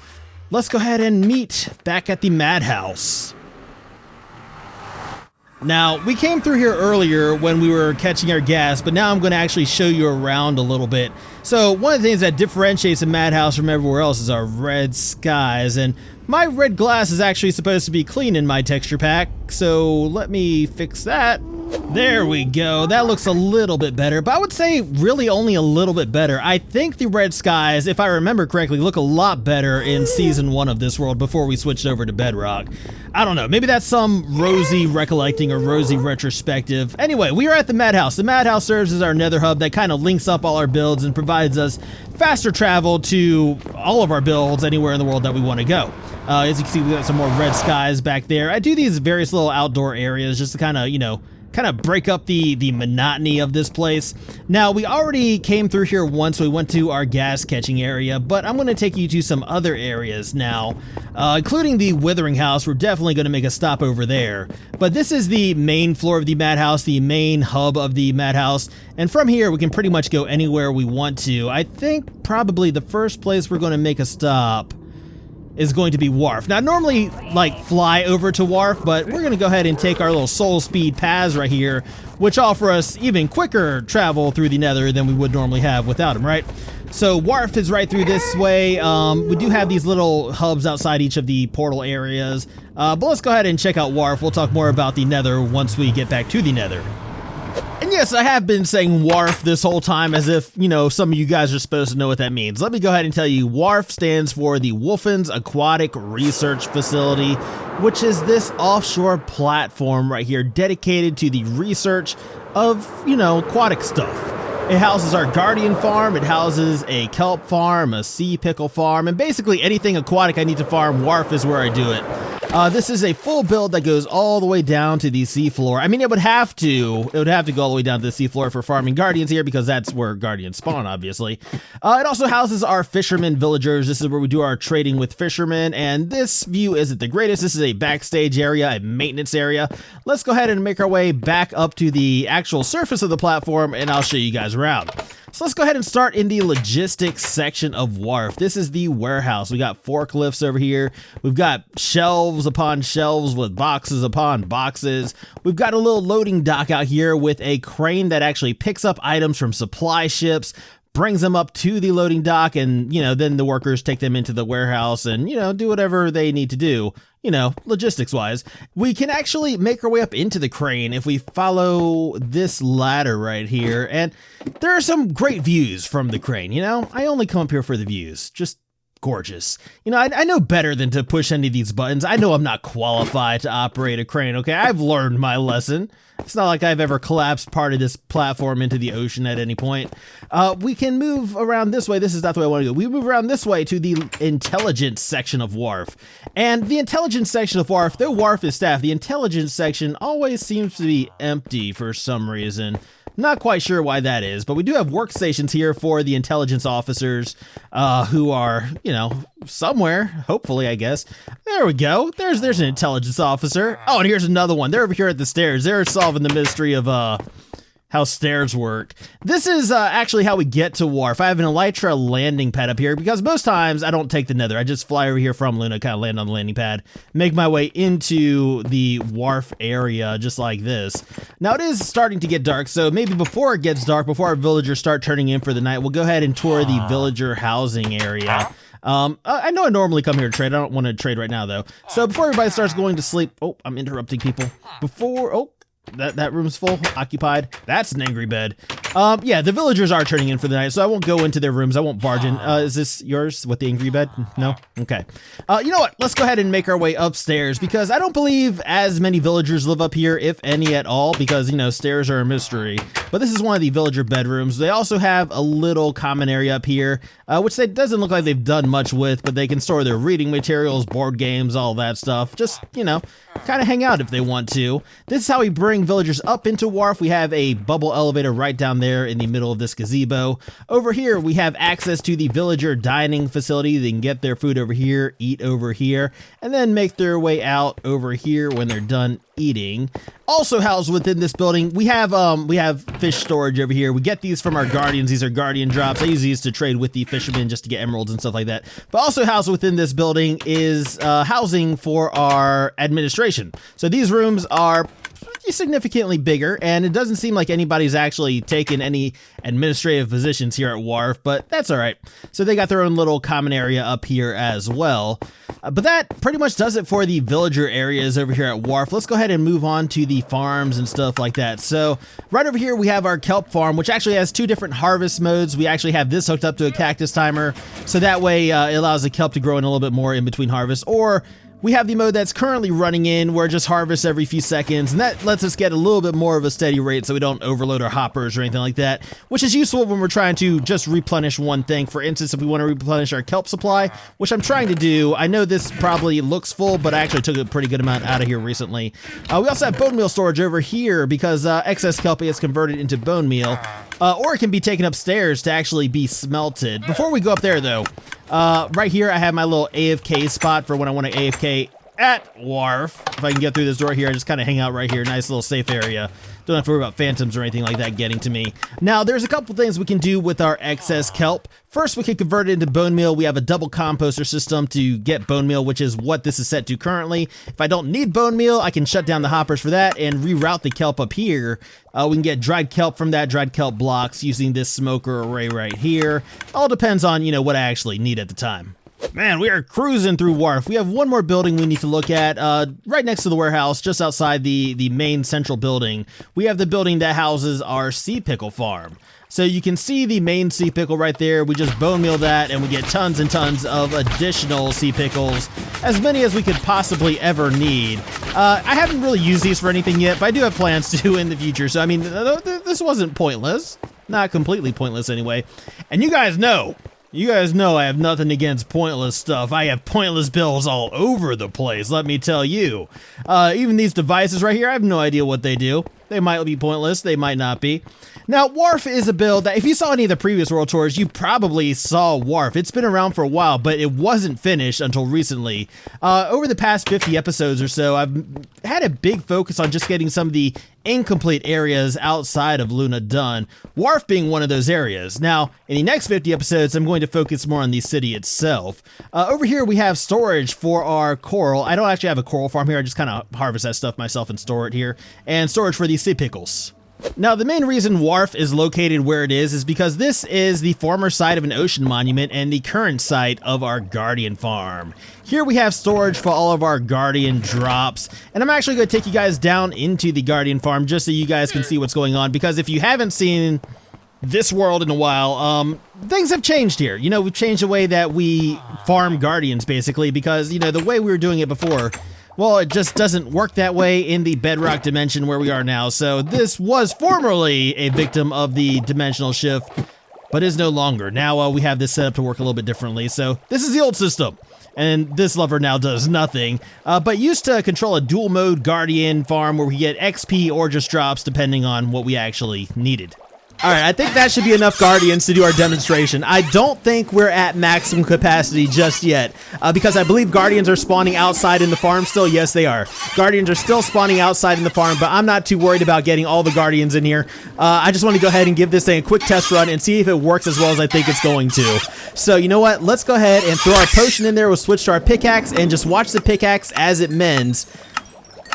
let's go ahead and meet back at the madhouse. Now, we came through here earlier when we were catching our gas, but now I'm going to actually show you around a little bit. So one of the things that differentiates the madhouse from everywhere else is our red skies, and my red glass is actually supposed to be clean in my texture pack, so let me fix that. There we go. That looks a little bit better, but I would say really only a little bit better. I think the red skies, if I remember correctly, look a lot better in Season 1 of this world before we switched over to Bedrock. I don't know. Maybe that's some rosy recollecting or rosy retrospective. Anyway, we are at the madhouse. The madhouse serves as our nether hub that kind of links up all our builds and provides us faster travel to all of our builds anywhere in the world that we want to go. As you can see, we got some more red skies back there. I do these various little outdoor areas just to kind of, kind of break up the monotony of this place. Now, we already came through here once. We went to our gas catching area, but I'm going to take you to some other areas now, including the withering house. We're definitely going to make a stop over there. But this is the main floor of the madhouse, the main hub of the madhouse. And from here, we can pretty much go anywhere we want to. I think probably the first place we're going to make a stop is going to be Wharf. Now, normally, fly over to Wharf, but we're going to go ahead and take our little soul speed paths right here, which offer us even quicker travel through the nether than we would normally have without them, right? So Wharf is right through this way. We do have these little hubs outside each of the portal areas, but let's go ahead and check out Wharf. We'll talk more about the nether once we get back to the nether. And yes, I have been saying WARF this whole time as if, some of you guys are supposed to know what that means. Let me go ahead and tell you, WARF stands for the Wolfen's Aquatic Research Facility, which is this offshore platform right here dedicated to the research of, aquatic stuff. It houses our guardian farm, it houses a kelp farm, a sea pickle farm, and basically anything aquatic I need to farm, WARF is where I do it. This is a full build that goes all the way down to the seafloor. I mean, it would have to go all the way down to the seafloor for farming guardians here because that's where guardians spawn, obviously. It also houses our fishermen villagers. This is where we do our trading with fishermen, and this view isn't the greatest. This is a backstage area, a maintenance area. Let's go ahead and make our way back up to the actual surface of the platform, and I'll show you guys around. So let's go ahead and start in the logistics section of WARF. This is the warehouse. We got forklifts over here. We've got shelves upon shelves with boxes upon boxes. We've got a little loading dock out here with a crane that actually picks up items from supply ships, brings them up to the loading dock, and, then the workers take them into the warehouse and, do whatever they need to do. Logistics wise, we can actually make our way up into the crane if we follow this ladder right here. And there are some great views from the crane. I only come up here for the views. Just gorgeous. I know better than to push any of these buttons. I know I'm not qualified to operate a crane. Okay. I've learned my lesson. It's not like I've ever collapsed part of this platform into the ocean at any point. We can move around this way. This is not the way I want to go. We move around this way to the intelligence section of WARF. And the intelligence section of WARF, though WARF is staffed, the intelligence section always seems to be empty for some reason. Not quite sure why that is, but we do have workstations here for the intelligence officers who are, somewhere, hopefully, I guess. There we go. There's an intelligence officer. Oh, and here's another one. They're over here at the stairs. They're solving the mystery of how stairs work. This is actually how we get to Wharf. I have an elytra landing pad up here because most times I don't take the nether. I just fly over here from Luna, kind of land on the landing pad, make my way into the Wharf area just like this. Now it is starting to get dark, so maybe before it gets dark, before our villagers start turning in for the night, we'll go ahead and tour the villager housing area. I know I normally come here to trade. I don't want to trade right now though. So before everybody starts going to sleep, oh, I'm interrupting people. That room's full, occupied. That's an angry bed. Yeah, the villagers are turning in for the night, so I won't go into their rooms. I won't barge in. Is this yours with the angry bed? No? Okay. You know what? Let's go ahead and make our way upstairs because I don't believe as many villagers live up here, if any at all, because, stairs are a mystery. But this is one of the villager bedrooms. They also have a little common area up here, which doesn't look like they've done much with, but they can store their reading materials, board games, all that stuff. Just, kind of hang out if they want to. This is how we bring villagers up into Wharf. We have a bubble elevator right down down there in the middle of this gazebo. Over here, we have access to the villager dining facility. They can get their food over here, eat over here, and then make their way out over here when they're done eating. Also housed within this building, we have fish storage over here. We get these from our guardians. These are guardian drops. I use these to trade with the fishermen just to get emeralds and stuff like that. But also housed within this building is housing for our administration. So these rooms are significantly bigger, and it doesn't seem like anybody's actually taken any administrative positions here at Wharf, but that's all right. So they got their own little common area up here as well. But that pretty much does it for the villager areas over here at Wharf. Let's go ahead and move on to the farms and stuff like that. So right over here, we have our kelp farm, which actually has 2 different harvest modes. We actually have this hooked up to a cactus timer, so that way it allows the kelp to grow in a little bit more in between harvests, or we have the mode that's currently running in where it just harvests every few seconds, and that lets us get a little bit more of a steady rate so we don't overload our hoppers or anything like that, which is useful when we're trying to just replenish one thing. For instance, if we want to replenish our kelp supply, which I'm trying to do. I know this probably looks full, but I actually took a pretty good amount out of here recently. We also have bone meal storage over here because excess kelp gets converted into bone meal, or it can be taken upstairs to actually be smelted. Before we go up there though, right here I have my little AFK spot for when I want to AFK at Wharf. If I can get through this door here, I just kind of hang out right here. Nice little safe area. Don't have to worry about phantoms or anything like that getting to me. Now, there's a couple things we can do with our excess kelp. First, we can convert it into bone meal. We have a double composter system to get bone meal, which is what this is set to currently. If I don't need bone meal, I can shut down the hoppers for that and reroute the kelp up here. We can get dried kelp from that, dried kelp blocks, using this smoker array right here. All depends on, you know, what I actually need at the time. Man, we are cruising through Wharf. We have one more building we need to look at, right next to the warehouse, just outside the main central building. We have the building that houses our sea pickle farm. So you can see the main sea pickle right there. We just bone meal that, and we get tons and tons of additional sea pickles, as many as we could possibly ever need. I haven't really used these for anything yet, but I do have plans to in the future. So, I mean, this wasn't pointless. Not completely pointless anyway. And you guys know I have nothing against pointless stuff. I have pointless builds all over the place, let me tell you. Even these devices right here, I have no idea what they do. They might be pointless, they might not be. Now, Wharf is a build that if you saw any of the previous World Tours, you probably saw Wharf. It's been around for a while, but it wasn't finished until recently. Over the past 50 episodes or so, I've had a big focus on just getting some of the incomplete areas outside of Luna done, Wharf being one of those areas. Now, in the next 50 episodes, I'm going to focus more on the city itself. Over here, we have storage for our coral. I don't actually have a coral farm here. I just kind of harvest that stuff myself and store it here. And storage for these sea pickles. Now, the main reason Wharf is located where it is because this is the former site of an ocean monument and the current site of our guardian farm. Here we have storage for all of our guardian drops, and I'm actually going to take you guys down into the guardian farm just so you guys can see what's going on, because if you haven't seen this world in a while, things have changed here. You know, we've changed the way that we farm guardians, basically, because, you know, the way we were doing it before, well, it just doesn't work that way in the Bedrock dimension where we are now. So this was formerly a victim of the dimensional shift, but is no longer. Now we have this set up to work a little bit differently. So this is the old system, and this lever now does nothing, but used to control a dual mode guardian farm where we get XP or just drops depending on what we actually needed. All right, I think that should be enough guardians to do our demonstration. I don't think we're at maximum capacity just yet, because I believe guardians are spawning outside in the farm still. Yes, they are. Guardians are still spawning outside in the farm, but I'm not too worried about getting all the guardians in here. I just want to go ahead and give this thing a quick test run and see if it works as well as I think it's going to. So you know what? Let's go ahead and throw our potion in there. We'll switch to our pickaxe and just watch the pickaxe as it mends.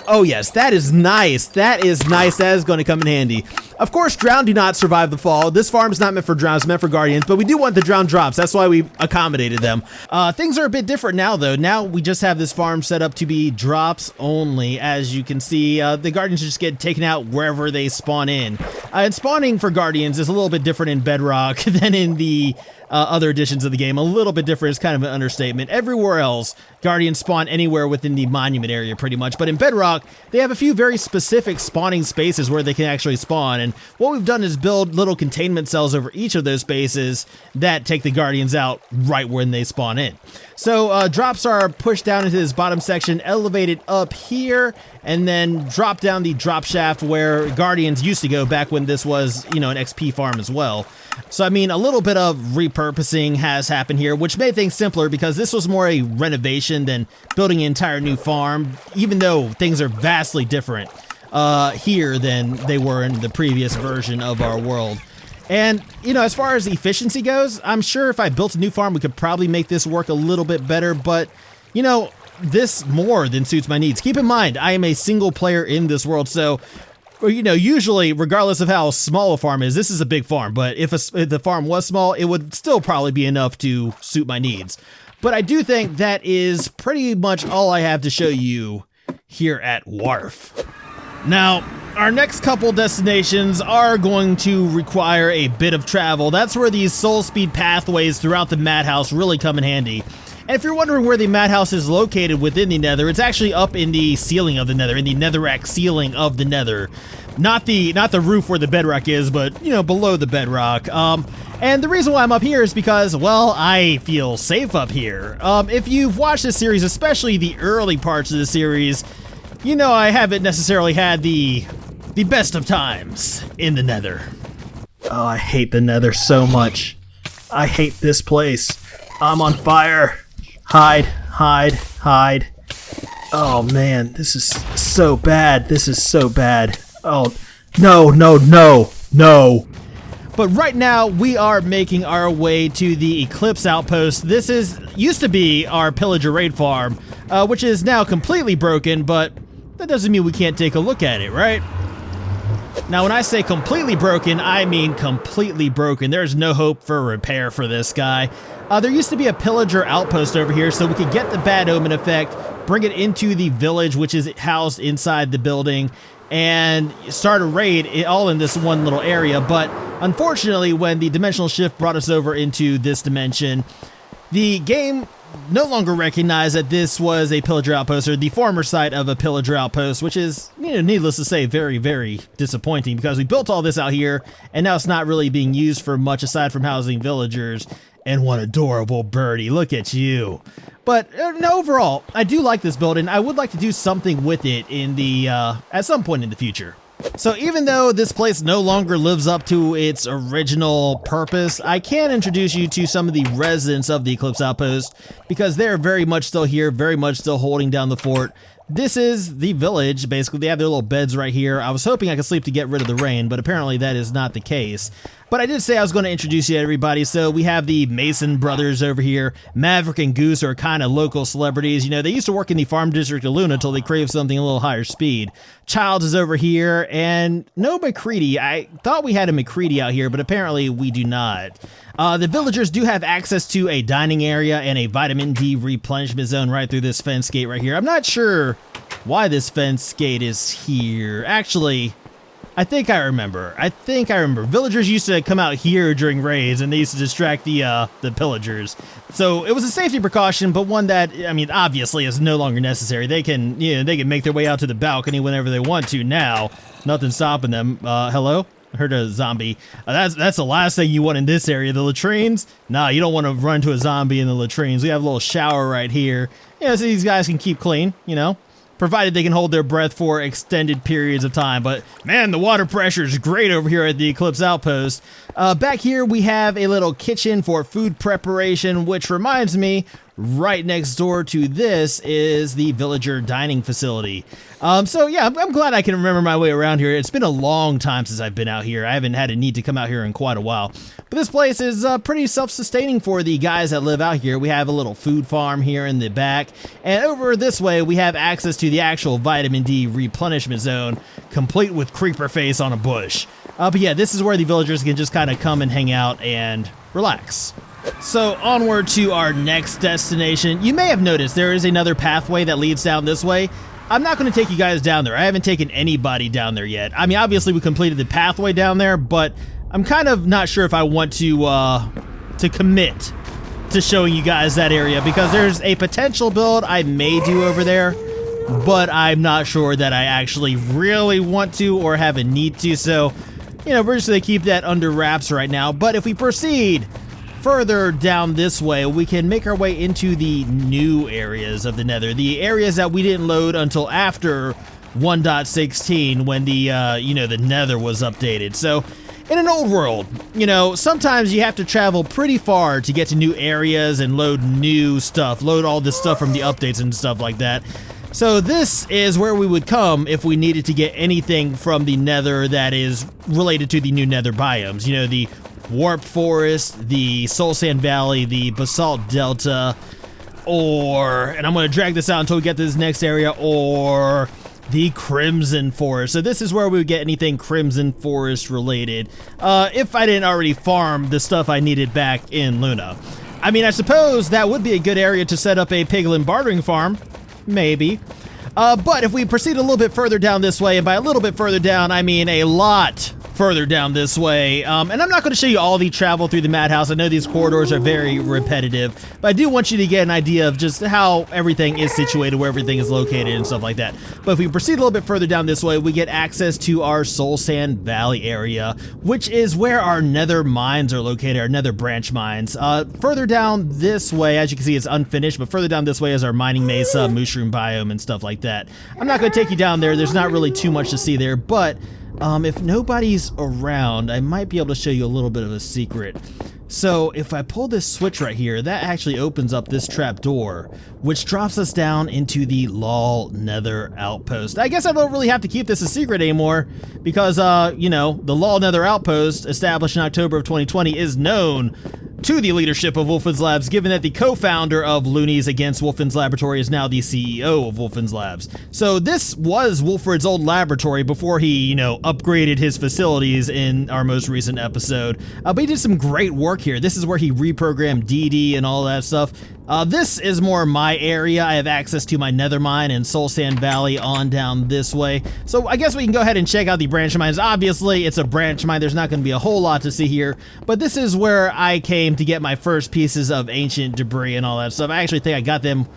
Oh yes, that is nice. That is nice. That is going to come in handy. Of course, drown do not survive the fall. This farm is not meant for drowns, it's meant for guardians, but we do want the drown drops. That's why we accommodated them. Things are a bit different now, though. Now we just have this farm set up to be drops only. As you can see, the guardians just get taken out wherever they spawn in. And spawning for guardians is a little bit different in Bedrock than in the other editions of the game. A little bit different is kind of an understatement. Everywhere else, Guardians spawn anywhere within the monument area pretty much, but in Bedrock, they have a few very specific spawning spaces where they can actually spawn, and what we've done is build little containment cells over each of those spaces that take the Guardians out right when they spawn in. So drops are pushed down into this bottom section, elevated up here, and then drop down the drop shaft where Guardians used to go back when this was, you know, an XP farm as well. So I mean, a little bit of repurposing has happened here, which made things simpler because this was more a renovation than building an entire new farm, even though things are vastly different here than they were in the previous version of our world. And, you know, as far as efficiency goes, I'm sure if I built a new farm, we could probably make this work a little bit better, but, you know, this more than suits my needs. Keep in mind, I am a single player in this world, so, you know, usually, regardless of how small a farm is, this is a big farm, but if the farm was small, it would still probably be enough to suit my needs. But I do think that is pretty much all I have to show you here at Wharf. Now, our next couple destinations are going to require a bit of travel. That's where these soul speed pathways throughout the madhouse really come in handy. And if you're wondering where the madhouse is located within the nether, it's actually up in the ceiling of the nether, in the netherrack ceiling of the nether. Not the roof where the bedrock is, but, you know, below the bedrock. And the reason why I'm up here is because, well, I feel safe up here. If you've watched this series, especially the early parts of the series, you know I haven't necessarily had the best of times in the nether. Oh, I hate the nether so much. I hate this place. I'm on fire. Hide, hide, hide. Oh man, this is so bad. This is so bad. Oh, no, no, no, no. But right now, we are making our way to the Eclipse Outpost. This used to be our pillager raid farm, which is now completely broken, but that doesn't mean we can't take a look at it, right? Now, when I say completely broken, I mean completely broken. There's no hope for repair for this guy. There used to be a pillager outpost over here, so we could get the bad omen effect, bring it into the village, which is housed inside the building, and start a raid all in this one little area. But unfortunately, when the dimensional shift brought us over into this dimension, the game no longer recognized that this was a pillager outpost, or the former site of a pillager outpost, which is, you know, needless to say, very, very disappointing, because we built all this out here, and now it's not really being used for much aside from housing villagers. And one adorable birdie, look at you. But overall, I do like this building. I would like to do something with it in the at some point in the future. So even though this place no longer lives up to its original purpose, I can introduce you to some of the residents of the Eclipse Outpost, because they're very much still here, very much still holding down the fort. This is the village, basically. They have their little beds right here. I was hoping I could sleep to get rid of the rain, but apparently that is not the case. But I did say I was going to introduce you to everybody, so we have the Mason brothers over here. Maverick and Goose are kind of local celebrities. You know, they used to work in the farm district of Luna until they craved something a little higher speed. Childs is over here, and no McCready. I thought we had a McCready out here, but apparently we do not. The villagers do have access to a dining area and a vitamin D replenishment zone right through this fence gate right here. I'm not sure why this fence gate is here. Actually, I think I remember. Villagers used to come out here during raids, and they used to distract the pillagers. So it was a safety precaution, but one that, I mean, obviously is no longer necessary. They can, you know, they can make their way out to the balcony whenever they want to now. Nothing's stopping them. Hello? I heard a zombie. That's the last thing you want in this area. The latrines? Nah, you don't want to run to a zombie in the latrines. We have a little shower right here. Yeah, so these guys can keep clean, you know, provided they can hold their breath for extended periods of time. But man, the water pressure is great over here at the Eclipse Outpost. Back here we have a little kitchen for food preparation, which reminds me, right next door to this is the villager dining facility. So yeah, I'm glad I can remember my way around here. It's been a long time since I've been out here. I haven't had a need to come out here in quite a while. But this place is pretty self-sustaining for the guys that live out here. We have a little food farm here in the back. And over this way, we have access to the actual vitamin D replenishment zone, complete with creeper face on a bush. But yeah, this is where the villagers can just kind of come and hang out and relax. So onward to our next destination. You may have noticed there is another pathway that leads down this way. I'm not going to take you guys down there. I haven't taken anybody down there yet. I mean, obviously we completed the pathway down there, but I'm kind of not sure if I want to to commit to showing you guys that area, because there's a potential build I may do over there, but I'm not sure that I actually really want to or have a need to. So, you know, we're just going to keep that under wraps right now. But if we proceed further down this way, we can make our way into the new areas of the Nether, the areas that we didn't load until after 1.16 when the, you know, the Nether was updated. So in an old world, you know, sometimes you have to travel pretty far to get to new areas and load new stuff, load all this stuff from the updates and stuff like that. So this is where we would come if we needed to get anything from the Nether that is related to the new Nether biomes. You know, the Warp Forest, the Soul Sand Valley, the Basalt Delta, or, and I'm going to drag this out until we get to this next area, or the Crimson Forest. So this is where we would get anything Crimson Forest related, if I didn't already farm the stuff I needed back in Luna. I mean, I suppose that would be a good area to set up a piglin bartering farm, maybe. But if we proceed a little bit further down this way, and by a little bit further down, I mean a lot further down this way, and I'm not going to show you all the travel through the madhouse. I know these corridors are very repetitive, but I do want you to get an idea of just how everything is situated, where everything is located and stuff like that. But if we proceed a little bit further down this way, we get access to our Soul Sand Valley area, which is where our Nether mines are located, our Nether branch mines. Further down this way, as you can see, it's unfinished, but further down this way is our mining mesa, mushroom biome, and stuff like that. I'm not going to take you down there. There's not really too much to see there, but if nobody's around, I might be able to show you a little bit of a secret. So if I pull this switch right here, that actually opens up this trap door, which drops us down into the LOL Nether Outpost. I guess I don't really have to keep this a secret anymore, because, you know, the LOL Nether Outpost, established in October of 2020, is known to the leadership of Wolfen's Labs, given that the co-founder of Loonies Against Wolfen's Laboratory is now the CEO of Wolfen's Labs. So this was Wolfred's old laboratory before he, you know, upgraded his facilities in our most recent episode. But he did some great work here. This is where he reprogrammed DD and all that stuff. This is more my area. I have access to my Nether mine and Soul Sand Valley on down this way. So I guess we can go ahead and check out the branch mines. Obviously, it's a branch mine. There's not going to be a whole lot to see here, but this is where I came to get my first pieces of ancient debris and all that stuff. I actually think I got them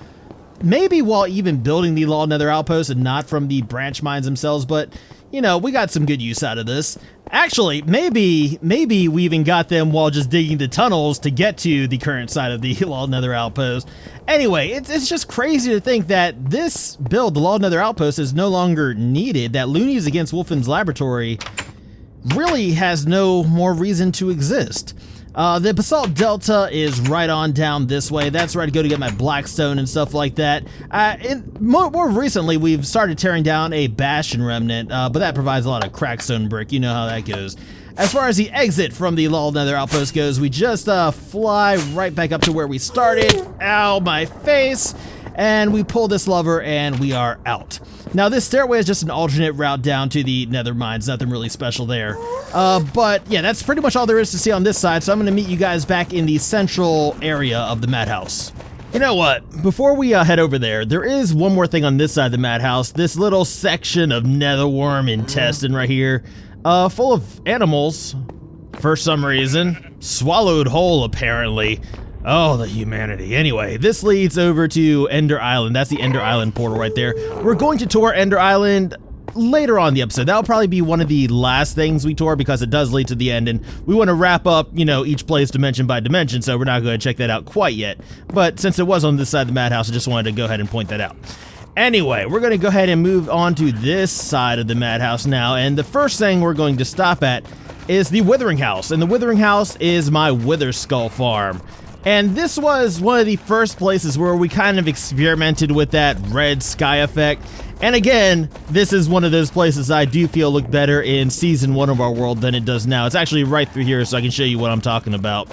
maybe while even building the LOL Nether Outpost and not from the branch mines themselves, but you know, we got some good use out of this. Actually, maybe we even got them while just digging the tunnels to get to the current side of the LOL Nether Outpost. Anyway, it's just crazy to think that this build, the LOL Nether Outpost, is no longer needed, that Loonies Against Wolfen's Laboratory really has no more reason to exist. The Basalt Delta is right on down this way. That's where I'd go to get my Blackstone and stuff like that. More recently, we've started tearing down a Bastion Remnant, but that provides a lot of crackstone brick. You know how that goes. As far as the exit from the LOL Nether Outpost goes, we just fly right back up to where we started. Ow, my face! And we pull this lever and we are out. Now this stairway is just an alternate route down to the Nether mines, nothing really special there. But yeah, that's pretty much all there is to see on this side, so I'm gonna meet you guys back in the central area of the madhouse. You know what, before we head over there is one more thing on this side of the madhouse, this little section of netherworm intestine right here, full of animals, for some reason, swallowed whole apparently. Oh, the humanity. Anyway, this leads over to Ender Island. That's the Ender Island portal right there. We're going to tour Ender Island later on in the episode. That'll probably be one of the last things we tour because it does lead to the end, and we want to wrap up, you know, each place dimension by dimension, so we're not going to check that out quite yet. But since it was on this side of the madhouse, I just wanted to go ahead and point that out. Anyway, we're going to go ahead and move on to this side of the madhouse now, and the first thing we're going to stop at is the Withering House, and the Withering House is my Wither Skull farm. And this was one of the first places where we kind of experimented with that red sky effect. And again, this is one of those places I do feel look better in Season 1 of our world than it does now. It's actually right through here, so I can show you what I'm talking about.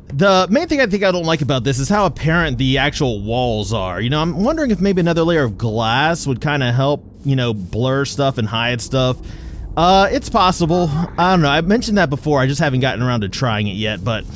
The main thing I think I don't like about this is how apparent the actual walls are. You know, I'm wondering if maybe another layer of glass would kind of help, you know, blur stuff and hide stuff. It's possible. I don't know. I've mentioned that before. I just haven't gotten around to trying it yet, but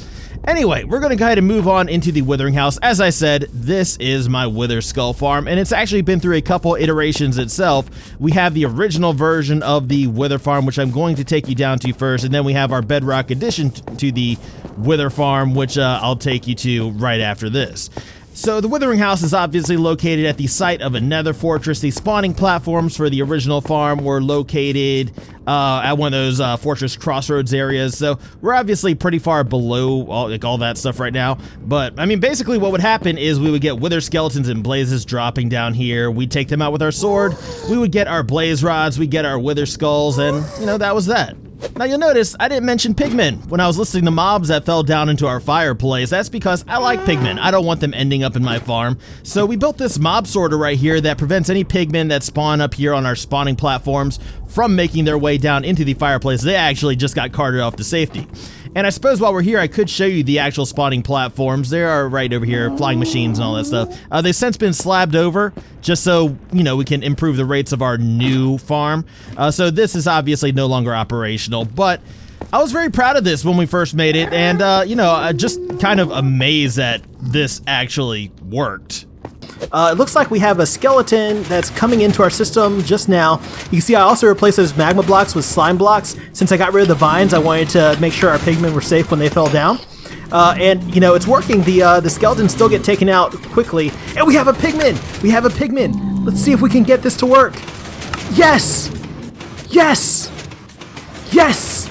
anyway, we're going to go ahead and move on into the Withering House. As I said, this is my Wither Skull farm, and it's actually been through a couple iterations itself. We have the original version of the Wither farm, which I'm going to take you down to first, and then we have our Bedrock addition to the wither farm, which I'll take you to right after this. So the Withering House is obviously located at the site of a nether fortress. The spawning platforms for the original farm were located at one of those fortress crossroads areas. So we're obviously pretty far below all that stuff right now. But I mean, basically what would happen is we would get wither skeletons and blazes dropping down here. We'd take them out with our sword. We would get our blaze rods. We'd get our wither skulls, and you know, that was that. Now you'll notice I didn't mention pigmen when I was listing the mobs that fell down into our fireplace. That's because I like pigmen. I don't want them ending up in my farm. So we built this mob sorter right here that prevents any pigmen that spawn up here on our spawning platforms from making their way down into the fireplace. They actually just got carted off to safety. And I suppose while we're here, I could show you the actual spawning platforms. They are right over here, flying machines and all that stuff. They've since been slabbed over, just so, you know, we can improve the rates of our new farm. So this is obviously no longer operational, but I was very proud of this when we first made it, and, you know, just kind of amazed that this actually worked. It looks like we have a skeleton that's coming into our system just now. You can see I also replaced those magma blocks with slime blocks. Since I got rid of the vines, I wanted to make sure our pigmen were safe when they fell down. And, you know, it's working. The skeletons still get taken out quickly. And we have a pigman! We have a pigman! Let's see if we can get this to work. Yes! Yes! Yes!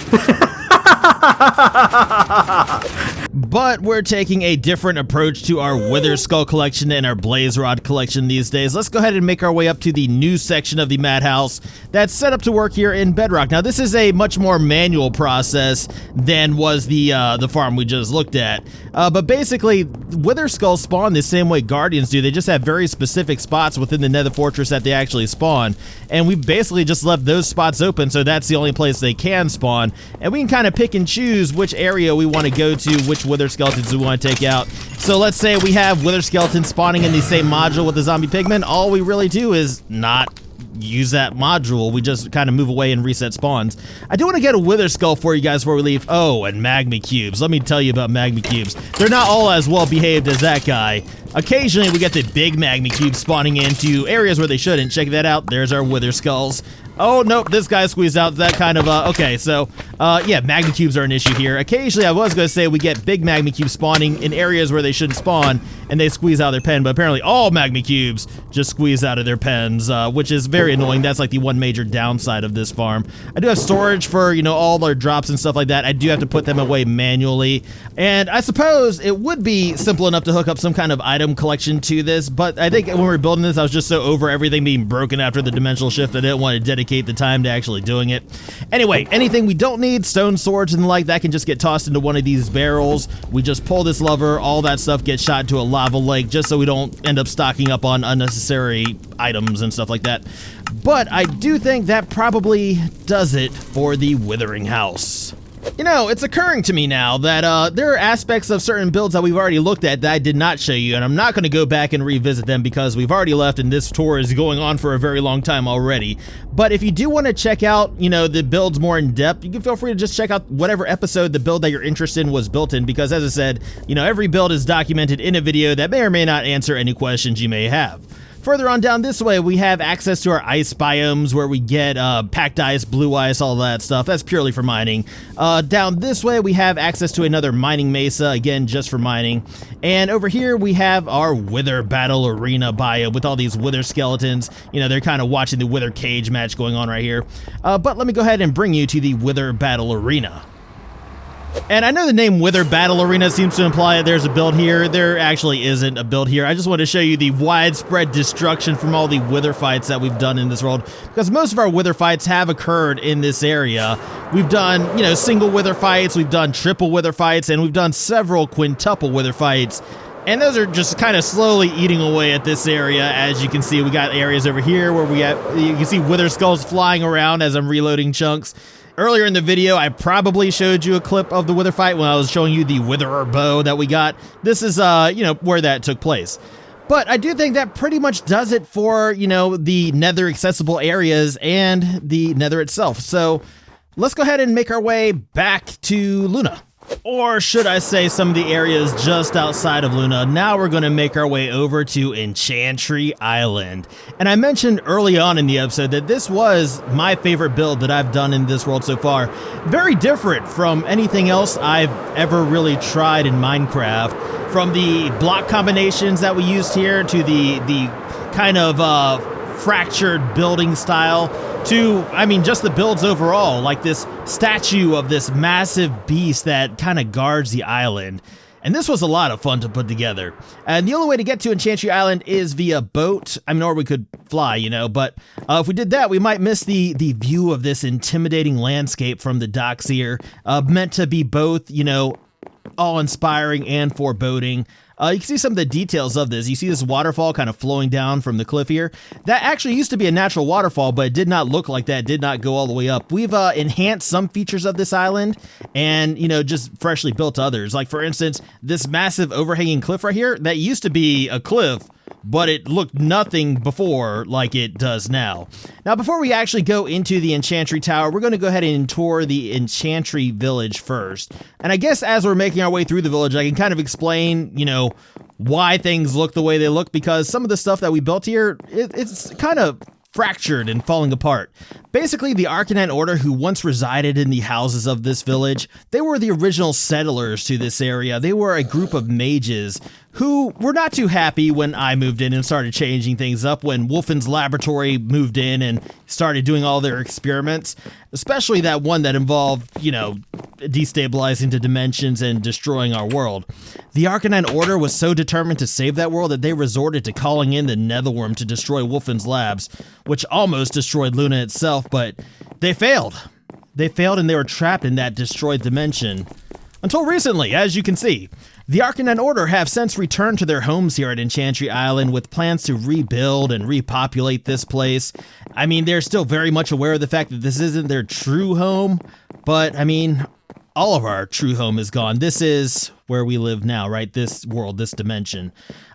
But we're taking a different approach to our wither skull collection and our blaze rod collection these days. Let's go ahead and make our way up to the new section of the madhouse that's set up to work here in Bedrock. Now this is a much more manual process than was the farm we just looked at. But basically, wither skulls spawn the same way guardians do. They just have very specific spots within the nether fortress that they actually spawn. And we basically just left those spots open, so that's the only place they can spawn. And we can kind of pick and choose which area we want to go to, which wither skeletons we want to take out. So let's say we have wither skeletons spawning in the same module with the zombie pigmen. All we really do is not use that module. We just kind of move away and reset spawns. I do want to get a wither skull for you guys before we leave. Oh, and magma cubes. Let me tell you about magma cubes. They're not all as well behaved as that guy. Occasionally we get the big magma cubes spawning into areas where they shouldn't. Check that out. There's our wither skulls. Oh, nope, this guy squeezed out that kind of, okay, so, yeah, magma cubes are an issue here. Occasionally, I was going to say we get big magma cubes spawning in areas where they shouldn't spawn, and they squeeze out of their pen, but apparently all magma cubes just squeeze out of their pens, which is very annoying. That's like the one major downside of this farm. I do have storage for, you know, all their drops and stuff like that. I do have to put them away manually, and I suppose it would be simple enough to hook up some kind of item collection to this, but I think when we were building this, I was just so over everything being broken after the dimensional shift that I didn't want to dedicate the time to actually doing it. Anyway, anything we don't need, stone swords and the like, that can just get tossed into one of these barrels. We just pull this lever, all that stuff gets shot into a lava lake just so we don't end up stocking up on unnecessary items and stuff like that. But I do think that probably does it for the Withering House. You know, it's occurring to me now that there are aspects of certain builds that we've already looked at that I did not show you, and I'm not going to go back and revisit them because we've already left and this tour is going on for a very long time already. But if you do want to check out, you know, the builds more in depth, you can feel free to just check out whatever episode the build that you're interested in was built in, because as I said, you know, every build is documented in a video that may or may not answer any questions you may have. Further on down this way, we have access to our ice biomes where we get packed ice, blue ice, all that stuff. That's purely for mining. Down this way, we have access to another mining mesa, again, just for mining. And over here, we have our Wither Battle Arena biome with all these wither skeletons. You know, they're kind of watching the wither cage match going on right here. But let me go ahead and bring you to the Wither Battle Arena. And I know the name Wither Battle Arena seems to imply that there's a build here. There actually isn't a build here. I just want to show you the widespread destruction from all the wither fights that we've done in this world, because most of our wither fights have occurred in this area. We've done, you know, single wither fights, we've done triple wither fights, and we've done several quintuple wither fights. And those are just kind of slowly eating away at this area. As you can see, we got areas over here where you can see wither skulls flying around as I'm reloading chunks. Earlier in the video, I probably showed you a clip of the wither fight when I was showing you the witherer bow that we got. This is, you know, where that took place. But I do think that pretty much does it for, you know, the nether accessible areas and the nether itself. So let's go ahead and make our way back to Luna. Or should I say some of the areas just outside of Luna. Now we're going to make our way over to Enchantry Island. And I mentioned early on in the episode that this was my favorite build that I've done in this world so far. Very different from anything else I've ever really tried in Minecraft. From the block combinations that we used here to the kind of fractured building style to, I mean, just the builds overall, like this statue of this massive beast that kind of guards the island. And this was a lot of fun to put together. And the only way to get to Enchantry Island is via boat. I mean, or we could fly, you know, but if we did that, we might miss the view of this intimidating landscape from the docks here, meant to be both, you know, awe-inspiring and foreboding. You can see some of the details of this. You see this waterfall kind of flowing down from the cliff here. That actually used to be a natural waterfall, but it did not look like that, did not go all the way up. We've enhanced some features of this island and, you know, just freshly built others. Like, for instance, this massive overhanging cliff right here, that used to be a cliff, but it looked nothing before like it does now. Now, before we actually go into the Enchantry Tower, we're going to go ahead and tour the Enchantry Village first. And I guess as we're making our way through the village, I can kind of explain, you know, why things look the way they look, because some of the stuff that we built here, it's kind of fractured and falling apart. Basically, the Arcanine Order, who once resided in the houses of this village, they were the original settlers to this area. They were a group of mages who were not too happy when I moved in and started changing things up, when Wolfen's laboratory moved in and started doing all their experiments, especially that one that involved, you know, destabilizing the dimensions and destroying our world. The Arcanine Order was so determined to save that world that they resorted to calling in the netherworm to destroy Wolfen's labs, which almost destroyed Luna itself, but they failed. They failed and they were trapped in that destroyed dimension. Until recently, as you can see. The Arcanine Order have since returned to their homes here at Enchantry Island with plans to rebuild and repopulate this place. I mean, they're still very much aware of the fact that this isn't their true home, but I mean, all of our true home is gone. This is where we live now, right? This world, this dimension.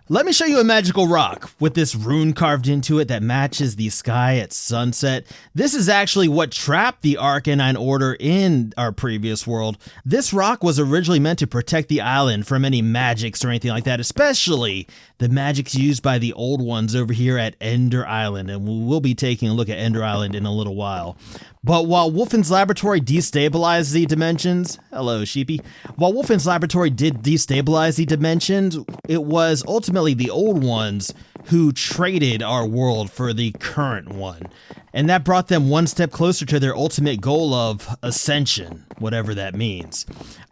Let me show you a magical rock with this rune carved into it that matches the sky at sunset. This is actually what trapped the Arcanine Order in our previous world. This rock was originally meant to protect the island from any magics or anything like that, especially the magics used by the old ones over here at Ender Island, and we will be taking a look at Ender Island in a little while. But while Wolfen's laboratory destabilized the dimensions, hello sheepy, while Wolfen's laboratory did destabilize the dimensions, it was ultimately the old ones who traded our world for the current one. And that brought them one step closer to their ultimate goal of ascension, whatever that means.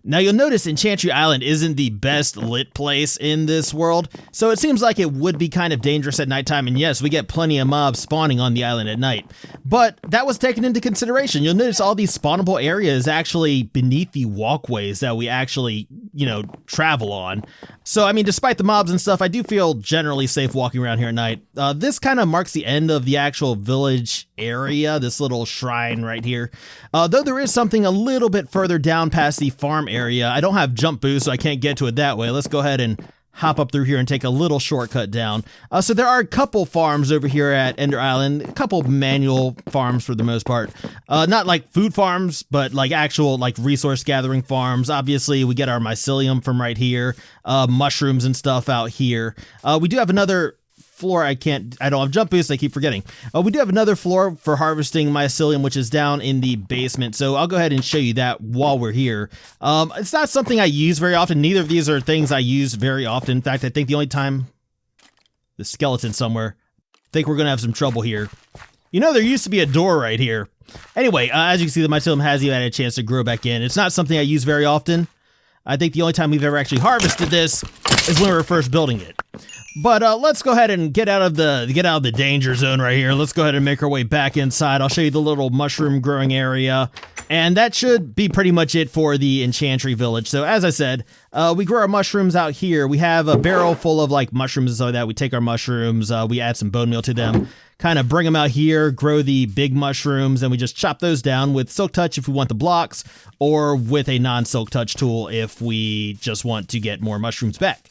Now you'll notice Enchantry Island isn't the best lit place in this world, so it seems like it would be kind of dangerous at nighttime, and yes, we get plenty of mobs spawning on the island at night. But that was taken into consideration. You'll notice all these spawnable areas actually beneath the walkways that we actually, you know, travel on. So, I mean, despite the mobs and stuff, I do feel generally safe walking around here at night. This kind of marks the end of the actual village area, this little shrine right here. Though there is something a little bit further down past the farm area. I don't have jump boost, so I can't get to it that way. Let's go ahead and hop up through here and take a little shortcut down. So there are a couple farms over here at Ender Island, a couple manual farms for the most part. Not like food farms, but like actual like resource gathering farms. Obviously, we get our mycelium from right here, mushrooms and stuff out here. We do have another floor. I don't have jump boost, I keep forgetting. We do have another floor for harvesting mycelium, which is down in the basement, so I'll go ahead and show you that while we're here. It's not something I use very often. Neither of these are things I use very often. In fact, I think the only time... The skeleton somewhere. I think we're gonna have some trouble here. You know, there used to be a door right here. Anyway, as you can see, the mycelium hasn't even had a chance to grow back in. It's not something I use very often. I think the only time we've ever actually harvested this is when we were first building it. But let's go ahead and get out of the danger zone right here. Let's go ahead and make our way back inside. I'll show you the little mushroom growing area. And that should be pretty much it for the Enchantry Village. So as I said, we grow our mushrooms out here. We have a barrel full of like mushrooms and stuff like that. We take our mushrooms, we add some bone meal to them, kind of bring them out here, grow the big mushrooms, and we just chop those down with Silk Touch if we want the blocks, or with a non-Silk Touch tool if we just want to get more mushrooms back.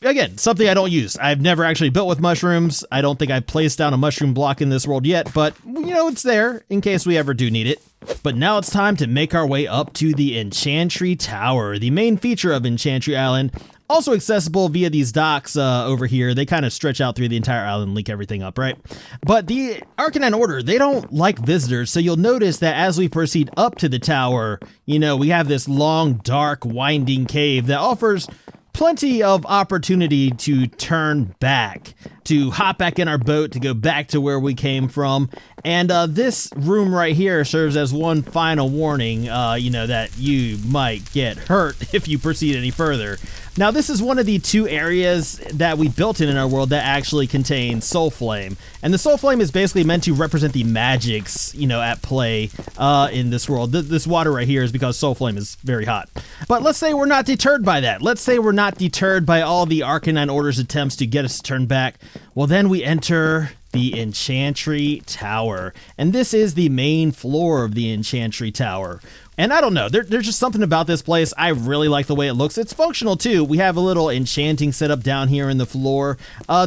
Again, something I don't use. I've never actually built with mushrooms. I don't think I've placed down a mushroom block in this world yet, but, you know, it's there in case we ever do need it. But now it's time to make our way up to the Enchantry Tower, the main feature of Enchantry Island. Also accessible via these docks over here. They kind of stretch out through the entire island, link everything up, right? But the Arcanine Order, they don't like visitors, so you'll notice that as we proceed up to the tower, you know, we have this long, dark, winding cave that offers plenty of opportunity to turn back, to hop back in our boat, to go back to where we came from. And this room right here serves as one final warning, you know, that you might get hurt if you proceed any further. Now, this is one of the 2 areas that we built in our world that actually contain Soul Flame. And the Soul Flame is basically meant to represent the magics, you know, at play in this world. This water right here is because Soul Flame is very hot. But let's say we're not deterred by that. Let's say we're not deterred by all the Arcanine Order's attempts to get us to turn back. Well, then we enter the Enchantry Tower. And this is the main floor of the Enchantry Tower. And I don't know, there's just something about this place. I really like the way it looks. It's functional too. We have a little enchanting setup down here in the floor.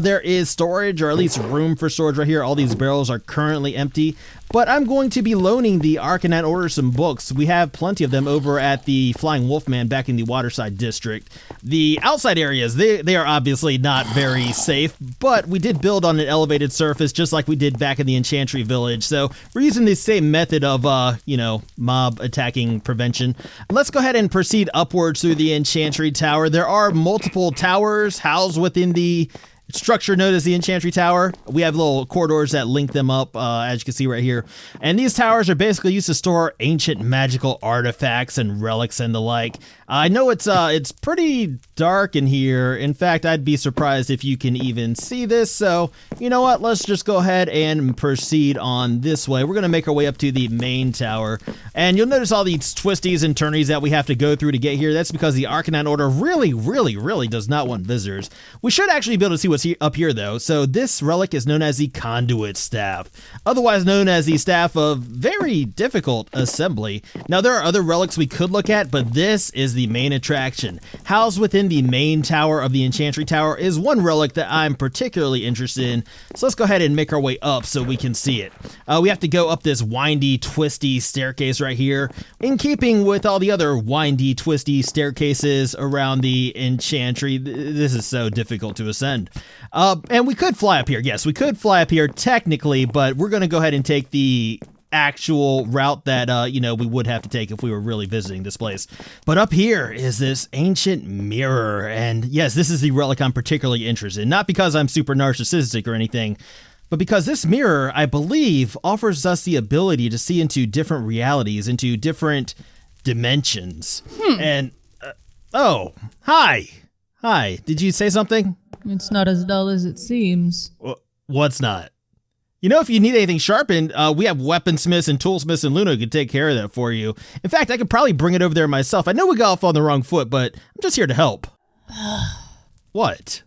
There is storage, or at least room for storage right here. All these barrels are currently empty. But I'm going to be loaning the Arcanine Order some books. We have plenty of them over at the Flying Wolfman back in the Waterside district. The outside areas, they are obviously not very safe, but we did build on an elevated surface just like we did back in the Enchantry Village. So we're using the same method of, you know, mob attacking prevention. Let's go ahead and proceed upwards through the Enchantry Tower. There are multiple towers housed within the structure known as the Enchantry Tower. We have little corridors that link them up, as you can see right here. And these towers are basically used to store ancient magical artifacts and relics and the like. I know it's pretty dark in here. In fact, I'd be surprised if you can even see this. So, you know what? Let's just go ahead and proceed on this way. We're going to make our way up to the main tower. And you'll notice all these twisties and turnies that we have to go through to get here. That's because the Arcanine Order really does not want visitors. We should actually be able to see what's up here, though. So this relic is known as the Conduit Staff, otherwise known as the Staff of Very Difficult Assembly. Now, there are other relics we could look at, but this is the main attraction. Housed within the main tower of the Enchantry Tower is one relic that I'm particularly interested in, so let's go ahead and make our way up so we can see it. We have to go up this windy, twisty staircase right here, in keeping with all the other windy, twisty staircases around the Enchantry. This is so difficult to ascend. And we could fly up here. Yes, we could fly up here technically, but we're going to go ahead and take the actual route that, you know, we would have to take if we were really visiting this place. But up here is this ancient mirror. And yes, this is the relic I'm particularly interested in. Not because I'm super narcissistic or anything, but because this mirror, I believe, offers us the ability to see into different realities, into different dimensions. And, oh, hi. Hi. Did you say something? It's not as dull as it seems. What's not? You know, if you need anything sharpened, we have weaponsmiths and toolsmiths and Luna who could take care of that for you. In fact, I could probably bring it over there myself. I know we got off on the wrong foot, but I'm just here to help. What?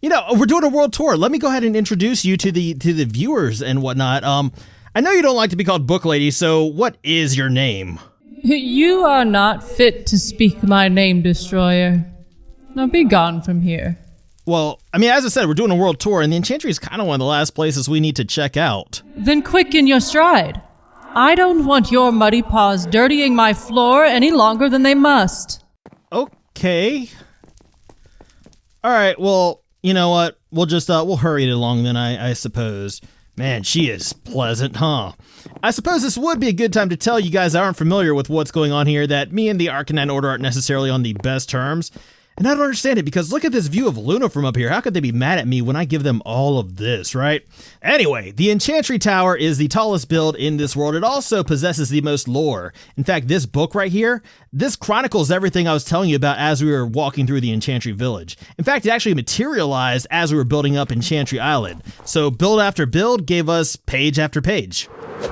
You know, we're doing a world tour. Let me go ahead and introduce you to the viewers and whatnot. I know you don't like to be called Book Lady, so what is your name? You are not fit to speak my name, Destroyer. Now be gone from here. Well, I mean, as I said, we're doing a world tour, and the Enchantry is kind of one of the last places we need to check out. Then quicken your stride. I don't want your muddy paws dirtying my floor any longer than they must. Okay. All right, well, you know what? We'll just, we'll hurry it along then, I suppose. Man, she is pleasant, huh? I suppose this would be a good time to tell you guys that aren't familiar with what's going on here that me and the Arcanine Order aren't necessarily on the best terms. And I don't understand it, because look at this view of Luna from up here. How could they be mad at me when I give them all of this, right? Anyway, the Enchantry Tower is the tallest build in this world. It also possesses the most lore. In fact, this book right here, this chronicles everything I was telling you about as we were walking through the Enchantry Village. In fact, it actually materialized as we were building up Enchantry Island. So build after build gave us page after page.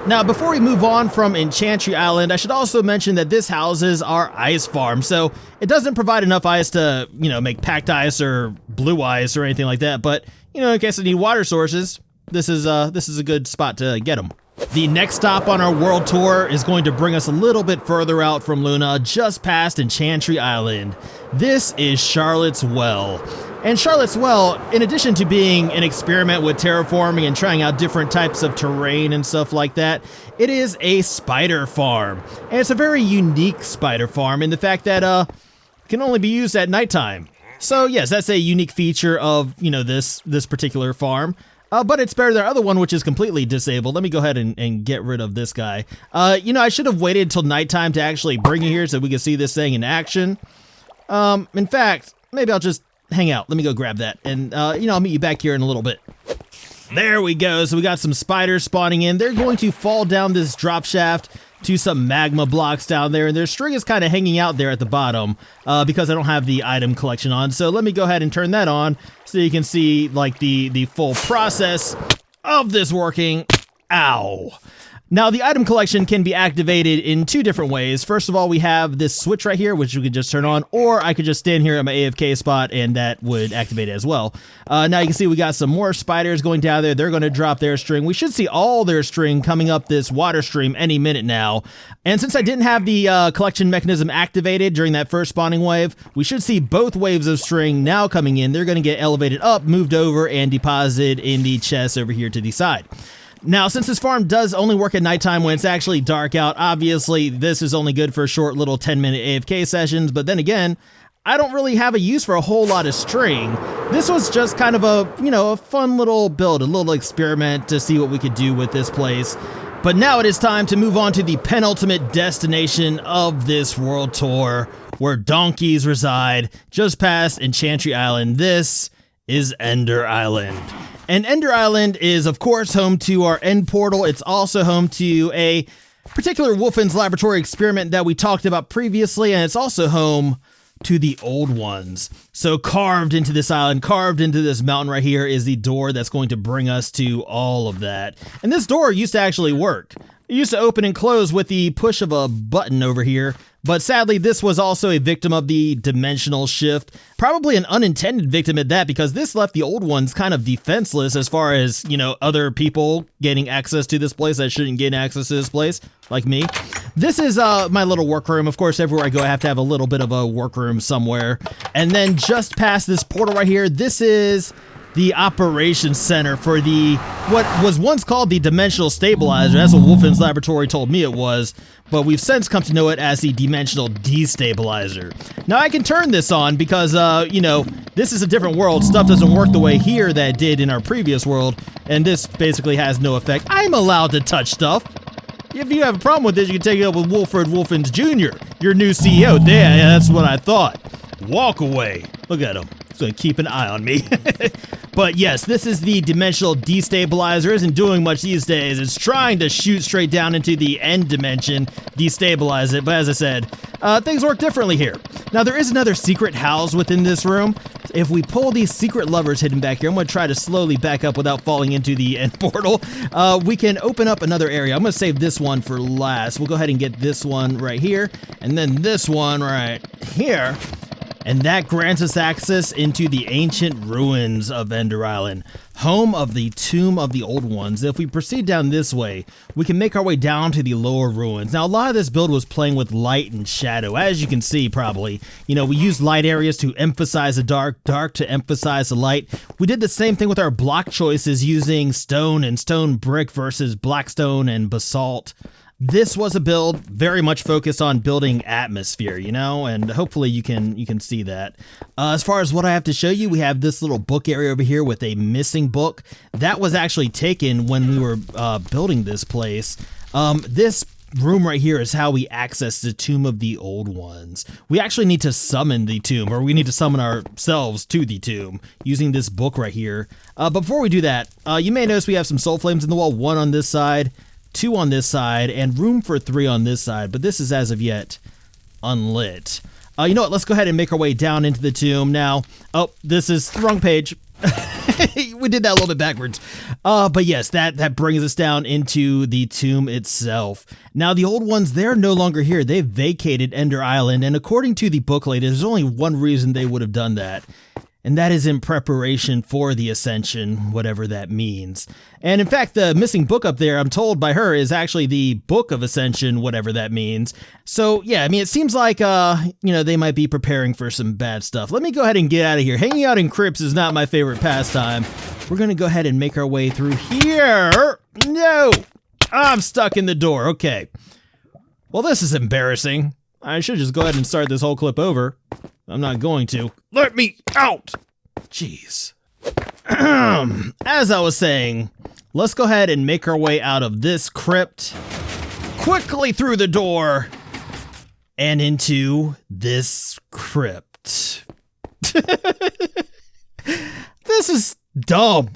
Now, before we move on from Enchantry Island, I should also mention that this houses our ice farm, so it doesn't provide enough ice to, you know, make packed ice or blue ice or anything like that, but, you know, in case I need water sources, this is a good spot to get them. The next stop on our world tour is going to bring us a little bit further out from Luna, just past Enchantry Island. This is Charlotte's Well. And Charlotte's Well, in addition to being an experiment with terraforming and trying out different types of terrain and stuff like that, it is a spider farm. And it's a very unique spider farm in the fact that it can only be used at nighttime. So yes, that's a unique feature of, this particular farm. But it's better than our other one, which is completely disabled. Let me go ahead and get rid of this guy. I should have waited until nighttime to actually bring it here so we could see this thing in action. In fact, maybe I'll just hang out. Let me go grab that. And, I'll meet you back here in a little bit. There we go. So we got some spiders spawning in. They're going to fall down this drop shaft to some magma blocks down there, and their string is kind of hanging out there at the bottom because I don't have the item collection on. So let me go ahead and turn that on so you can see like the full process of this working. Ow. Now, the item collection can be activated in two different ways. First of all, we have this switch right here, which we could just turn on, or I could just stand here at my AFK spot, and that would activate it as well. Now, you can see we got some more spiders going down there. They're going to drop their string. We should see all their string coming up this water stream any minute now. And since I didn't have the collection mechanism activated during that first spawning wave, we should see both waves of string now coming in. They're going to get elevated up, moved over, and deposited in the chest over here to the side. Now, since this farm does only work at nighttime when it's actually dark out, obviously this is only good for short little 10-minute AFK sessions, but then again, I don't really have a use for a whole lot of string. This was just kind of a fun little build, a little experiment to see what we could do with this place. But now it is time to move on to the penultimate destination of this world tour, where donkeys reside, just past Enchantry Island. This is Ender Island. And Ender Island is, of course, home to our end portal. It's also home to a particular Wolfen's Laboratory experiment that we talked about previously, and it's also home to the old ones. So carved into this island, carved into this mountain right here is the door that's going to bring us to all of that. And this door used to actually work. It used to open and close with the push of a button over here. But sadly, this was also a victim of the dimensional shift. Probably an unintended victim at that, because this left the old ones kind of defenseless as far as, other people gaining access to this place that shouldn't gain access to this place, like me. This is my little workroom. Of course, everywhere I go, I have to have a little bit of a workroom somewhere. And then just past this portal right here, this is the operations center for what was once called the dimensional stabilizer. That's what Wolfen's Laboratory told me it was, but we've since come to know it as the dimensional destabilizer. Now I can turn this on because, this is a different world. Stuff doesn't work the way here that it did in our previous world, and this basically has no effect. I'm allowed to touch stuff. If you have a problem with this, you can take it up with Wolford Wolfens Jr., your new CEO. Yeah, that's what I thought. Walk away. Look at him. He's going to keep an eye on me. But yes, this is the dimensional destabilizer. Isn't doing much these days. It's trying to shoot straight down into the end dimension, destabilize it. But as I said, things work differently here. Now, there is another secret house within this room. If we pull these secret levers hidden back here, I'm going to try to slowly back up without falling into the end portal. We can open up another area. I'm going to save this one for last. We'll go ahead and get this one right here, and then this one right here. And that grants us access into the ancient ruins of Ender Island, home of the Tomb of the Old Ones. If we proceed down this way, we can make our way down to the lower ruins. Now, a lot of this build was playing with light and shadow, as you can see probably. We used light areas to emphasize the dark, dark to emphasize the light. We did the same thing with our block choices, using stone and stone brick versus blackstone and basalt. This was a build very much focused on building atmosphere, and hopefully you can see that. As far as what I have to show you, we have this little book area over here with a missing book. That was actually taken when we were building this place. This room right here is how we access the Tomb of the Old Ones. We actually need to summon the tomb, or we need to summon ourselves to the tomb using this book right here. But before we do that, you may notice we have some soul flames in the wall, 1 on this side, 2 on this side, and room for 3 on this side, but this is as of yet unlit. You know what, let's go ahead and make our way down into the tomb now. Oh, this is the wrong page. We did that a little bit backwards. But yes, that brings us down into the tomb itself. Now, the old ones, they're no longer here. They've vacated Ender Island, and according to the booklet, there's only one reason they would have done that. and that is in preparation for the ascension, whatever that means. And in fact, the missing book up there, I'm told by her, is actually the Book of Ascension, whatever that means. So yeah, I mean, it seems like, they might be preparing for some bad stuff. Let me go ahead and get out of here. Hanging out in crypts is not my favorite pastime. We're gonna go ahead and make our way through here. No, I'm stuck in the door. Okay. Well, this is embarrassing. I should just go ahead and start this whole clip over. I'm not going to. Let me out! Jeez. As I was saying, let's go ahead and make our way out of this crypt, quickly through the door, and into this crypt. This is dumb.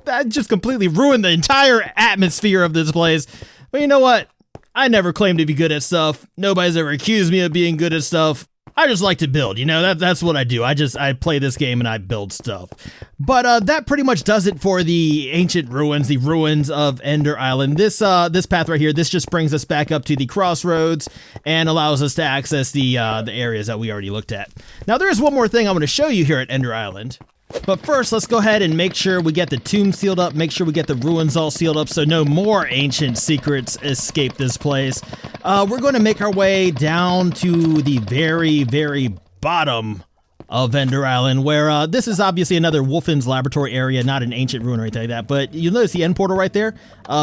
That just completely ruined the entire atmosphere of this place. But you know what? I never claimed to be good at stuff. Nobody's ever accused me of being good at stuff. I just like to build, that's what I do. I play this game and I build stuff. But that pretty much does it for the ancient ruins, the ruins of Ender Island. This path right here, this just brings us back up to the crossroads and allows us to access the areas that we already looked at. Now there is one more thing I want to show you here at Ender Island. But first, let's go ahead and make sure we get the tomb sealed up, make sure we get the ruins all sealed up so no more ancient secrets escape this place. We're going to make our way down to the very, very bottom of Ender Island, where this is obviously another Wolfen's laboratory area, not an ancient ruin or anything like that, but you'll notice the end portal right there.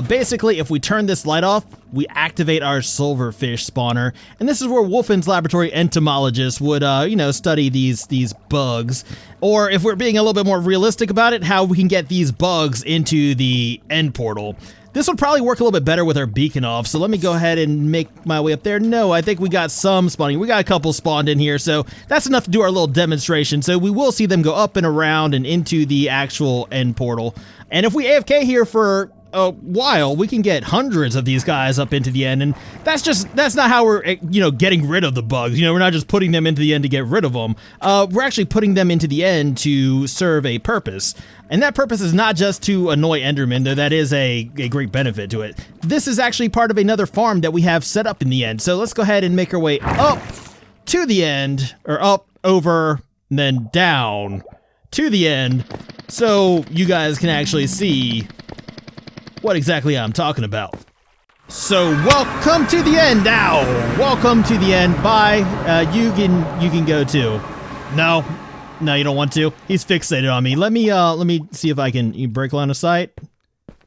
Basically, if we turn this light off, we activate our silverfish spawner, and this is where Wolfen's laboratory entomologists would, study these bugs, or if we're being a little bit more realistic about it, how we can get these bugs into the end portal. This would probably work a little bit better with our beacon off, so let me go ahead and make my way up there. No, I think we got some spawning. We got a couple spawned in here, so that's enough to do our little demonstration. So we will see them go up and around and into the actual end portal. And if we AFK here for a while, we can get hundreds of these guys up into the end, and that's not how we're getting rid of the bugs. We're not just putting them into the end to get rid of them. We're actually putting them into the end to serve a purpose. And that purpose is not just to annoy Endermen, though that is a great benefit to it. This is actually part of another farm that we have set up in the end. So let's go ahead and make our way up to the end, or up, over, and then down to the end, so you guys can actually see what exactly I'm talking about. So welcome to the end now. Welcome to the end. Bye. You can go too. No, you don't want to. He's fixated on me. Let me see if I can break line of sight.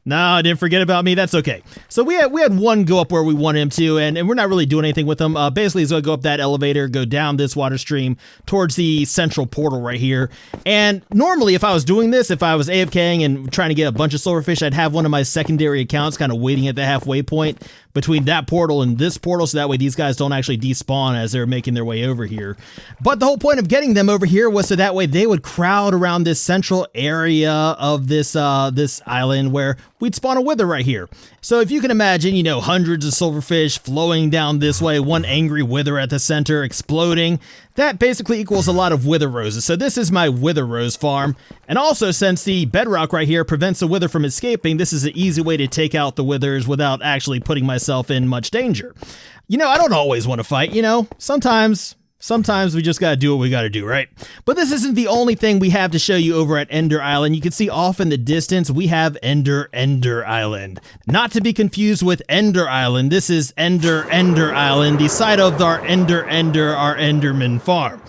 No, I didn't forget about me. That's okay. So we had one go up where we want him to, and we're not really doing anything with him. Basically, he's going to go up that elevator, go down this water stream towards the central portal right here. And normally, if I was doing this, if I was AFKing and trying to get a bunch of silverfish, I'd have one of my secondary accounts kind of waiting at the halfway point between that portal and this portal, so that way these guys don't actually despawn as they're making their way over here. But the whole point of getting them over here was so that way they would crowd around this central area of this island where we'd spawn a wither right here. So if you can imagine, hundreds of silverfish flowing down this way, one angry wither at the center exploding, that basically equals a lot of wither roses. So this is my wither rose farm. And also, since the bedrock right here prevents the wither from escaping, this is an easy way to take out the withers without actually putting myself in much danger. I don't always want to fight, Sometimes we just gotta do what we gotta do, right? But this isn't the only thing we have to show you over at Ender Island. You can see off in the distance, we have Ender Island. Not to be confused with Ender Island. This is Ender Island, the site of our Enderman farm.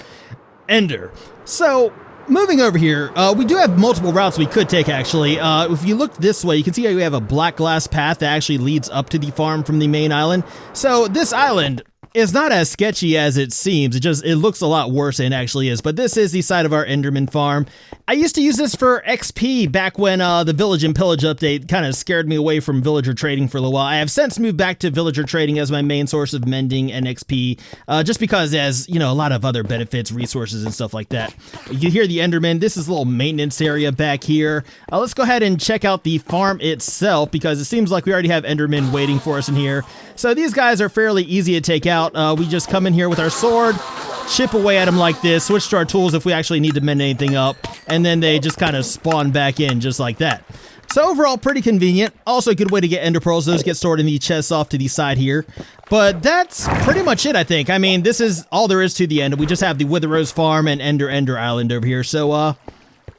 Ender. So, moving over here, we do have multiple routes we could take, actually. If you look this way, you can see how we have a black glass path that actually leads up to the farm from the main island. So, this island is not as sketchy as it seems. It looks a lot worse than it actually is. But this is the site of our Enderman farm. I used to use this for XP back when the Village and Pillage update kind of scared me away from villager trading for a little while. I have since moved back to villager trading as my main source of mending and XP, just because it has, a lot of other benefits, resources, and stuff like that. You hear the Enderman. This is a little maintenance area back here. Let's go ahead and check out the farm itself, because it seems like we already have Endermen waiting for us in here. So these guys are fairly easy to take out. We just come in here with our sword, chip away at them like this, switch to our tools if we actually need to mend anything up, and then they just kind of spawn back in just like that. So overall, pretty convenient. Also a good way to get ender pearls. Those get stored in the chests off to the side here. But that's pretty much it, I think. I mean, this is all there is to the end. We just have the Wither Rose Farm and Ender Island over here. So,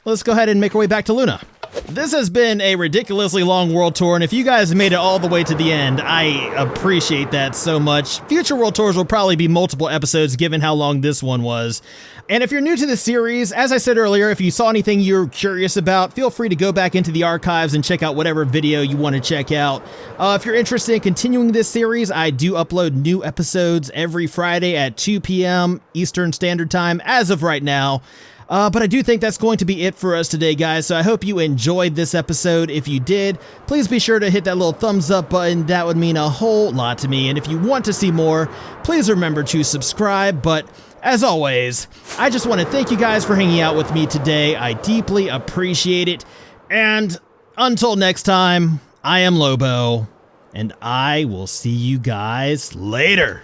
let's go ahead and make our way back to Luna. This has been a ridiculously long world tour, and if you guys made it all the way to the end, I appreciate that so much. Future world tours will probably be multiple episodes given how long this one was. And if you're new to the series, as I said earlier, if you saw anything you're curious about, feel free to go back into the archives and check out whatever video you want to check out. If you're interested in continuing this series, I do upload new episodes every Friday at 2 p.m. Eastern Standard Time as of right now. But I do think that's going to be it for us today, guys, so I hope you enjoyed this episode. If you did, please be sure to hit that little thumbs up button. That would mean a whole lot to me, and if you want to see more, please remember to subscribe. But as always, I just want to thank you guys for hanging out with me today. I deeply appreciate it, and until next time, I am Lobo, and I will see you guys later.